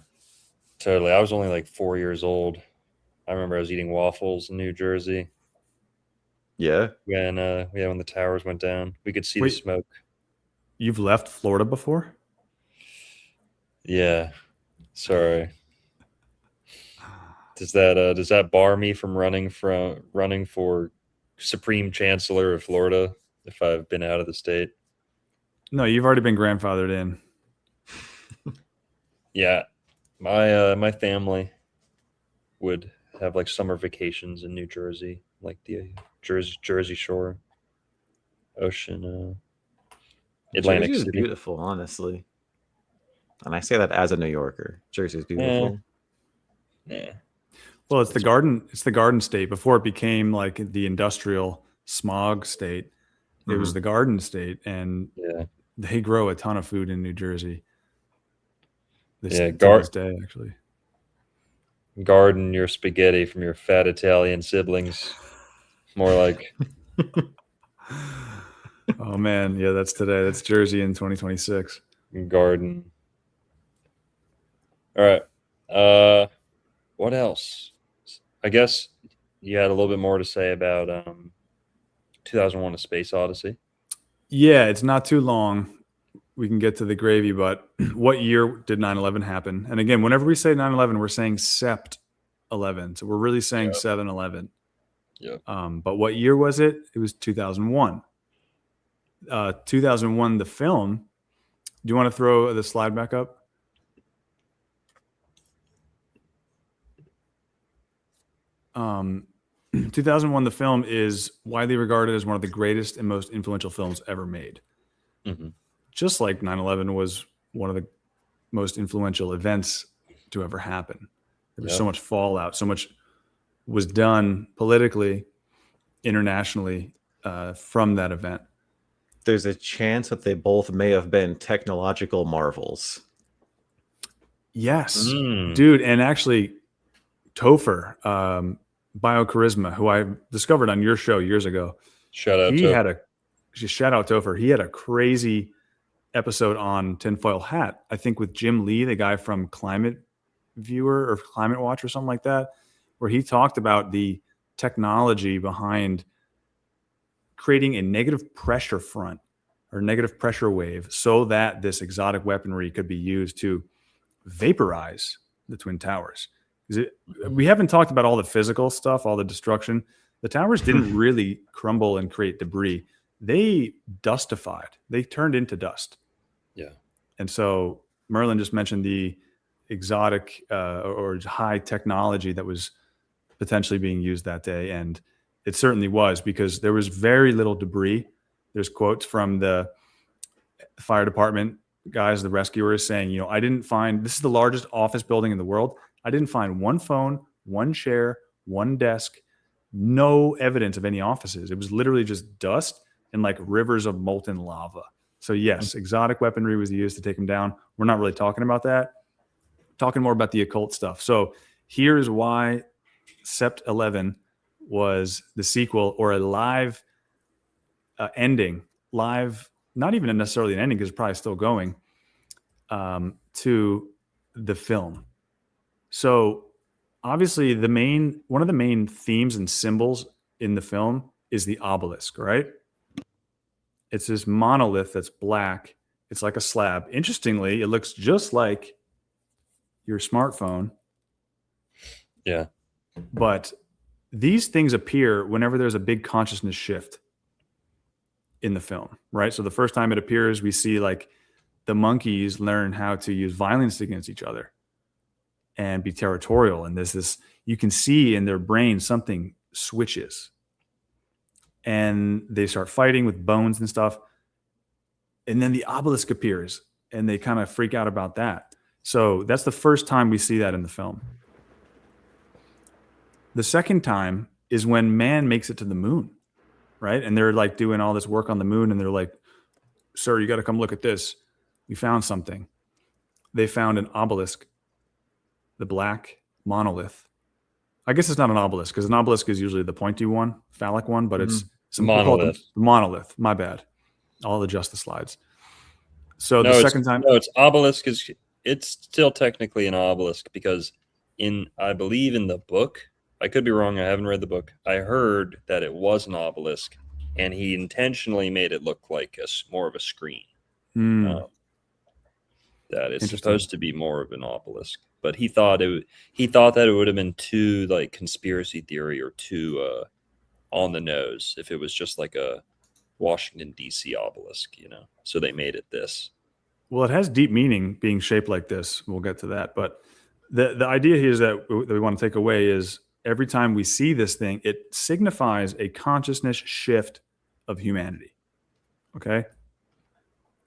totally. I was only like 4 years old. I remember I was eating waffles in New Jersey. Yeah. When the towers went down, we could see the smoke. You've left Florida before? Yeah. Sorry. Does that bar me from running for Supreme Chancellor of Florida if I've been out of the state? No, you've already been grandfathered in. Yeah. My family would have like summer vacations in New Jersey, like the Jersey Shore, ocean, Atlantic Jersey is City. Beautiful, honestly. And I say that as a New Yorker. Jersey is beautiful. Yeah. Well, it's the garden state. Before it became like the industrial smog state, it was the garden state, and they grow a ton of food in New Jersey. To this day, actually. Garden your spaghetti from your fat Italian siblings. More like. Oh man, yeah, that's today. That's Jersey in 2026. Garden. All right. What else? I guess you had a little bit more to say about 2001: A Space Odyssey. Yeah, it's not too long. We can get to the gravy, but what year did 9/11 happen? And again, whenever we say 9/11, we're saying Sept 11. So we're really saying 7/11. Yeah. But what year was it? It was 2001. 2001, the film. Do you want to throw the slide back up? 2001, the film is widely regarded as one of the greatest and most influential films ever made. Mm-hmm. Just like 9/11 was one of the most influential events to ever happen. There was so much fallout, so much was done politically, internationally from that event. There's a chance that they both may have been technological marvels. Yes, Mm. dude. And actually, Topher, Biocharisma, who I discovered on your show years ago, Shout out he to had shout out Topher. He had a crazy episode on Tinfoil Hat, I think with Jim Lee, the guy from Climate Viewer or Climate Watch or something like that, where he talked about the technology behind creating a negative pressure front or negative pressure wave so that this exotic weaponry could be used to vaporize the Twin Towers. We haven't talked about all the physical stuff, all the destruction. The towers didn't really crumble and create debris. They dustified. They turned into dust. Yeah. And so Merlin just mentioned the exotic or high technology that was potentially being used that day. And it certainly was, because there was very little debris. There's quotes from the fire department guys, the rescuers, saying, I didn't find, this is the largest office building in the world. I didn't find one phone, one chair, one desk, no evidence of any offices. It was literally just dust and like rivers of molten lava. So yes, exotic weaponry was used to take them down. We're not really talking about that. Talking more about the occult stuff. So here's why Sept 11 was the sequel, or a live ending, not even necessarily an ending because it's probably still going, to the film. So obviously one of the main themes and symbols in the film is the obelisk, right? It's this monolith that's black. It's like a slab. Interestingly, it looks just like your smartphone. Yeah. But these things appear whenever there's a big consciousness shift in the film, right? So the first time it appears, we see like the monkeys learn how to use violence against each other and be territorial. And there's this, you can see in their brain something switches. And they start fighting with bones and stuff. And then the obelisk appears and they kind of freak out about that. So that's the first time we see that in the film. The second time is when man makes it to the moon, right? And they're like doing all this work on the moon. And they're like, sir, you got to come look at this. We found something. They found an obelisk, the black monolith. I guess it's not an obelisk, because an obelisk is usually the pointy one, phallic one, but it's monolith. Monolith. My bad. I'll adjust the slides. So No, the second time, it's obelisk. It's still technically an obelisk, because I believe in the book, I could be wrong, I haven't read the book, I heard that it was an obelisk, and he intentionally made it look like more of a screen. That it's supposed to be more of an obelisk, but he thought that it would have been too like conspiracy theory or too on the nose if it was just like a Washington D.C. obelisk, So they made it this. Well, it has deep meaning being shaped like this. We'll get to that, but the idea here is that we want to take away is every time we see this thing, it signifies a consciousness shift of humanity. Okay.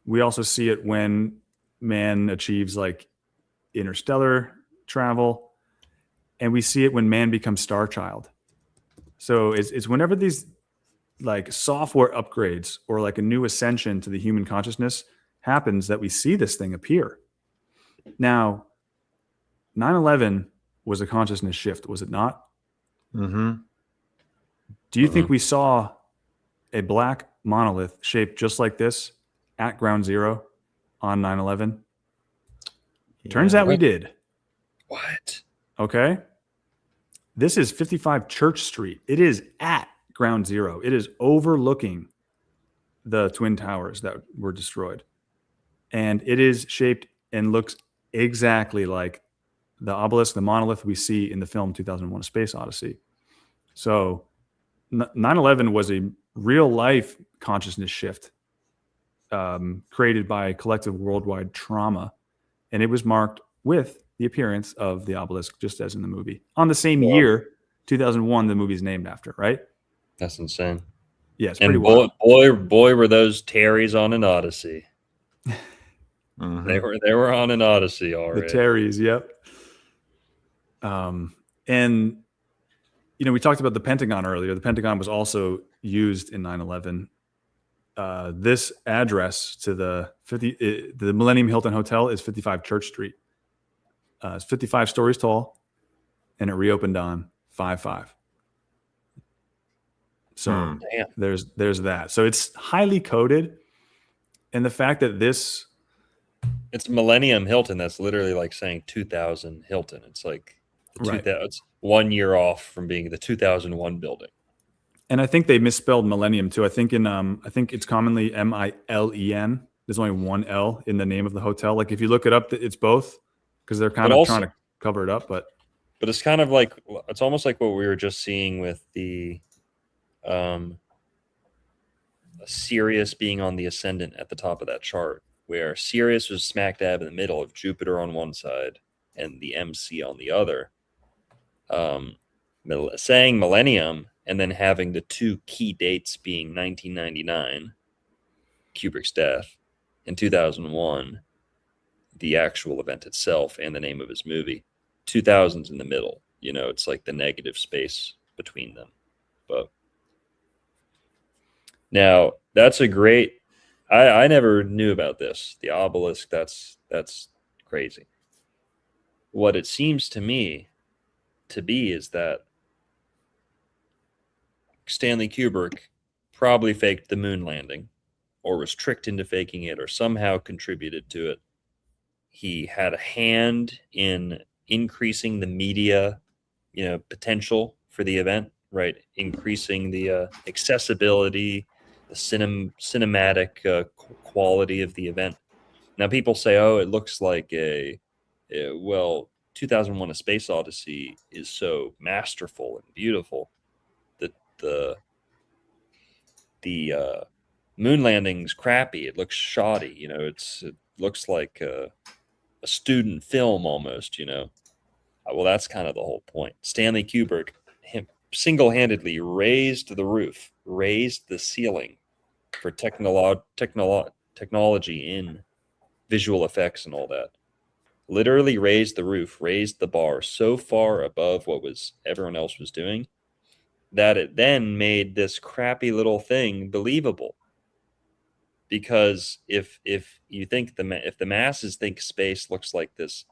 We also see it when man achieves like interstellar travel, and we see it when man becomes star child. So it's whenever these like software upgrades or like a new ascension to the human consciousness happens that we see this thing appear. Now, 9/11 was a consciousness shift, was it not? Mm-hmm. Do you think we saw a black monolith shaped just like this at ground zero on 9/11? Turns out we did. What? Okay. This is 55 Church Street. It is at ground zero. It is overlooking the Twin Towers that were destroyed. And it is shaped and looks exactly like the obelisk, the monolith we see in the film 2001: A Space Odyssey. So 9/11 was a real life consciousness shift created by collective worldwide trauma. And it was marked with the appearance of the obelisk, just as in the movie. On the same year, 2001, the movie's named after, right? That's insane. Yeah, it's pretty and wild. boy, were those Terrys on an Odyssey. Mm-hmm. They were on an Odyssey already. The Terrys, yep. And we talked about the Pentagon earlier. The Pentagon was also used in 9/11. This address to the Millennium Hilton Hotel is 55 Church Street. It's 55 stories tall, and it reopened on 5/5. So Damn. there's that. So it's highly coded, and the fact that this It's Millennium Hilton. That's literally like saying 2000 Hilton. It's like the Right. 2000. It's 1 year off from being the 2001 building. And I think they misspelled Millennium too. I think it's commonly Milen. There's only one L in the name of the hotel. Like if you look it up, it's both because they're kind But of also- trying to cover it up. But It's kind of like, it's almost like what we were just seeing with the Sirius being on the ascendant at the top of that chart, where Sirius was smack dab in the middle of Jupiter on one side and the MC on the other. Saying millennium and then having the two key dates being 1999, Kubrick's death, and 2001, the actual event itself and the name of his movie. 2000's in the middle. You know, it's like the negative space between them. But now that's a great. I never knew about this. The obelisk. That's crazy. What it seems to me to be is that Stanley Kubrick probably faked the moon landing, or was tricked into faking it, or somehow contributed to it. He had a hand in increasing the media, potential for the event, right? Increasing the accessibility, the cinematic quality of the event. Now, people say, "Oh, it looks like well, 2001: A Space Odyssey is so masterful and beautiful that the moon landing's crappy. It looks shoddy. It looks like a student film almost. Well, that's kind of the whole point. Stanley Kubrick single-handedly raised the roof, raised the ceiling for technology in visual effects and all that. Literally raised the roof, raised the bar so far above what everyone else was doing, that it then made this crappy little thing believable. Because if you think if the masses think space looks like this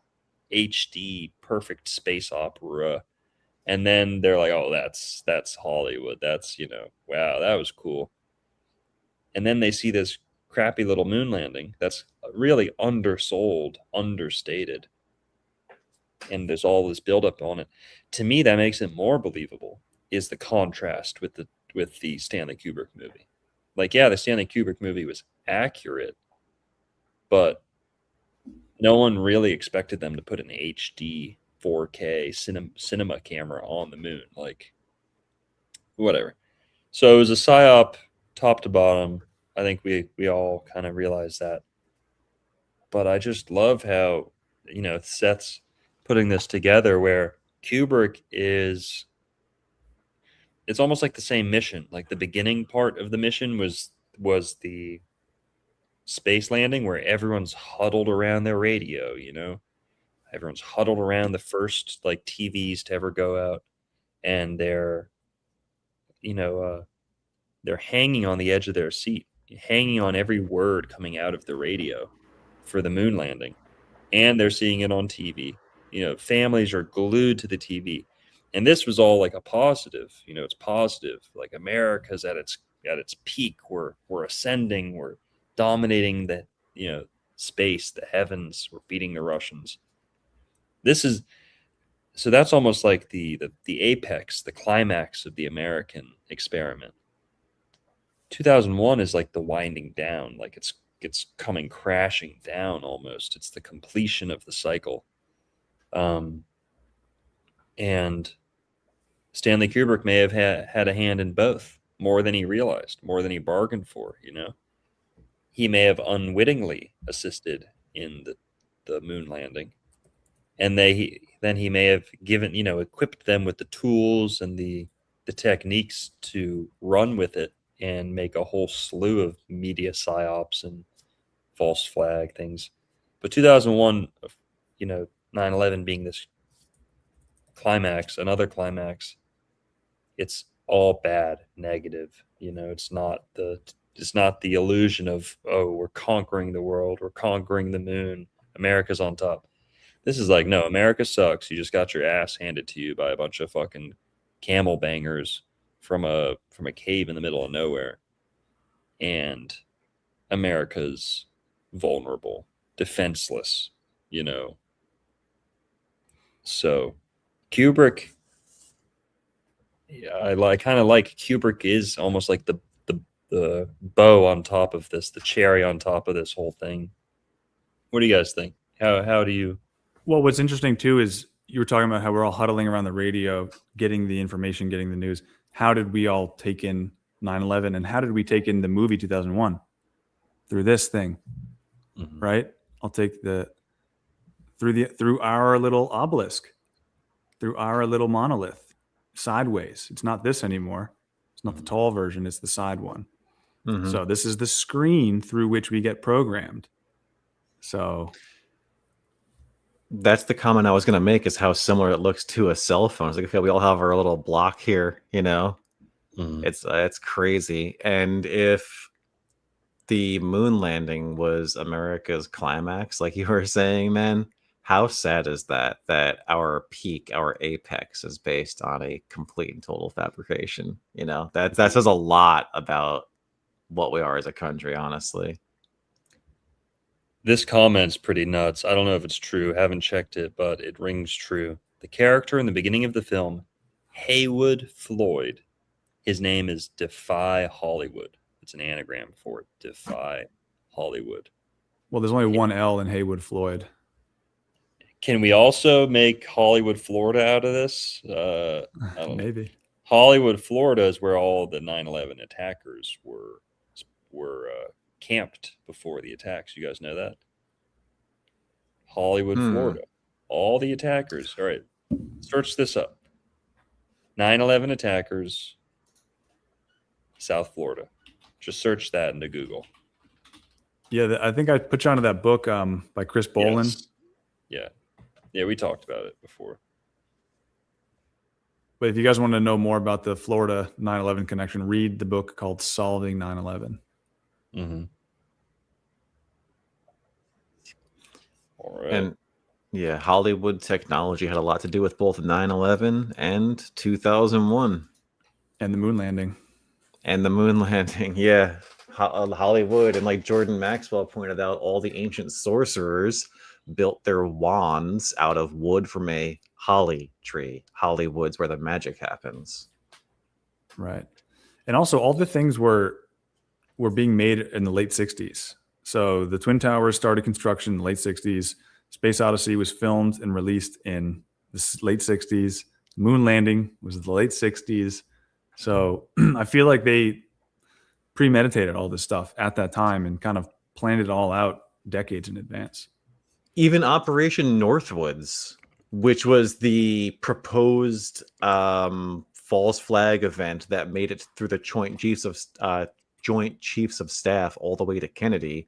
HD perfect space opera, and then they're like, "Oh, that's Hollywood. That's, wow, that was cool." And then they see this crappy little moon landing that's really undersold, understated, and there's all this buildup on it. To me, that makes it more believable. Is the contrast with the Stanley Kubrick movie. Like, yeah, the Stanley Kubrick movie was accurate, but no one really expected them to put an HD 4K cinema camera on the moon. Like, whatever. So it was a psyop top to bottom. I think we all kind of realize that. But I just love how, Seth's putting this together where Kubrick it's almost like the same mission. Like the beginning part of the mission was the space landing where everyone's huddled around their radio, everyone's huddled around the first like TVs to ever go out, and they're hanging on the edge of their seat, hanging on every word coming out of the radio for the moon landing, and they're seeing it on TV. Families are glued to the TV, and this was all like a positive. It's positive. Like America's at its peak. We're ascending. We're dominating the space, the heavens. We're beating the Russians. So that's almost like the apex, the climax of the American experiment. 2001 is like the winding down, like it's coming crashing down almost. It's the completion of the cycle. And Stanley Kubrick may have had a hand in both, more than he realized, more than he bargained for. He may have unwittingly assisted in the moon landing, and then he may have given, equipped them with the tools and the techniques to run with it and make a whole slew of media psyops and false flag things. But 2001, 9/11 being this climax, another climax, it's all bad, negative. It's not the illusion of, oh, we're conquering the world, we're conquering the moon, America's on top. This is like, no, America sucks. You just got your ass handed to you by a bunch of fucking camel bangers from a cave in the middle of nowhere. And America's vulnerable, defenseless, you know. So Kubrick, yeah, I kind of like Kubrick is almost like the bow on top of this, the cherry on top of this whole thing. What do you guys think? How do you? Well, what's interesting too is you were talking about how we're all huddling around the radio, getting the information, getting the news. How did we all take in 9/11, and how did we take in the movie 2001 through this thing? Mhm. Right? I'll take through our little obelisk, through our little monolith, sideways. It's not this anymore. It's not the tall version. It's the side one. Mhm. So this is the screen through which we get programmed. So That's the comment I was going to make, is how similar it looks to a cell phone. It's like, okay, we all have our little block here, you know. Mhm. It's crazy. And if the moon landing was America's climax, like you were saying, man, how sad is that our peak, our apex is based on a complete and total fabrication? You know, that says a lot about what we are as a country, honestly. This comment's pretty nuts. I don't know if it's true. Haven't checked it, but it rings true. The character in the beginning of the film, Haywood Floyd, his name is Defy Hollywood. It's an anagram for it. Defy Hollywood. well, there's only one L in Haywood Floyd. Can we also make Hollywood, Florida out of this? I don't know. Maybe. Hollywood, Florida is where all the 9/11 attackers were camped before the attacks. You guys know that? Hollywood, Florida. All the attackers. All right. Search this up. 9/11 attackers, South Florida. Just search that into Google. Yeah, I think I put you onto that book by Chris Bolin. Yes. Yeah. Yeah, we talked about it before. But if you guys want to know more about the Florida 9/11 connection, read the book called Solving 9/11. Mm-hmm. All right. And yeah, Hollywood technology had a lot to do with both 9/11 and 2001. And the moon landing. And the moon landing, yeah. Hollywood, and like Jordan Maxwell pointed out, all the ancient sorcerers built their wands out of wood from a holly tree. Hollywood's where the magic happens. Right. And also all the things were being made in the late 60s. So the Twin Towers started construction in the late 60s. Space Odyssey was filmed and released in the late 60s. Moon landing was the late 60s. So I feel like they premeditated all this stuff at that time and kind of planned it all out decades in advance. Even Operation Northwoods, which was the proposed false flag event that made it through the Joint Chiefs of Staff all the way to Kennedy,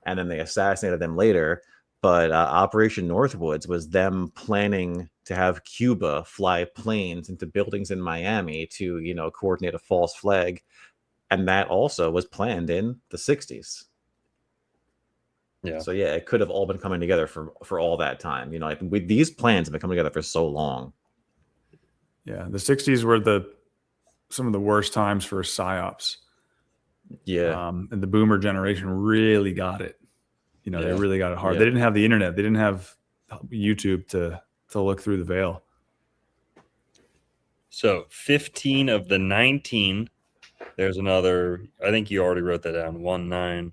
and then they assassinated them later. But Operation Northwoods was them planning to have Cuba fly planes into buildings in Miami to, you know, coordinate a false flag. And that also was planned in the 60s. Yeah. So yeah, it could have all been coming together for all that time. You know, like these plans have been coming together for so long. Yeah, the 60s were some of the worst times for psyops. Yeah. And the boomer generation really got it. You know, Yeah. they really got it hard. Yeah. They didn't have the internet. They didn't have YouTube to look through the veil. So 15 of the 19. There's another. I think you already wrote that down. 19.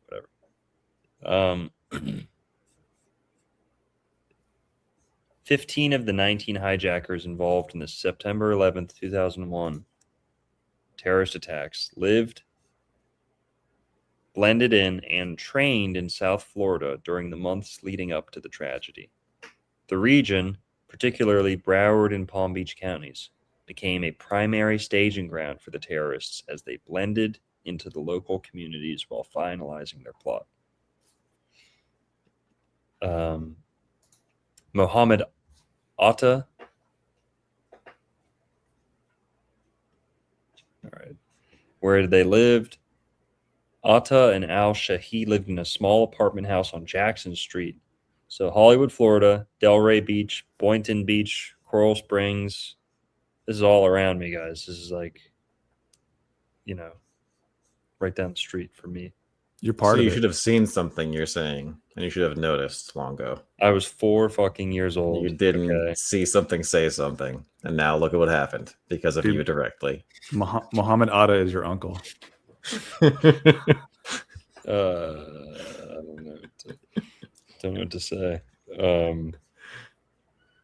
Whatever. 15 of the 19 hijackers involved in the September 11th, 2001 terrorist attacks lived, blended in, and trained in South Florida during the months leading up to the tragedy. The region, particularly Broward and Palm Beach counties, became a primary staging ground for the terrorists as they blended into the local communities while finalizing their plot. Mohammed Atta. All right. Where they lived, Atta and Al Shahi lived in a small apartment house on Jackson Street So Hollywood, Florida, Delray Beach, Boynton Beach, Coral Springs. This is all around me, guys. This is like, right down the street for me. You're So part you of should it. have seen something, you're saying, and you should have noticed long ago. I was 4 fucking years old. You didn't Okay. see something, say something, and now look at what happened because of Dude. you directly. Muhammad Atta is your uncle. I don't know what to say.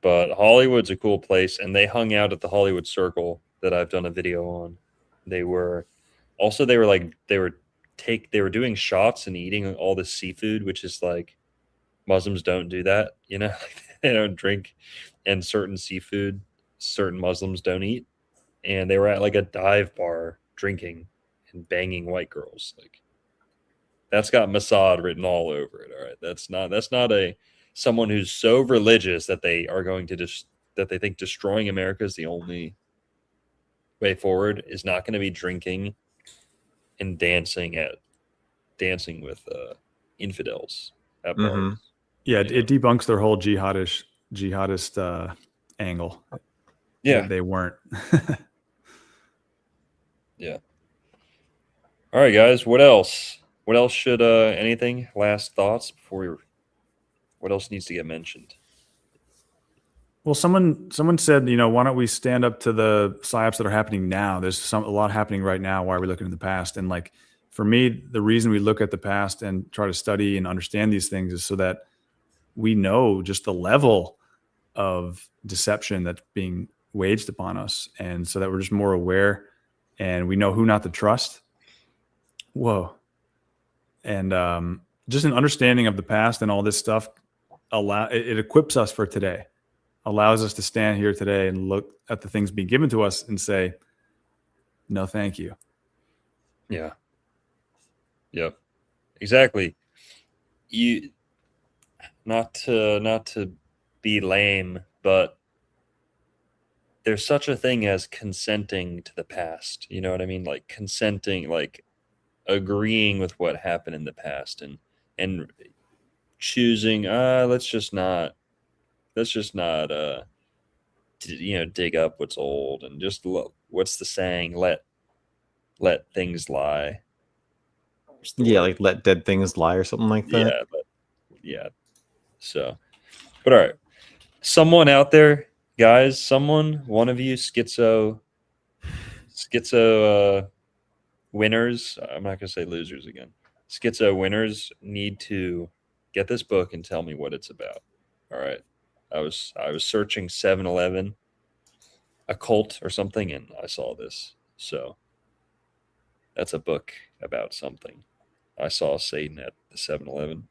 But Hollywood's a cool place, and they hung out at the Hollywood Circle that I've done a video on. They were doing shots and eating all this seafood, which is like Muslims don't do that, they don't drink, and certain seafood certain Muslims don't eat. And they were at like a dive bar drinking and banging white girls. Like, that's got Mossad written all over it. All right, that's not someone who's so religious that they are going to that they think destroying America is the only way forward, is not going to be drinking and dancing with infidels at bars. Mhm. Yeah, it debunks their whole jihadist angle. Yeah. They weren't. Yeah. All right, guys. What else? What else should anything? Last thoughts before what else needs to get mentioned? Well, someone said, why don't we stand up to the psyops that are happening now? There's a lot happening right now. Why are we looking at the past? And like, for me, the reason we look at the past and try to study and understand these things is so that we know just the level of deception that's being waged upon us. And so that we're just more aware and we know who not to trust. Whoa. And just an understanding of the past and all this stuff, it equips us for today. Allows us to stand here today and look at the things being given to us and say, no, thank you. Yeah. Yep. Exactly. You not to be lame, but there's such a thing as consenting to the past. You know what I mean? Like consenting, like agreeing with what happened in the past and choosing, let's just not dig up what's old and just what's the saying, let things lie. Yeah, like let dead things lie or something like that. Yeah. So, but all right, someone out there, guys, one of you schizo winners, I'm not gonna say losers again, schizo winners need to get this book and tell me what it's about. All right. I was searching 7-Eleven occult or something, and I saw this. So that's a book about something. I saw Satan at the 7-Eleven.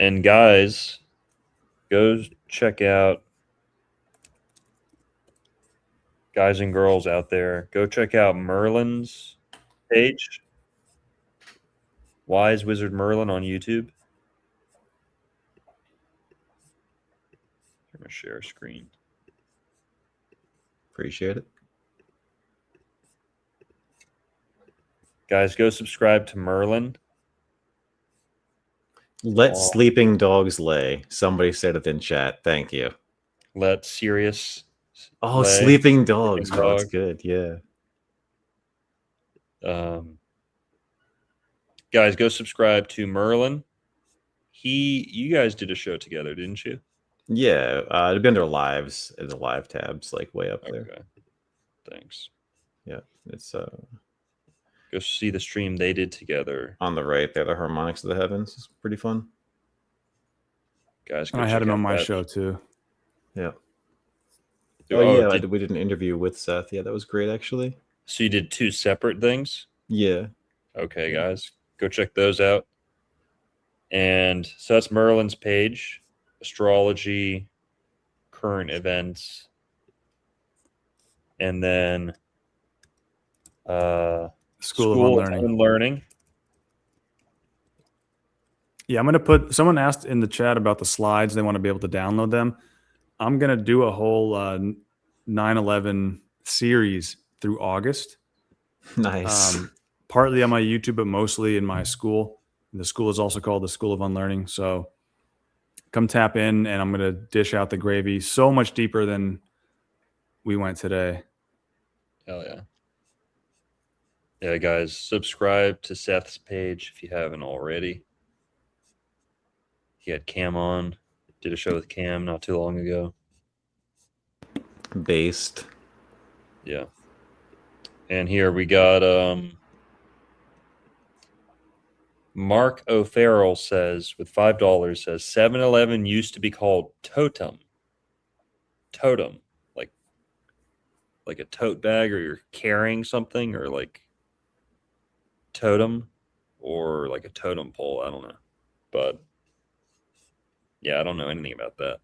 And guys, go check out, guys and girls out there, go check out Merlin's page. Wise Wizard Merlin on YouTube. I'm going to share a screen. Appreciate it. Guys, go subscribe to Merlin. Let sleeping dogs lay. Somebody said it in chat. Thank you. Let Sirius. Oh, lay. sleeping dogs. Sleeping Oh, that's dog. good. Yeah. Guys, go subscribe to Merlin. You guys did a show together, didn't you? Yeah. It'd be under lives in the live tabs, like way up there. Okay. Thanks. Yeah. It's Go see the stream they did together. on the right there, the harmonics of the heavens. It's pretty fun. Guys, go I had check him out on my that. show too. Yeah. Oh, yeah. We did an interview with Seth. Yeah, that was great actually. So you did 2 separate things? Yeah. Okay, guys, go check those out. And so that's Merlin's page, astrology, current events, and then School of Unlearning. Yeah, I'm going to put, someone asked in the chat about the slides. They want to be able to download them. I'm going to do a whole 9/11 series through August. Nice. Partly on my YouTube, but mostly in my school. The school is also called the School of Unlearning. So come tap in, and I'm going to dish out the gravy so much deeper than we went today. Hell yeah. Yeah, guys, subscribe to Seth's page if you haven't already. He had Cam on. Did a show with Cam not too long ago. Based. Yeah. And here we got Mark O'Farrell says, with $5, says 7-Eleven used to be called Totem. Totem. Like a tote bag, or you're carrying something, or like totem, or like a totem pole. I don't know. But yeah, I don't know anything about that.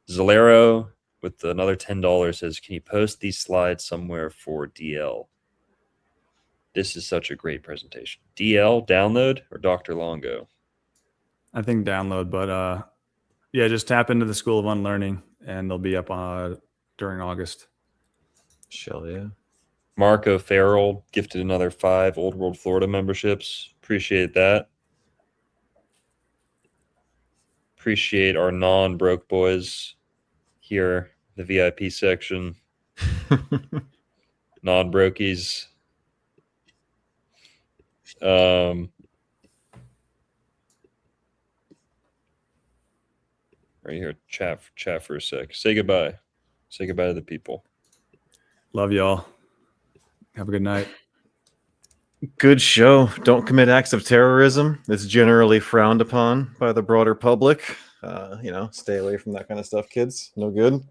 Zalero with another $10 says, can you post these slides somewhere for DL? This is such a great presentation. DL, download, or Dr. Longo? I think download, but yeah, just tap into the School of Unlearning, and they'll be up during August. Shell, yeah. Marco Farrell gifted another 5 Old World Florida memberships. Appreciate that. Appreciate our non-broke boys here, the VIP section. Non-brokies. Right here, chat for a sec. Say goodbye. Say goodbye to the people. Love y'all. Have a good night. Good show. Don't commit acts of terrorism. It's generally frowned upon by the broader public. Stay away from that kind of stuff, kids. No good.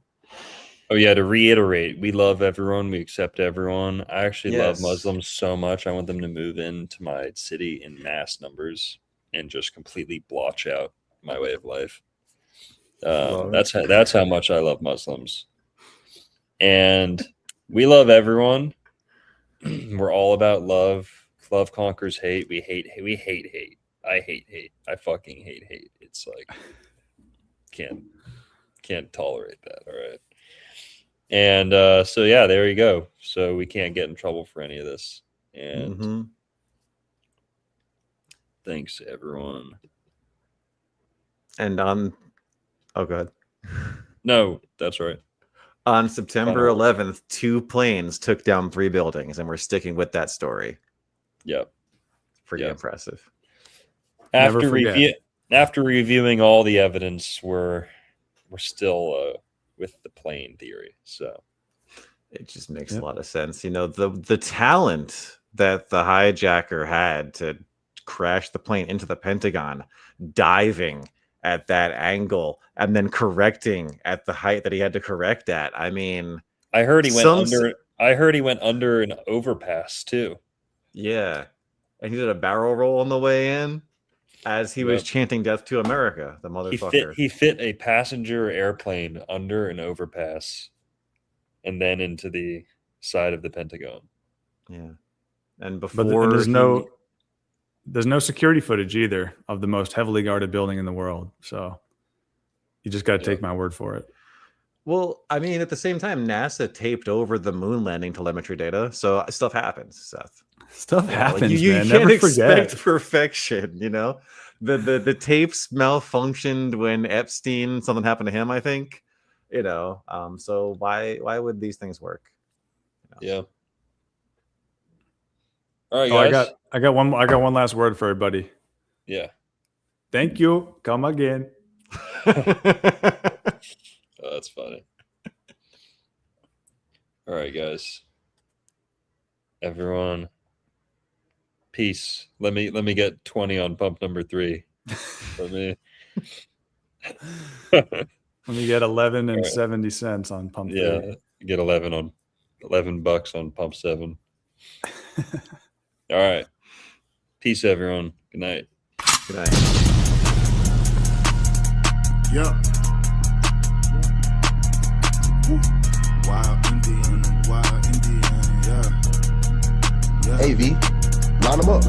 Oh yeah, to reiterate, we love everyone. We accept everyone. I actually love Yes. Muslims so much. I want them to move into my city in mass numbers and just completely blotch out my way of life. That's how much I love Muslims. And we love everyone. We're all about love. Love conquers hate. We hate hate. I hate hate. I fucking hate hate. It's like can't tolerate that. All right. And so yeah, there you go. So we can't get in trouble for any of this. And thanks everyone. And oh god. No, that's right. On September 11th, 2 planes took down 3 buildings, and we're sticking with that story. Yep. Pretty impressive. After reviewing all the evidence, we're still with the plane theory. So it just makes a lot of sense. You know, the talent that the hijacker had to crash the plane into the Pentagon, diving at that angle, and then correcting at the height that he had to correct at. I mean, I heard he went under an overpass too. Yeah. And he did a barrel roll on the way in as he was chanting "Death to America," the motherfucker. He fit a passenger airplane under an overpass and then into the side of the Pentagon. Yeah. And before there's no security footage either of the most heavily guarded building in the world. So you just got to take my word for it. Well, I mean, at the same time, NASA taped over the moon landing telemetry data. So stuff happens, Seth. Stuff happens, you man. can't Never expect forget. perfection, you know? The tapes malfunctioned when Epstein, something happened to him, I think. You know, so why would these things work? You know? Yeah. All right, guys. I got one last word for everybody. Yeah. Thank you. Come again. Oh, that's funny. All right, guys. Everyone, peace. Let me get 20 on pump number 3. Let me get 11 and 70 cents on pump 3. Yeah, get $11 on pump 7. All right. Peace, everyone. Good night. Good night. Yep. Wild Indian, yeah. Hey, V, line them up.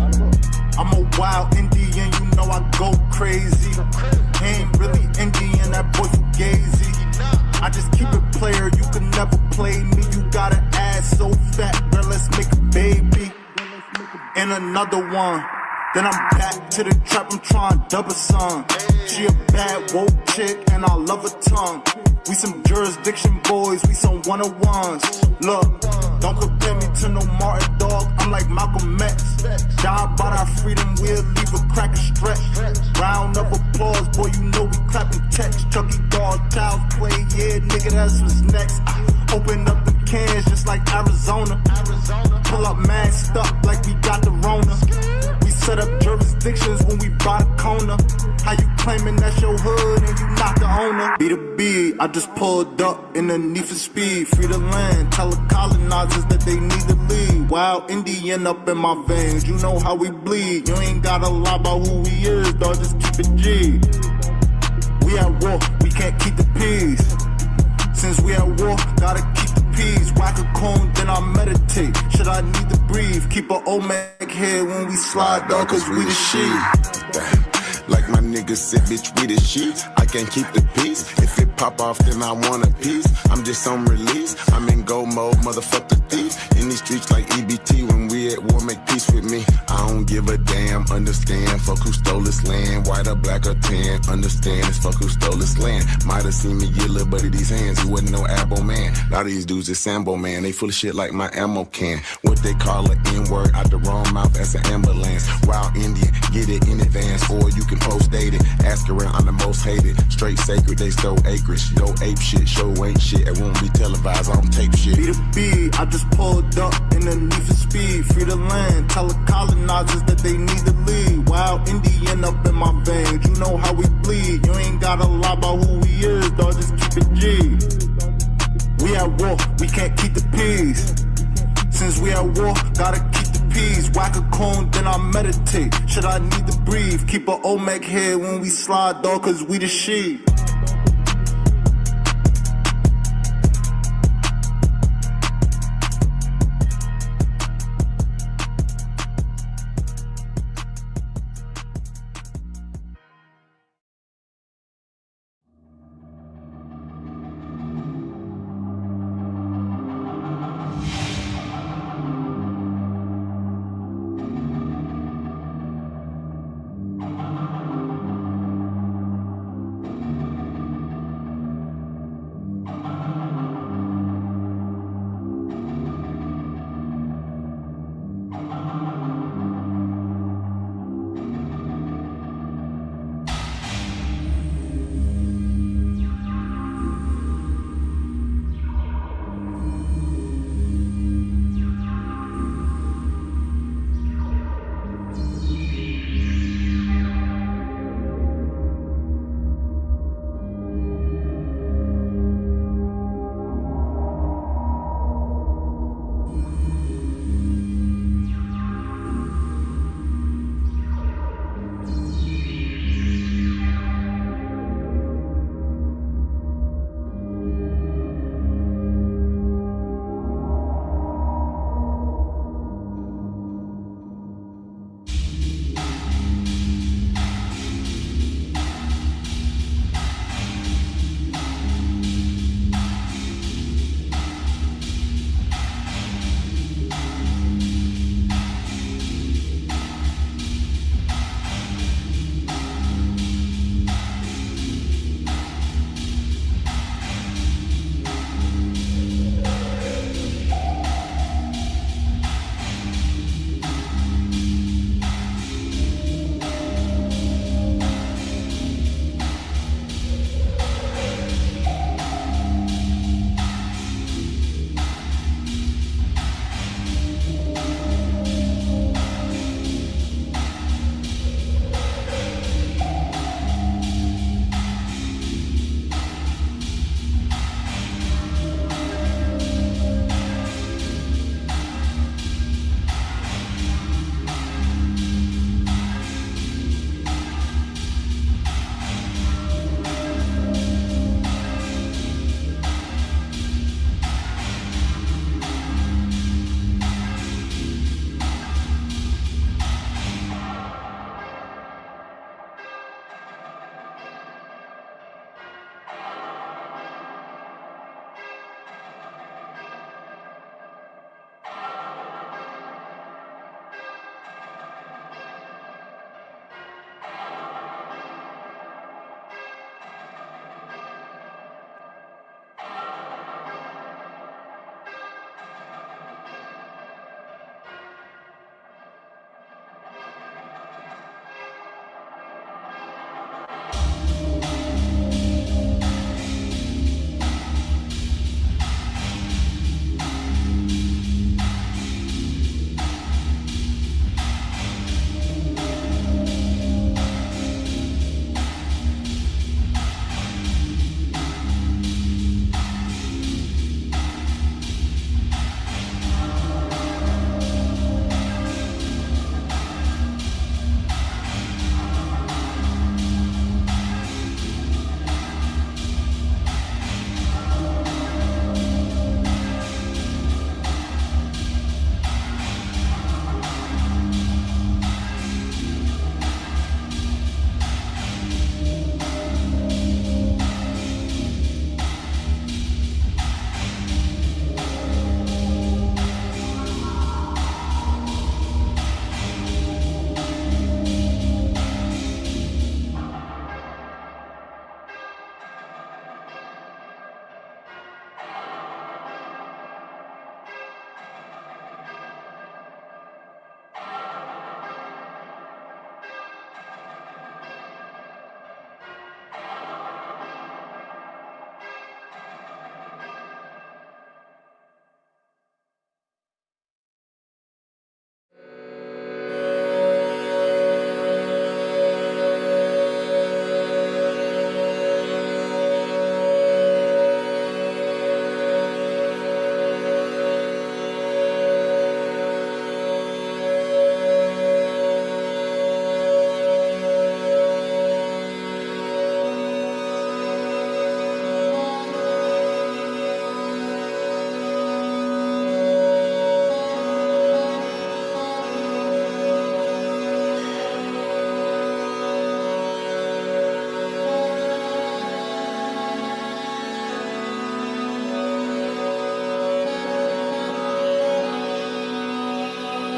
I'm a wild Indian, you know I go crazy. Ain't really Indian, that boy fugazi. I just keep it player, you can never play me. You got an ass so fat, girl, let's make a baby. And another one. Then I'm back to the trap, I'm trying to double some. She a bad woke chick and I love her tongue. We some jurisdiction boys, we some one-on-ones. Look, don't compare me to no Martin dog, I'm like Malcolm X. Die about our freedom, we'll leave a crack and stretch. Round of applause, boy, you know we clapping text. Chucky dog, child's play, yeah, nigga, that's what's next. Open up the cans just like Arizona. Pull up masked up like we got the Rona. We set up jurisdictions when we buy the corner. How you claiming that's your hood and you not the owner? Be the B, I just pulled up in the need for speed. Free the land, tell the colonizers that they need to leave. Wild Indian up in my veins, you know how we bleed. You ain't gotta lie about who we is, dog, just keep it G. We at war, we can't keep the peace. Since we at war, gotta keep the peace. Whack a cone, then I meditate. Should I need to breathe? Keep a Omeg head when we slide, dog, cause we the shit. Like my niggas said, bitch, we the shit. I can't keep the peace. If it pop off, then I want a piece. I'm just on release. I'm in go mode, motherfuck the thief. In these streets like EBT, when we at war, make peace with me. I don't give a damn, understand. Fuck who stole this land, white or black or tan. Understand, it's fuck who stole this land. Might have seen me get little buddy these hands. He wasn't no abo man. A lot of these dudes is Sambo man. They full of shit like my ammo can. What they call an N-word out the wrong mouth as an ambulance. Wild Indian, get it in advance, or you can post dated. Ask around, I'm the most hated. Straight sacred, they stole acreage. Go ape shit, show ain't shit. It won't be televised, on tape shit. Be the B, I just pulled up in the need for speed. Free the land, tell the colonizers that they need to leave. Wild Indian up in my veins, you know how we bleed. You ain't gotta lie about who we is, dog, just keep it G. We at war, we can't keep the peace. Since we at war, gotta keep the peace. Whack a cone, then I meditate. Should I need to breathe? Keep a Omeg head when we slide, dog, cause we the sheep.